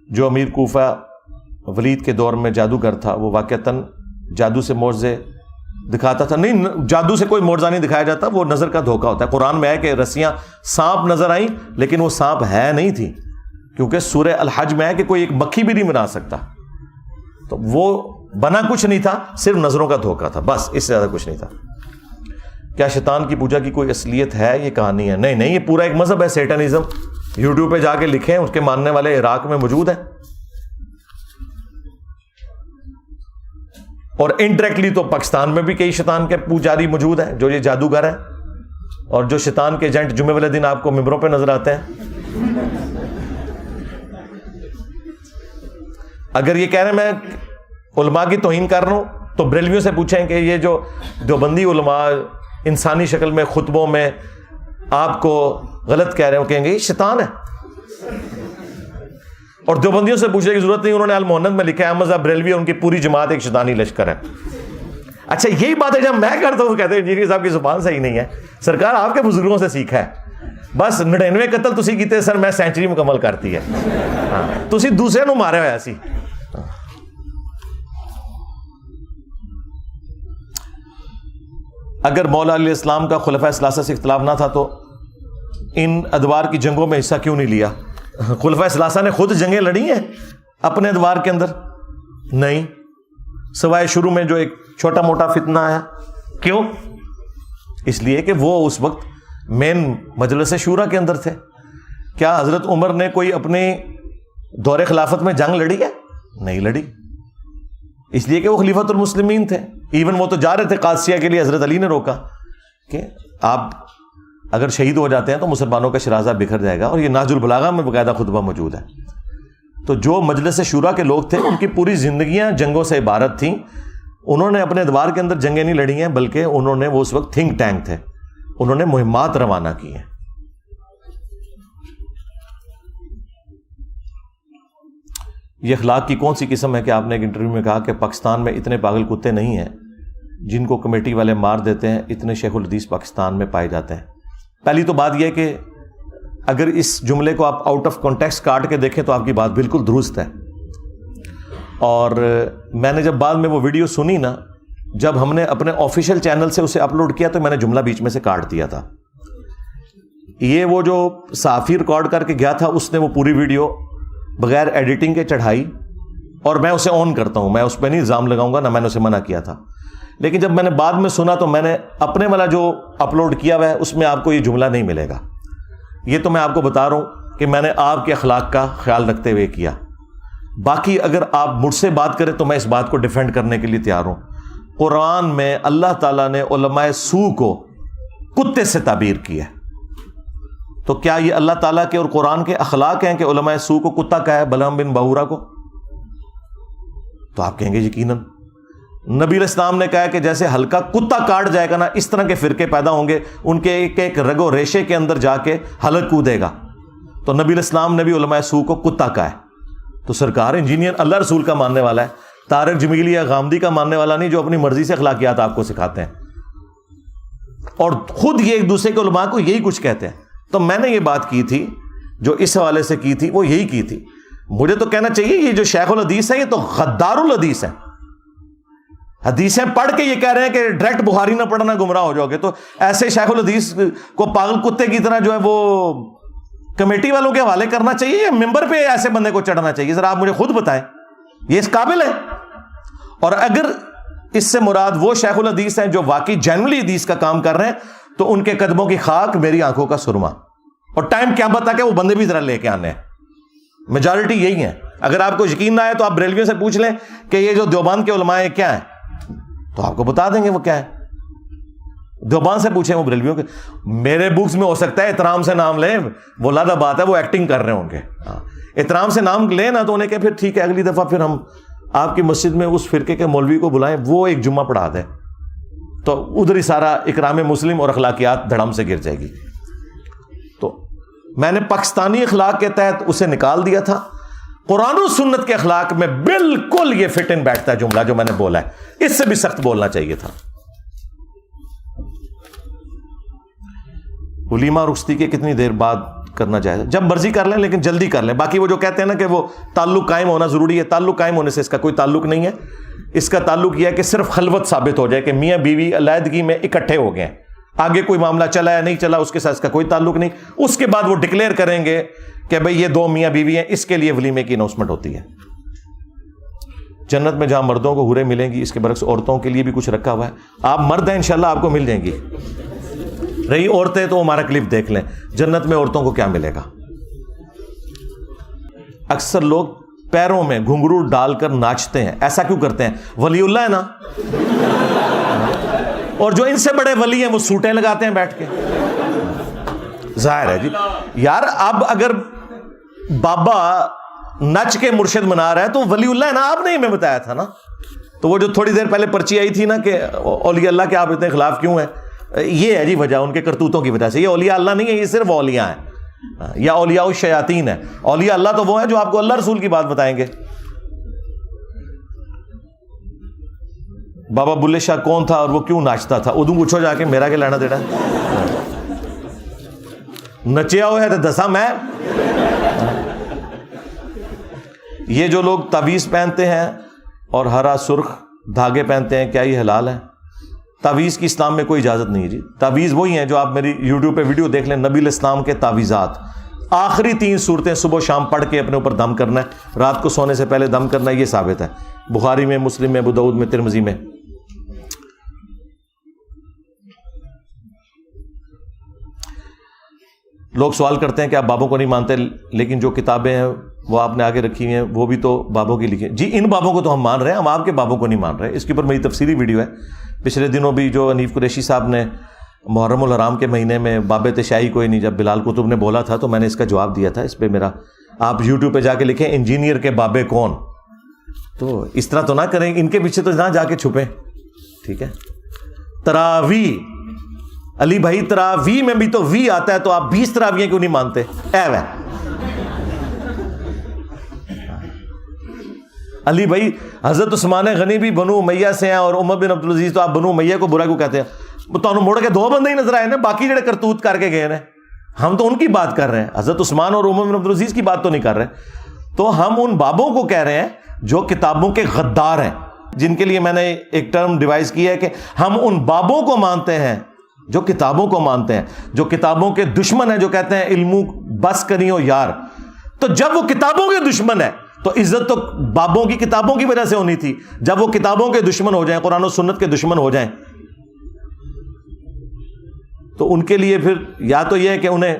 جو امیر کوفہ ولید کے دور میں جادوگر تھا، وہ واقعتاً جادو سے معجزے دکھاتا تھا. نہیں، جادو سے کوئی معجزہ نہیں دکھایا جاتا، وہ نظر کا دھوکہ ہوتا ہے. قرآن میں ہے کہ رسیاں سانپ نظر آئیں لیکن وہ سانپ ہے نہیں تھی، کیونکہ سورہ الحج میں ہے کہ کوئی ایک مکھی بھی نہیں بنا سکتا. تو وہ بنا کچھ نہیں تھا، صرف نظروں کا دھوکہ تھا، بس اس سے زیادہ کچھ نہیں تھا. کیا شیطان کی پوجا کی کوئی اصلیت ہے؟ یہ کہانی ہے. نہیں، یہ پورا ایک مذہب ہے سیٹنزم. یوٹیوب پہ جا کے لکھیں، اس کے ماننے والے عراق میں موجود ہیں. اور انڈائریکٹلی تو پاکستان میں بھی کئی شیطان کے پجاری موجود ہیں جو یہ جادوگر ہیں، اور جو شیطان کے ایجنٹ جمعے والے دن آپ کو ممبروں پہ نظر آتے ہیں. اگر یہ کہہ رہے ہیں میں علماء کی توہین کر رہا ہوں تو بریلویوں سے پوچھیں کہ یہ جو دیوبندی علماء انسانی شکل میں خطبوں میں آپ کو غلط کہہ رہے ہو، کہیں گے یہ شیطان ہے. اور دیوبندیوں سے پوچھنے کی ضرورت نہیں، انہوں نے المہند میں لکھا ہے احمد صاحب بریلوی اور ان کی پوری جماعت ایک شیطانی لشکر ہے. اچھا یہی بات ہے جب میں کرتا ہوں کہتے ہیں انجینئر صاحب کی زبان صحیح نہیں ہے. سرکار آپ کے بزرگوں سے سیکھا ہے، بس 99 قتل تسی کیتے سر، میں سینچری مکمل کرتی ہے. تسی دوسرے نو مارے ہویا سی. اگر مولا علیہ السلام کا خلفۂ ثلاثہ سے اختلاف نہ تھا تو ان ادوار کی جنگوں میں حصہ کیوں نہیں لیا؟ خلفۂ ثلاثہ نے خود جنگیں لڑی ہیں اپنے ادوار کے اندر؟ نہیں، سوائے شروع میں جو ایک چھوٹا موٹا فتنہ آیا. کیوں؟ اس لیے کہ وہ اس وقت مین مجلس شورا کے اندر تھے. کیا حضرت عمر نے کوئی اپنے دور خلافت میں جنگ لڑی ہے؟ نہیں لڑی، اس لیے کہ وہ خلیفۃ المسلمین تھے. ایون وہ تو جا رہے تھے قادسیہ کے لیے، حضرت علی نے روکا کہ آپ اگر شہید ہو جاتے ہیں تو مسلمانوں کا شرازہ بکھر جائے گا. اور یہ نہج البلاغہ میں باقاعدہ خطبہ موجود ہے. تو جو مجلس شورا کے لوگ تھے ان کی پوری زندگیاں جنگوں سے عبارت تھیں. انہوں نے اپنے ادوار کے اندر جنگیں نہیں لڑی ہیں، بلکہ انہوں نے، وہ اس وقت تھنک ٹینک تھے، انہوں نے مہمات روانہ کی ہیں. یہ اخلاق کی کون سی قسم ہے کہ آپ نے ایک انٹرویو میں کہا کہ پاکستان میں اتنے پاگل کتے نہیں ہیں جن کو کمیٹی والے مار دیتے ہیں، اتنے شیخ الحدیث پاکستان میں پائے جاتے ہیں. پہلی تو بات یہ ہے کہ اگر اس جملے کو آپ آؤٹ آف کانٹیکسٹ کاٹ کے دیکھیں تو آپ کی بات بالکل درست ہے. اور میں نے جب بعد میں وہ ویڈیو سنی نا، جب ہم نے اپنے آفیشیل چینل سے اسے اپلوڈ کیا تو میں نے جملہ بیچ میں سے کاٹ دیا تھا. یہ وہ جو صحافی ریکارڈ کر کے گیا تھا اس نے وہ پوری ویڈیو بغیر ایڈیٹنگ کے چڑھائی، اور میں اسے آن کرتا ہوں، میں اس پہ نہیں الزام لگاؤں گا، نہ میں نے اسے منع کیا تھا. لیکن جب میں نے بعد میں سنا تو میں نے اپنے والا جو اپلوڈ کیا ہوا ہے اس میں آپ کو یہ جملہ نہیں ملے گا. یہ تو میں آپ کو بتا رہا ہوں کہ میں نے آپ کے اخلاق کا خیال رکھتے ہوئے کیا. باقی اگر آپ مجھ سے بات کریں تو میں اس بات کو ڈیفینڈ کرنے کے لیے تیار ہوں. قرآن میں اللہ تعالیٰ نے علماء سو کو کتے سے تعبیر کی ہے. تو کیا یہ اللہ تعالیٰ کے اور قرآن کے اخلاق ہیں کہ علماء سو کو کتا کہا ہے بلعام بن باورا کو؟ تو آپ کہیں گے یقیناً. نبی علیہ السلام نے کہا کہ جیسے ہلکا کتا کاٹ جائے گا نا، اس طرح کے فرقے پیدا ہوں گے، ان کے ایک ایک رگ و ریشے کے اندر جا کے حلق کودے گا. تو نبی علیہ السلام نے بھی علماء سو کو کتا کہا ہے. تو سرکار انجینئر اللہ رسول کا ماننے والا ہے، طارق جمیلی یا غامدی کا ماننے والا نہیں جو اپنی مرضی سے اخلاقیات آپ کو سکھاتے ہیں، اور خود یہ ایک دوسرے کے علماء کو یہی کچھ کہتے ہیں. تو میں نے یہ بات کی تھی جو اس حوالے سے کی تھی وہ یہی کی تھی. مجھے تو کہنا چاہیے یہ جو شیخ الحدیث ہے یہ تو غدار الحدیث ہے. حدیثیں پڑھ کے یہ کہہ رہے ہیں کہ ڈائریکٹ بخاری نہ پڑھنا گمراہ ہو جاؤ گے. تو ایسے شیخ الحدیث کو پاگل کتے کی طرح جو ہے وہ کمیٹی والوں کے حوالے کرنا چاہیے یا ممبر پہ ایسے بندے کو چڑھنا چاہیے؟ ذرا آپ مجھے خود بتائیں، یہ اس قابل ہے؟ اور اگر اس سے مراد وہ شیخ الحدیث ہیں جو واقعی جینولی حدیث کا کام کر رہے ہیں تو ان کے قدموں کی خاک میری آنکھوں کا سرما. اور ٹائم کیا بتا کہ وہ بندے بھی ذرا لے کے آنے ہیں. میجارٹی یہی ہے. اگر آپ کو یقین نہ آئے تو آپ بریلویوں سے پوچھ لیں کہ یہ جو دیوبند کے علماء ہیں کیا ہیں، تو آپ کو بتا دیں گے وہ کیا ہے. دیوبند سے پوچھیں وہ بریلویوں کے. میرے بکس میں ہو سکتا ہے احترام سے نام لیں، وہ لادہ بات ہے وہ ایکٹنگ کر رہے ہوں گے. احترام سے نام لیں نا تو انہیں کہ پھر ٹھیک ہے اگلی دفعہ پھر ہم آپ کی مسجد میں اس فرقے کے مولوی کو بلائیں، وہ ایک جمعہ پڑھا دیں، تو ادھر ہی سارا اکرام مسلم اور اخلاقیات دھڑم سے گر جائے گی. تو میں نے پاکستانی اخلاق کے تحت اسے نکال دیا تھا. قرآن و سنت کے اخلاق میں بالکل یہ فٹ ان بیٹھتا ہے جملہ جو میں نے بولا ہے. اس سے بھی سخت بولنا چاہیے تھا. ولیمہ رخصتی کے کتنی دیر بعد کرنا چاہیے؟ جب مرضی کر لیں لیکن جلدی کر لیں. باقی وہ جو کہتے ہیں نا کہ وہ تعلق قائم ہونا ضروری ہے، تعلق قائم ہونے سے اس کا کوئی تعلق نہیں ہے. اس کا تعلق یہ ہے کہ صرف خلوت ثابت ہو جائے کہ میاں بیوی علیحدگی میں اکٹھے ہو گئے ہیں، آگے کوئی معاملہ چلا یا نہیں چلا اس کے ساتھ اس کا کوئی تعلق نہیں. اس کے بعد وہ ڈکلیئر کریں گے کہ بھئی یہ دو میاں بیوی ہیں، اس کے لیے ولیمے کی اناؤنسمنٹ ہوتی ہے. جنت میں جہاں مردوں کو حوریں ملیں گی اس کے برعکس عورتوں کے لیے بھی کچھ رکھا ہوا ہے. آپ مرد ہیں انشاءاللہ آپ کو مل جائیں گی. رہی عورتیں تو ہمارا کلپ دیکھ لیں، جنت میں عورتوں کو کیا ملے گا. اکثر لوگ پیروں میں گھنگرو ڈال کر ناچتے ہیں، ایسا کیوں کرتے ہیں؟ ولی اللہ ہے نا. اور جو ان سے بڑے ولی ہیں وہ سوٹیں لگاتے ہیں بیٹھ کے. ظاہر ہے جی یار، اب اگر بابا نچ کے مرشد منا رہا ہے تو ولی اللہ ہے نا. آپ نے ہمیں بتایا تھا نا. تو وہ جو تھوڑی دیر پہلے پرچی آئی تھی نا کہ اولیاء اللہ کے آپ اتنے خلاف کیوں ہیں, یہ ہے جی وجہ, ان کے کرتوتوں کی وجہ سے. یہ اولیاء اللہ نہیں ہے, یہ صرف اولیاء ہیں, یا اولیاء الشیاطین ہے. اولیاء اللہ تو وہ ہیں جو آپ کو اللہ رسول کی بات بتائیں گے. بابا بلے شاہ کون تھا اور وہ کیوں ناچتا تھا, ادو پوچھو جا کے, میرا کیا لینا دینا. نچیا ہوا ہے تو دسا میں. یہ جو لوگ تعویذ پہنتے ہیں اور ہرا سرخ دھاگے پہنتے ہیں, کیا یہ حلال ہے؟ تعویذ کی اسلام میں کوئی اجازت نہیں ہے جی. تعویذ وہی ہیں جو آپ میری یوٹیوب پہ ویڈیو دیکھ لیں, نبی علیہ السلام کے تعویذات. آخری 3 صورتیں صبح و شام پڑھ کے اپنے اوپر دم کرنا ہے, رات کو سونے سے پہلے دم کرنا ہے, یہ ثابت ہے بخاری میں, مسلم میں, ابو داؤد میں, ترمذی میں. لوگ سوال کرتے ہیں کہ آپ بابوں کو نہیں مانتے, لیکن جو کتابیں ہیں وہ آپ نے آگے رکھی ہیں وہ بھی تو بابوں کی لکھی ہیں. جی ان بابوں کو تو ہم مان رہے ہیں, ہم آپ کے بابوں کو نہیں مان رہے. اس کے اوپر میری تفصیلی ویڈیو ہے. پچھلے دنوں بھی جو حنیف قریشی صاحب نے محرم الحرام کے مہینے میں باب تشیع کوئی نہیں, جب بلال قطب نے بولا تھا تو میں نے اس کا جواب دیا تھا. اس پہ میرا آپ یوٹیوب پہ جا کے لکھیں انجینئر کے بابے کون, تو اس طرح تو نہ کریں, ان کے پیچھے تو نہ جا کے چھپیں. ٹھیک ہے. تراوی, علی بھائی تراوی میں بھی تو وی آتا ہے, تو آپ 20 تراوییں کیوں نہیں مانتے؟ علی بھائی حضرت عثمان غنی بھی بنو امیہ سے ہیں اور عمر بن عبدالعزیز, تو آپ بنو امیہ کو برا کیوں کہتے ہیں؟ تو مڑ کے 2 بندے ہی نظر آئے نا, باقی جڑے کرتوت کر کے گئے نا, ہم تو ان کی بات کر رہے ہیں, حضرت عثمان اور عمر بن عبدالعزیز کی بات تو نہیں کر رہے. تو ہم ان بابوں کو کہہ رہے ہیں جو کتابوں کے غدار ہیں, جن کے لیے میں نے ایک ٹرم ڈیوائز کی ہے کہ ہم ان بابوں کو مانتے ہیں جو کتابوں کو مانتے ہیں, جو کتابوں کے دشمن ہیں, جو کہتے ہیں علمو بس کریو یار. تو جب وہ کتابوں کے دشمن ہے تو عزت تو بابوں کی کتابوں کی وجہ سے ہونی تھی. جب وہ کتابوں کے دشمن ہو جائیں, قرآن و سنت کے دشمن ہو جائیں, تو ان کے لیے پھر یا تو یہ ہے کہ انہیں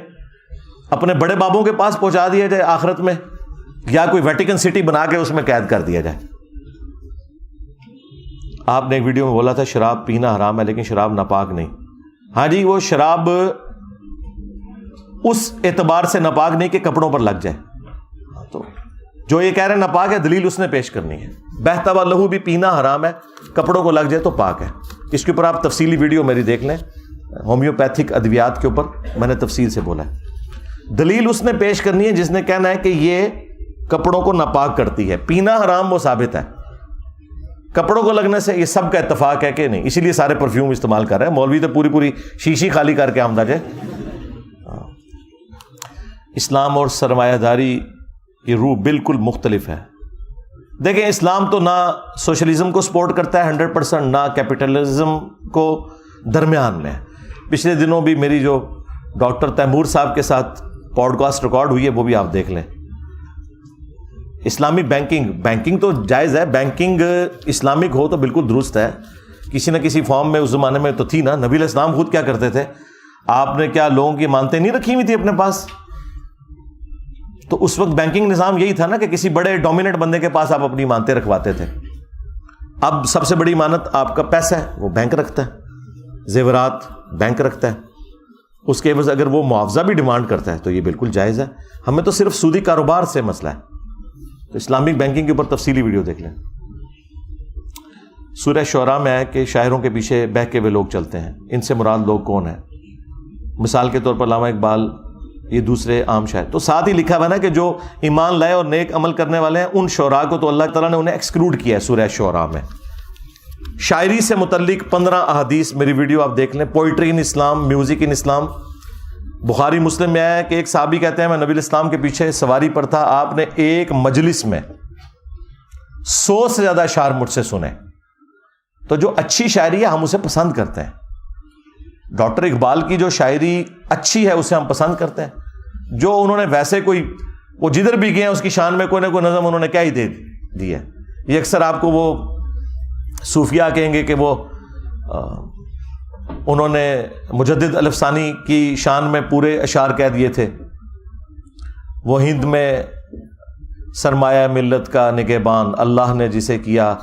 اپنے بڑے بابوں کے پاس پہنچا دیا جائے آخرت میں, یا کوئی ویٹیکن سٹی بنا کے اس میں قید کر دیا جائے. آپ نے ایک ویڈیو میں بولا تھا شراب پینا حرام ہے لیکن شراب ناپاک نہیں. ہاں جی, وہ شراب اس اعتبار سے ناپاک نہیں کہ کپڑوں پر لگ جائے. تو جو یہ کہہ رہے ہیں ناپاک ہے, دلیل اس نے پیش کرنی ہے. بہتا ہوا لہو بھی پینا حرام ہے, کپڑوں کو لگ جائے تو پاک ہے. اس کے اوپر آپ تفصیلی ویڈیو میری دیکھ لیں, ہومیوپیتھک ادویات کے اوپر میں نے تفصیل سے بولا ہے. دلیل اس نے پیش کرنی ہے جس نے کہنا ہے کہ یہ کپڑوں کو ناپاک کرتی ہے. پینا حرام وہ ثابت ہے, کپڑوں کو لگنے سے یہ سب کا اتفاق ہے کہ نہیں, اسی لیے سارے پرفیوم استعمال کر رہے ہیں. مولوی تو پوری شیشی خالی کر کے آمدہ جائے. اسلام اور سرمایہ داری کی روح بالکل مختلف ہے. دیکھیں اسلام تو نہ سوشلزم کو سپورٹ کرتا ہے 100%, نہ کیپٹلزم کو, درمیان میں. پچھلے دنوں بھی میری جو ڈاکٹر تیمور صاحب کے ساتھ پوڈ کاسٹ ریکارڈ ہوئی ہے وہ بھی آپ دیکھ لیں. اسلامی بینکنگ تو جائز ہے, بینکنگ اسلامک ہو تو بالکل درست ہے. کسی نہ کسی فارم میں اس زمانے میں تو تھی نا. نبی علیہ السلام خود کیا کرتے تھے, آپ نے کیا لوگوں کی مانتے نہیں رکھی ہوئی تھی اپنے پاس؟ تو اس وقت بینکنگ نظام یہی تھا نا کہ کسی بڑے ڈومیننٹ بندے کے پاس آپ اپنی مانتے رکھواتے تھے. اب سب سے بڑی امانت آپ کا پیسہ ہے, وہ بینک رکھتا ہے. زیورات بینک رکھتا ہے. اس کے عوض اگر وہ معاوضہ بھی ڈیمانڈ کرتا ہے تو یہ بالکل جائز ہے. ہمیں تو صرف سودی کاروبار سے مسئلہ ہے. تو اسلامک بینکنگ کے اوپر تفصیلی ویڈیو دیکھ لیں. سورہ شعراء میں ہے کہ شاعروں کے پیچھے بہکے ہوئے لوگ چلتے ہیں. ان سے مراد لوگ کون ہیں؟ مثال کے طور پر علامہ اقبال, یہ دوسرے عام شاعر. تو ساتھ ہی لکھا ہوا نا کہ جو ایمان لائے اور نیک عمل کرنے والے ہیں ان شعراء کو تو اللہ تعالیٰ نے انہیں ایکسکلوڈ کیا ہے سورہ شعراء میں. شاعری سے متعلق 15 احادیث, میری ویڈیو آپ دیکھ لیں. پوئٹری ان اسلام, میوزک ان اسلام. بخاری مسلم میں آیا کہ ایک صحابی کہتے ہیں میں نبی علیہ السلام کے پیچھے سواری پر تھا, آپ نے ایک مجلس میں 100 سے زیادہ اشعار مجھ سے سنے. تو جو اچھی شاعری ہے ہم اسے پسند کرتے ہیں. ڈاکٹر اقبال کی جو شاعری اچھی ہے اسے ہم پسند کرتے ہیں. جو انہوں نے ویسے کوئی, وہ جدھر بھی گئے ہیں اس کی شان میں کوئی نہ کوئی نظم انہوں نے کیا ہی دے دی ہے. یہ اکثر آپ کو وہ صوفیہ کہیں گے کہ وہ انہوں نے مجدد الف ثانی کی شان میں پورے اشعار کہہ دیے تھے. وہ ہند میں سرمایہ ملت کا نگہبان, اللہ نے جسے کیا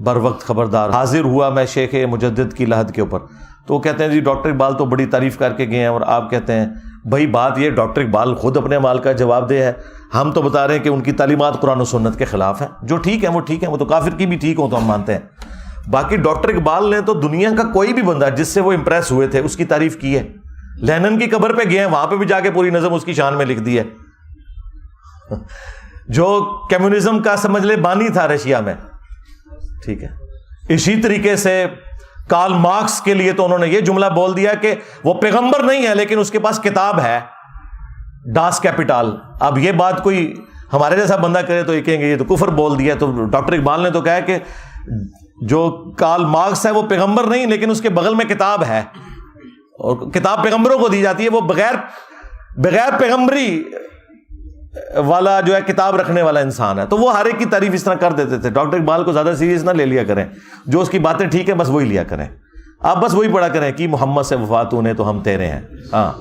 بر وقت خبردار, حاضر ہوا میں شیخ مجدد کی لحد کے اوپر. تو وہ کہتے ہیں جی ڈاکٹر اقبال تو بڑی تعریف کر کے گئے ہیں, اور آپ کہتے ہیں بھائی بات یہ ڈاکٹر اقبال خود اپنے مال کا جواب دے ہے, ہم تو بتا رہے ہیں کہ ان کی تعلیمات قرآن و سنت کے خلاف ہیں. جو ٹھیک ہے وہ ٹھیک ہے, وہ تو کافر کی بھی ٹھیک ہو تو ہم مانتے ہیں. باقی ڈاکٹر اقبال نے تو دنیا کا کوئی بھی بندہ جس سے وہ امپریس ہوئے تھے اس کی تعریف کی ہے. لینن کی قبر پہ گئے ہیں, وہاں پہ بھی جا کے پوری نظم اس کی شان میں لکھ دی ہے. جو کمیونزم کا سمجھ لے بانی تھا رشیا میں, ٹھیک ہے. اسی طریقے سے کارل مارکس کے لیے تو انہوں نے یہ جملہ بول دیا کہ وہ پیغمبر نہیں ہے لیکن اس کے پاس کتاب ہے, ڈاس کیپیٹال. اب یہ بات کوئی ہمارے جیسا بندہ کرے تو یہ کہیں گے یہ تو کفر بول دیا. تو ڈاکٹر اقبال نے تو کہا کہ جو کارل مارکس ہے وہ پیغمبر نہیں لیکن اس کے بغل میں کتاب ہے, اور کتاب پیغمبروں کو دی جاتی ہے. وہ بغیر پیغمبری والا جو ہے کتاب رکھنے والا انسان ہے. تو وہ ہر ایک کی تعریف اس طرح کر دیتے تھے. ڈاکٹر اقبال کو زیادہ سیریس نہ لے لیا کریں, جو اس کی باتیں ٹھیک ہے بس وہی لیا کریں. آپ بس وہی پڑھا کریں کہ محمد سے وفا تو نے تو ہم تیرے ہیں. ہاں,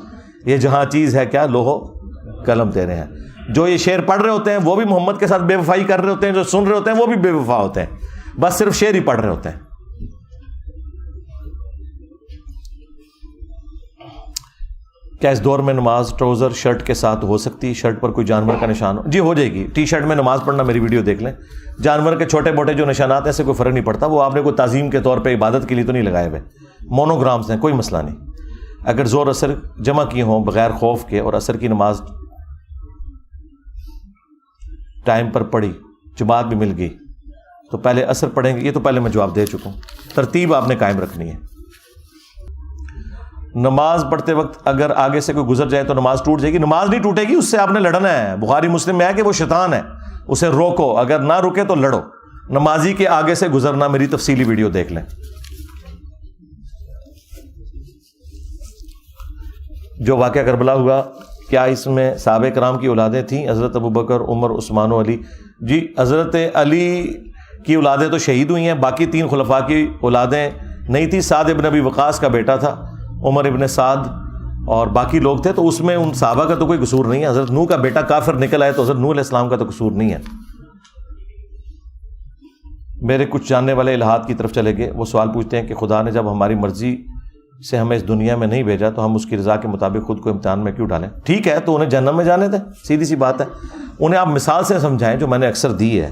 یہ جہاں چیز ہے کیا لوہو قلم تیرے ہیں. جو یہ شعر پڑھ رہے ہوتے ہیں وہ بھی محمد کے ساتھ بے وفائی کر رہے ہوتے ہیں, جو سن رہے ہوتے ہیں وہ بھی بے وفا ہوتے ہیں, بس صرف شعر ہی پڑھ رہے ہوتے ہیں. کیا اس دور میں نماز ٹراؤزر شرٹ کے ساتھ ہو سکتی؟ شرٹ پر کوئی جانور کا نشان ہو؟ جی ہو جائے گی. ٹی شرٹ میں نماز پڑھنا میری ویڈیو دیکھ لیں. جانور کے چھوٹے موٹے جو نشانات ہیں, ایسے کوئی فرق نہیں پڑتا. وہ آپ نے کوئی تعظیم کے طور پہ عبادت کے لیے تو نہیں لگائے ہوئے, مونوگرامز ہیں, کوئی مسئلہ نہیں. اگر زور اثر جمع کیے ہوں بغیر خوف کے اور اثر کی نماز ٹائم پر پڑھی, جماعت بھی مل گئی, تو پہلے اثر پڑھیں گے. یہ تو پہلے میں جواب دے چکا ہوں. ترتیب آپ نے قائم رکھنی ہے. نماز پڑھتے وقت اگر آگے سے کوئی گزر جائے تو نماز ٹوٹ جائے گی؟ نماز نہیں ٹوٹے گی, اس سے آپ نے لڑنا ہے. بخاری مسلم میں ہے کہ وہ شیطان ہے, اسے روکو, اگر نہ رکے تو لڑو. نمازی کے آگے سے گزرنا, میری تفصیلی ویڈیو دیکھ لیں. جو واقعہ کربلا ہوا, کیا اس میں صحابہ کرام کی اولادیں تھیں؟ حضرت ابوبکر, عمر, عثمان و علی. جی حضرت علی کی اولادیں تو شہید ہوئی ہیں, باقی 3 خلفاء کی اولادیں نہیں تھی. سعد ابن ابی وقاص کا بیٹا تھا, عمر ابن سعد, اور باقی لوگ تھے. تو اس میں ان صحابہ کا تو کوئی قصور نہیں ہے. حضرت نوح کا بیٹا کافر نکل آئے تو حضرت نوح علیہ السلام کا تو قصور نہیں ہے. میرے کچھ جاننے والے الہاد کی طرف چلے گئے. وہ سوال پوچھتے ہیں کہ خدا نے جب ہماری مرضی سے ہمیں اس دنیا میں نہیں بھیجا تو ہم اس کی رضا کے مطابق خود کو امتحان میں کیوں ڈالیں؟ ٹھیک ہے, تو انہیں جہنم میں جانے دیں, سیدھی سی بات ہے. انہیں آپ مثال سے سمجھائیں جو میں نے اکثر دی ہے.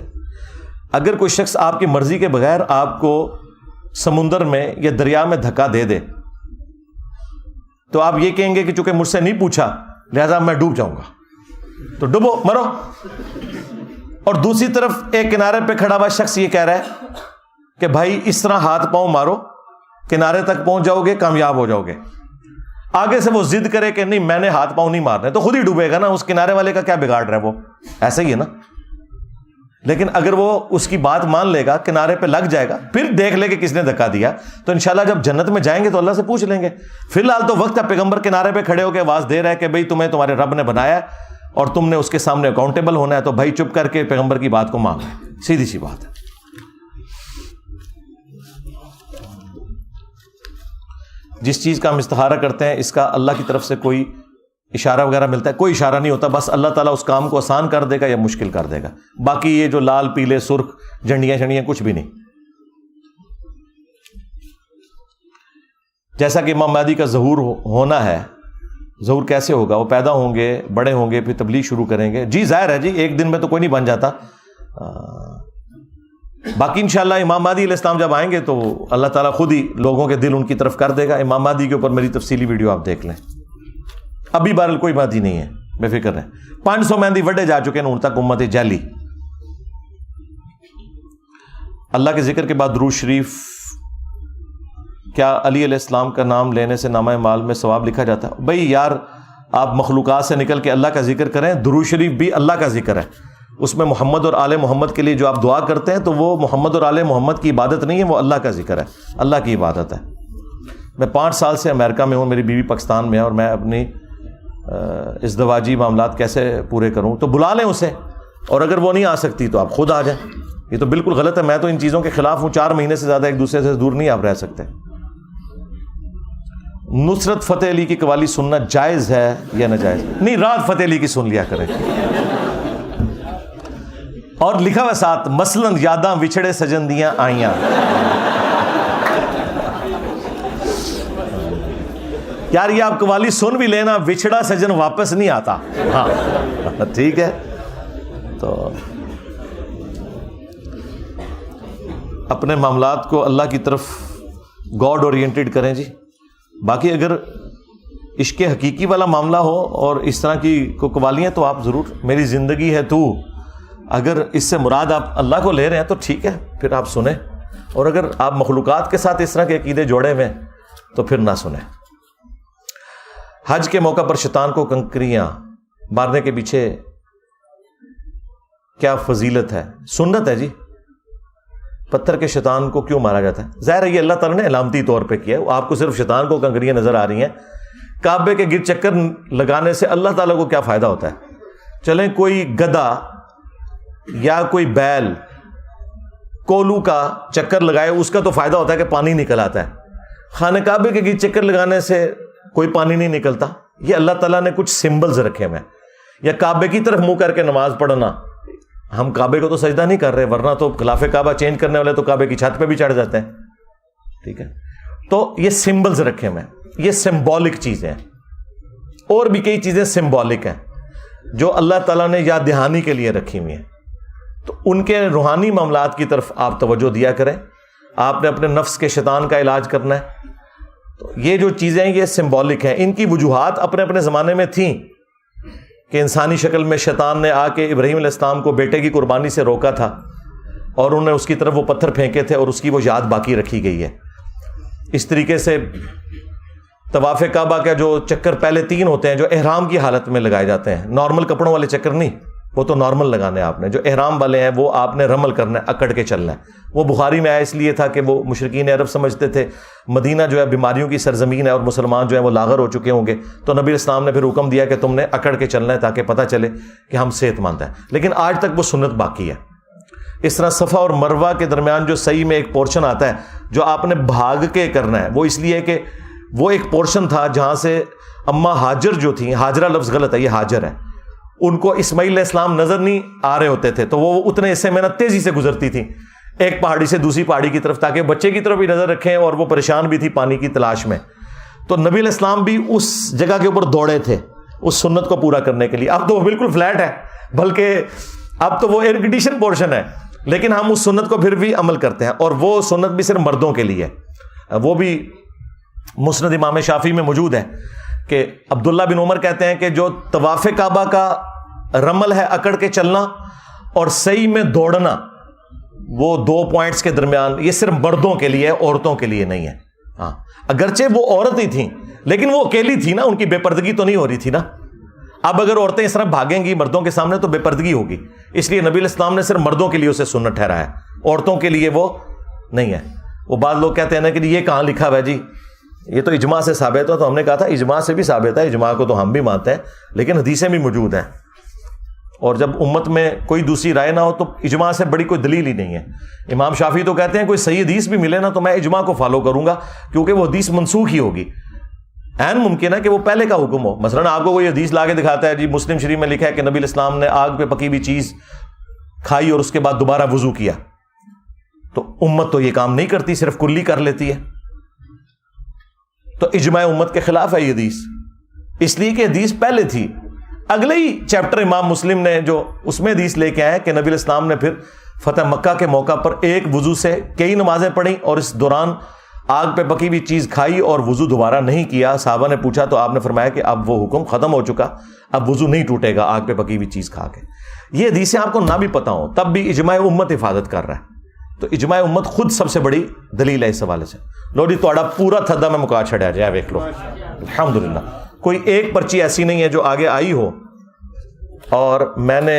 اگر کوئی شخص آپ کی مرضی کے بغیر آپ کو سمندر میں یا دریا میں دھکا دے دے تو آپ یہ کہیں گے کہ چونکہ مجھ سے نہیں پوچھا لہذا میں ڈوب جاؤں گا, تو ڈوبو, مرو. اور دوسری طرف ایک کنارے پہ کھڑا ہوا شخص یہ کہہ رہا ہے کہ بھائی اس طرح ہاتھ پاؤں مارو, کنارے تک پہنچ جاؤ گے, کامیاب ہو جاؤ گے. آگے سے وہ ضد کرے کہ نہیں میں نے ہاتھ پاؤں نہیں مارنے, تو خود ہی ڈوبے گا نا. اس کنارے والے کا کیا بگاڑ رہا ہے وہ, ایسا ہی ہے نا. لیکن اگر وہ اس کی بات مان لے گا, کنارے پہ لگ جائے گا, پھر دیکھ لے کہ کس نے دھکا دیا, تو انشاءاللہ جب جنت میں جائیں گے تو اللہ سے پوچھ لیں گے. فی الحال تو وقت ہے, پیغمبر کنارے پہ کھڑے ہو کے آواز دے رہا ہے کہ بھائی تمہیں تمہارے رب نے بنایا اور تم نے اس کے سامنے اکاؤنٹیبل ہونا ہے, تو بھائی چپ کر کے پیغمبر کی بات کو مان لیں. سیدھی سی بات ہے. جس چیز کا ہم استخارہ کرتے ہیں اس کا اللہ کی طرف سے کوئی اشارہ وغیرہ ملتا ہے؟ کوئی اشارہ نہیں ہوتا, بس اللہ تعالیٰ اس کام کو آسان کر دے گا یا مشکل کر دے گا. باقی یہ جو لال پیلے سرخ جھنڈیاں شنڈیاں کچھ بھی نہیں. جیسا کہ امام مہدی کا ظہور ہونا ہے, ظہور کیسے ہوگا؟ وہ پیدا ہوں گے, بڑے ہوں گے, پھر تبلیغ شروع کریں گے. جی ظاہر ہے جی, ایک دن میں تو کوئی نہیں بن جاتا. باقی انشاءاللہ امام مہدی علیہ السلام جب آئیں گے تو اللہ تعالیٰ خود ہی لوگوں کے دل ان کی طرف کر دے گا. امام مہدی کے اوپر میری تفصیلی ویڈیو آپ دیکھ لیں. ابھی بہرحال کوئی مہدی نہیں ہے, بے فکر رہیں. 500 مہدی وڈے جا چکے ہیں ان تک, امت جعلی. اللہ کے ذکر کے بعد درود شریف, کیا علی علیہ السلام کا نام لینے سے نامہ اعمال میں ثواب لکھا جاتا ہے؟ بھائی یار, آپ مخلوقات سے نکل کے اللہ کا ذکر کریں. درود شریف بھی اللہ کا ذکر ہے, اس میں محمد اور آل محمد کے لیے جو آپ دعا کرتے ہیں تو وہ محمد اور آل محمد کی عبادت نہیں ہے, وہ اللہ کا ذکر ہے, اللہ کی عبادت ہے. میں 5 سال سے امریکہ میں ہوں, میری بیوی پاکستان میں ہے, اور میں اپنی ازدواجی معاملات کیسے پورے کروں؟ تو بلا لیں اسے, اور اگر وہ نہیں آ سکتی تو آپ خود آ جائیں. یہ تو بالکل غلط ہے, میں تو ان چیزوں کے خلاف ہوں. 4 مہینے سے زیادہ ایک دوسرے سے دور نہیں آپ رہ سکتے. نصرت فتح علی کی قوالی سننا جائز ہے یا ناجائز؟ نہیں, رات فتح علی کی سن لیا کریں. اور لکھا ہوا ساتھ, مثلاً یاداں وچھڑے سجن دیاں آئیاں. یار یہ آپ قوالی سن بھی لینا, وچھڑا سجن واپس نہیں آتا. ہاں ٹھیک ہے, تو اپنے معاملات کو اللہ کی طرف گاڈ اورینٹڈ کریں جی. باقی اگر عشق حقیقی والا معاملہ ہو اور اس طرح کی قوالیاں تو آپ ضرور، میری زندگی ہے تو، اگر اس سے مراد آپ اللہ کو لے رہے ہیں تو ٹھیک ہے، پھر آپ سنیں. اور اگر آپ مخلوقات کے ساتھ اس طرح کے عقیدے جوڑے ہوئے ہیں تو پھر نہ سنیں. حج کے موقع پر شیطان کو کنکریاں مارنے کے پیچھے کیا فضیلت ہے؟ سنت ہے جی. پتھر کے شیطان کو کیوں مارا جاتا ہے؟ ظاہر ہے یہ اللہ تعالیٰ نے علامتی طور پہ کیا ہے. آپ کو صرف شیطان کو کنکریاں نظر آ رہی ہیں. کعبے کے گرد چکر لگانے سے اللہ تعالیٰ کو کیا فائدہ ہوتا ہے؟ چلیں کوئی گدھا یا کوئی بیل کولو کا چکر لگائے، اس کا تو فائدہ ہوتا ہے کہ پانی نکل آتا ہے. خانہ کعبے کے گرد چکر لگانے سے کوئی پانی نہیں نکلتا. یہ اللہ تعالیٰ نے کچھ سمبلز رکھے ہوئے ہیں. یا کعبے کی طرف منہ کر کے نماز پڑھنا، ہم کعبے کو تو سجدہ نہیں کر رہے، ورنہ تو خلاف کعبہ چینج کرنے والے تو کعبے کی چھت پہ بھی چڑھ جاتے ہیں. ٹھیک ہے، تو یہ سمبلز رکھے ہوئے ہیں، یہ سمبولک چیزیں ہیں. اور بھی کئی چیزیں سمبولک ہیں جو اللہ تعالیٰ نے یاد دہانی کے لیے رکھی ہوئی ہیں. تو ان کے روحانی معاملات کی طرف آپ توجہ دیا کریں. آپ نے اپنے نفس کے شیطان کا علاج کرنا ہے. تو یہ جو چیزیں یہ سمبولک ہیں. ان کی وجوہات اپنے اپنے زمانے میں تھیں کہ انسانی شکل میں شیطان نے آ کے ابراہیم علیہ السلام کو بیٹے کی قربانی سے روکا تھا اور انہوں نے اس کی طرف وہ پتھر پھینکے تھے اور اس کی وہ یاد باقی رکھی گئی ہے. اس طریقے سے طواف کعبہ کا جو چکر پہلے 3 ہوتے ہیں جو احرام کی حالت میں لگائے جاتے ہیں، نارمل کپڑوں والے چکر نہیں، وہ تو نارمل لگانے ہیں آپ نے. جو احرام والے ہیں وہ آپ نے رمل کرنا ہے، اکڑ کے چلنا ہے. وہ بخاری میں آیا اس لیے تھا کہ وہ مشرکین عرب سمجھتے تھے مدینہ جو ہے بیماریوں کی سرزمین ہے اور مسلمان جو ہے وہ لاغر ہو چکے ہوں گے. تو نبی اسلام نے پھر حکم دیا کہ تم نے اکڑ کے چلنا ہے تاکہ پتہ چلے کہ ہم صحت مند ہیں. لیکن آج تک وہ سنت باقی ہے. اس طرح صفا اور مروہ کے درمیان جو صحیح میں ایک پورشن آتا ہے جو آپ نے بھاگ کے کرنا ہے، وہ اس لیے کہ وہ ایک پورشن تھا جہاں سے اماں ہاجر جو تھیں، ہاجرہ لفظ غلط ہے، یہ ہاجر ہے، ان کو اسماعیل علیہ السلام نظر نہیں آ رہے ہوتے تھے، تو وہ اتنے حصے میں تیزی سے گزرتی تھیں ایک پہاڑی سے دوسری پہاڑی کی طرف تاکہ بچے کی طرف بھی نظر رکھیں، اور وہ پریشان بھی تھی پانی کی تلاش میں. تو نبی علیہ السلام بھی اس جگہ کے اوپر دوڑے تھے اس سنت کو پورا کرنے کے لیے. اب تو وہ بالکل فلیٹ ہے، بلکہ اب تو وہ ایئر کنڈیشن پورشن ہے، لیکن ہم اس سنت کو پھر بھی عمل کرتے ہیں. اور وہ سنت بھی صرف مردوں کے لیے. وہ بھی مسند امام شافعی میں موجود ہے کہ عبداللہ بن عمر کہتے ہیں کہ جو طواف کعبہ کا رمل ہے، اکڑ کے چلنا اور سعی میں دوڑنا، وہ 2 پوائنٹس کے درمیان، یہ صرف مردوں کے لیے، عورتوں کے لیے نہیں ہے. ہاں اگرچہ وہ عورت ہی تھیں لیکن وہ اکیلی تھی نا، ان کی بے پردگی تو نہیں ہو رہی تھی نا. اب اگر عورتیں اس طرح بھاگیں گی مردوں کے سامنے تو بے پردگی ہوگی، اس لیے نبی علیہ السلام نے صرف مردوں کے لیے اسے سنت ٹھہرایا ہے، عورتوں کے لیے وہ نہیں ہے. وہ بعض لوگ کہتے ہیں نا کہ یہ کہاں لکھا ہوا ہے جی، یہ تو اجماع سے ثابت ہے. تو ہم نے کہا تھا اجماع سے بھی ثابت ہے، اجماع کو تو ہم بھی مانتے ہیں، لیکن حدیثیں بھی موجود ہیں. اور جب امت میں کوئی دوسری رائے نہ ہو تو اجماع سے بڑی کوئی دلیل ہی نہیں ہے. امام شافعی تو کہتے ہیں کوئی صحیح حدیث بھی ملے نا تو میں اجماع کو فالو کروں گا، کیونکہ وہ حدیث منسوخ ہی ہوگی. عین ممکن ہے کہ وہ پہلے کا حکم ہو. مثلا آپ کو کوئی حدیث لا کے دکھاتا ہے جی مسلم شریف میں لکھا ہے کہ نبی علیہ السلام نے آگ پہ پکی ہوئی چیز کھائی اور اس کے بعد دوبارہ وضو کیا، تو امت تو یہ کام نہیں کرتی، صرف کلی کر لیتی ہے. تو اجماع امت کے خلاف ہے یہ حدیث، اس لیے کہ حدیث پہلے تھی. اگلے ہی چیپٹر امام مسلم نے جو اس میں حدیث لے کے آئے کہ نبی علیہ السلام نے پھر فتح مکہ کے موقع پر ایک وضو سے کئی نمازیں پڑھی اور اس دوران آگ پہ پکی ہوئی چیز کھائی اور وضو دوبارہ نہیں کیا. صحابہ نے پوچھا تو آپ نے فرمایا کہ اب وہ حکم ختم ہو چکا، اب وضو نہیں ٹوٹے گا آگ پہ پکی ہوئی چیز کھا کے. یہ حدیثیں آپ کو نہ بھی پتا ہوں تب بھی اجماع امت حفاظت کر رہا ہے. تو اجماع امت خود سب سے بڑی دلیل ہے اس حوالے سے. لو جی تھوڑا پورا تھدا میں مکا چھڑیا جائے، دیکھ لو الحمدللہ. کوئی ایک پرچی ایسی نہیں ہے جو آگے آئی ہو اور میں نے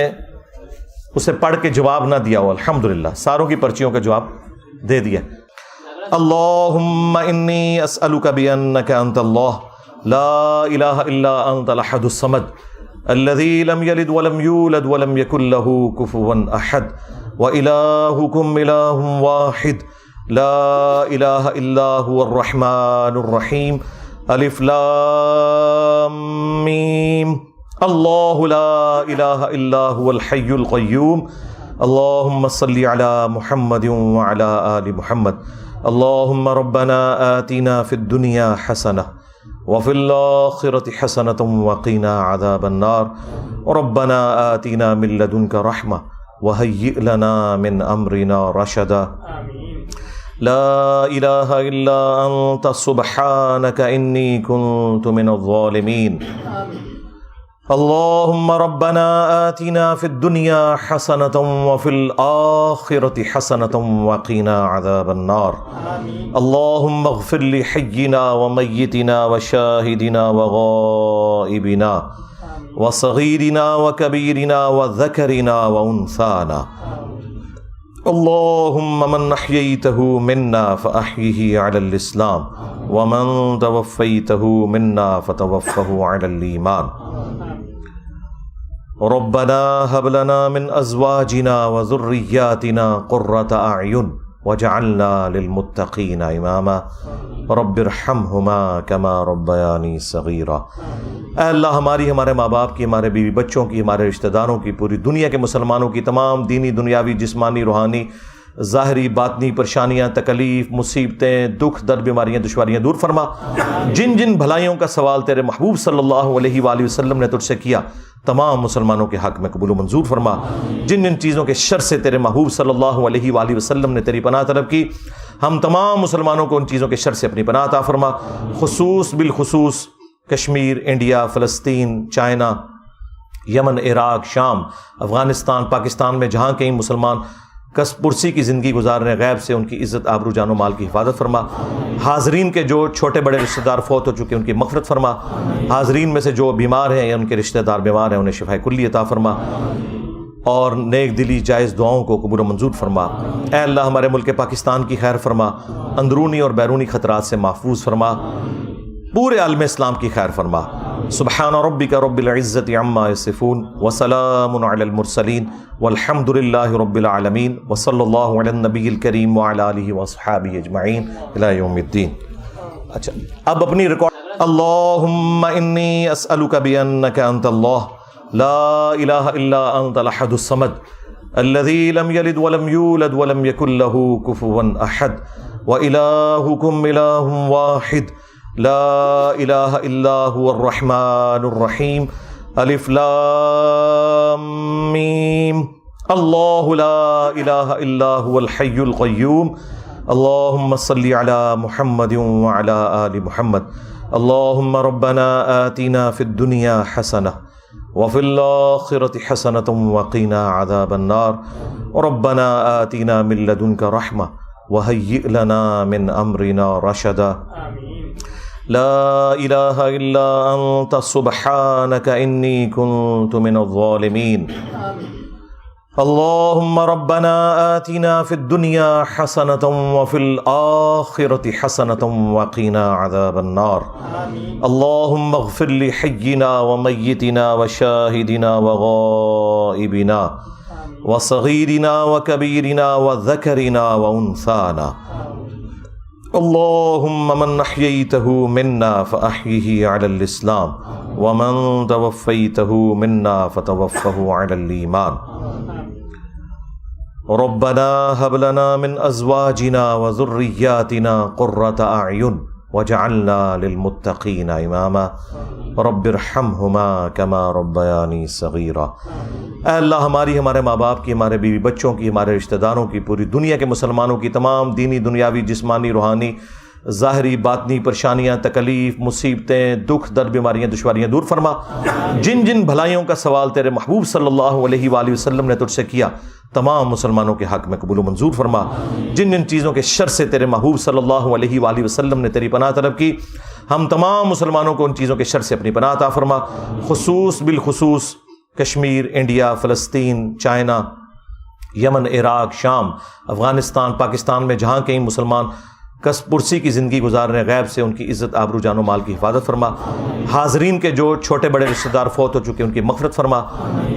اسے پڑھ کے جواب نہ دیا ہو. الحمدللہ ساروں کی پرچیوں کا جواب دے دیا. اللہم انی اسألک بانک انت اللہ لا الہ الا انت الاحد الصمد الذی لم یلد ولم یولد ولم یکن لہ کفوا احد وإلہکم الہ واحد لا الہ الا هو الرحمن الرحیم الف لام میم اللہ لا الہ الا هو الحی القیوم اللہم صلی علی محمد وعلی آل محمد اللہم ربنا آتنا فی الدنیا حسنہ وفي الآخرة حسنة وقنا عذاب النار ربنا آتنا من لدنك رحمة وهيئ لنا من أمرنا رشدا لا إله إلا أنت سبحانك إني كنت من الظالمين اللهم ربنا آتنا في الدنيا حسنة وفي الآخرة حسنة وقنا عذاب النار اللهم اغفر لحينا وميتنا وشاهدنا وغائبنا وصغيرنا وكبيرنا وذكرنا وأنثانا اللهم من أحييته منا فأحيه على الإسلام ومن توفيته منا فتوفه على الإيمان ربنا هب لنا من أزواجنا وذرياتنا قرة أعين وجعلنا للمتقين إماما رب ارحمهما كما ربياني صغيرا۔ اے اللہ ہمارے ماں باپ کی، ہمارے بیوی بچوں کی، ہمارے رشتہ داروں کی، پوری دنیا کے مسلمانوں کی تمام دینی دنیاوی جسمانی روحانی ظاہری باطنی پریشانیاں تکلیف مصیبتیں دکھ درد بیماریاں دشواریاں دور فرما۔ جن جن بھلائیوں کا سوال تیرے محبوب صلی اللہ علیہ وآلہ وسلم نے تجھ سے کیا تمام مسلمانوں کے حق میں قبول و منظور فرما۔ جن جن چیزوں کے شر سے تیرے محبوب صلی اللہ علیہ وآلہ وسلم نے تیری پناہ طلب کی ہم تمام مسلمانوں کو ان چیزوں کے شر سے اپنی پناہ عطا فرما، خصوص بالخصوص کشمیر، انڈیا، فلسطین، چائنا، یمن، عراق، شام، افغانستان، پاکستان میں جہاں کہیں مسلمان کس پرسی کی زندگی گزار رہے ہیں، غیب سے ان کی عزت آبرو جان و مال کی حفاظت فرما۔ حاضرین کے جو چھوٹے بڑے رشتہ دار فوت ہو چکے ان کی مغفرت فرما۔ حاضرین میں سے جو بیمار ہیں یا ان کے رشتہ دار بیمار ہیں انہیں شفاء کلی عطا فرما اور نیک دلی جائز دعاؤں کو قبول و منظور فرما۔ اے اللہ ہمارے ملک پاکستان کی خیر فرما، اندرونی اور بیرونی خطرات سے محفوظ فرما، پورے عالم اسلام کی خیر فرما۔ سبحان ربک رب العزت عما یصفون وسلام علی المرسلین والحمد للہ رب العالمین وصلی اللہ علی النبی الکریم وعلی آلہ وصحابہ اجمعین الی یوم الدین۔ اچھا اب اپنی ریکارڈ۔ اللہم انی اسألک بانک انت اللہ لا الہ الا انت الاحد الصمد الذی لم یلد ولم یولد ولم یکن لہ کفوا احد وإلہکم الہ واحد لا الہ الا هو الرحمن الرحیم الف لام میم اللہ لا الہ الا هو الحی القیوم اللہم صلی علی محمد وعلی آل محمد اللہم ربنا آتنا فی الدنیا حسنہ وفی الآخرة حسنة وقنا عذاب النار ربنا آتنا من لدنك رحمة وهيئ لنا من أمرنا رشدا لا الہ الا انت سبحانک انی کنت من الظالمین اللہم ربنا آتنا فی الدنیا حسنة وفی الآخرة حسنة وقنا عذاب النار اللہم اغفر لحینا ومیتنا وشاہدنا وغائبنا وصغیرنا وکبیرنا وذکرنا وانثانا اللہم من احییته منا فاحیه علی الاسلام ومن توفیته منا فتوفه علی الایمان ربنا هب لنا من ازواجنا وذرياتنا قرة اعین وجعلنا للمتقین اماما رب ارحمهما كما ربياني صغيرا۔ اے اللہ ہمارے ماں باپ کی، ہمارے بیوی بچوں کی، ہمارے رشتہ داروں کی، پوری دنیا کے مسلمانوں کی تمام دینی دنیاوی جسمانی روحانی ظاہری باطنی پریشانیاں تکلیف مصیبتیں دکھ درد بیماریاں دشواریاں دور فرما۔ جن جن بھلائیوں کا سوال تیرے محبوب صلی اللہ علیہ وآلہ وسلم نے تجھ سے کیا تمام مسلمانوں کے حق میں قبول و منظور فرما۔ جن جن چیزوں کے شر سے تیرے محبوب صلی اللہ علیہ وآلہ وسلم نے تیری پناہ طلب کی ہم تمام مسلمانوں کو ان چیزوں کے شر سے اپنی پناہ عطا فرما، خصوص بالخصوص کشمیر، انڈیا، فلسطین، چائنا، یمن، عراق، شام، افغانستان، پاکستان میں جہاں کہیں مسلمان کس پرسی کی زندگی گزار رہے ہیں، غیب سے ان کی عزت آبرو جان و مال کی حفاظت فرما۔ حاضرین کے جو چھوٹے بڑے رشتہ دار فوت ہو چکے ان کی مغفرت فرما۔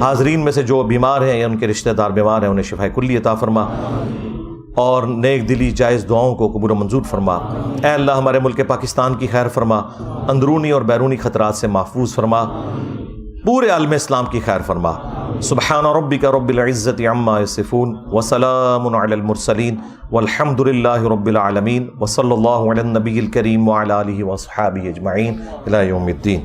حاضرین میں سے جو بیمار ہیں یا ان کے رشتہ دار بیمار ہیں انہیں شفاء کلی عطا فرما اور نیک دلی جائز دعاؤں کو قبول و منظور فرما۔ اے اللہ ہمارے ملک پاکستان کی خیر فرما، اندرونی اور بیرونی خطرات سے محفوظ فرما، پورے عالم اسلام کی خیر فرما۔ سبحان ربک رب العزت عما یصفون وسلام علی المرسلین والحمد للہ رب العالمین وصلی اللہ علی النبی الکریم وعلی آلہ وصحابہ اجمعین الی یوم الدین.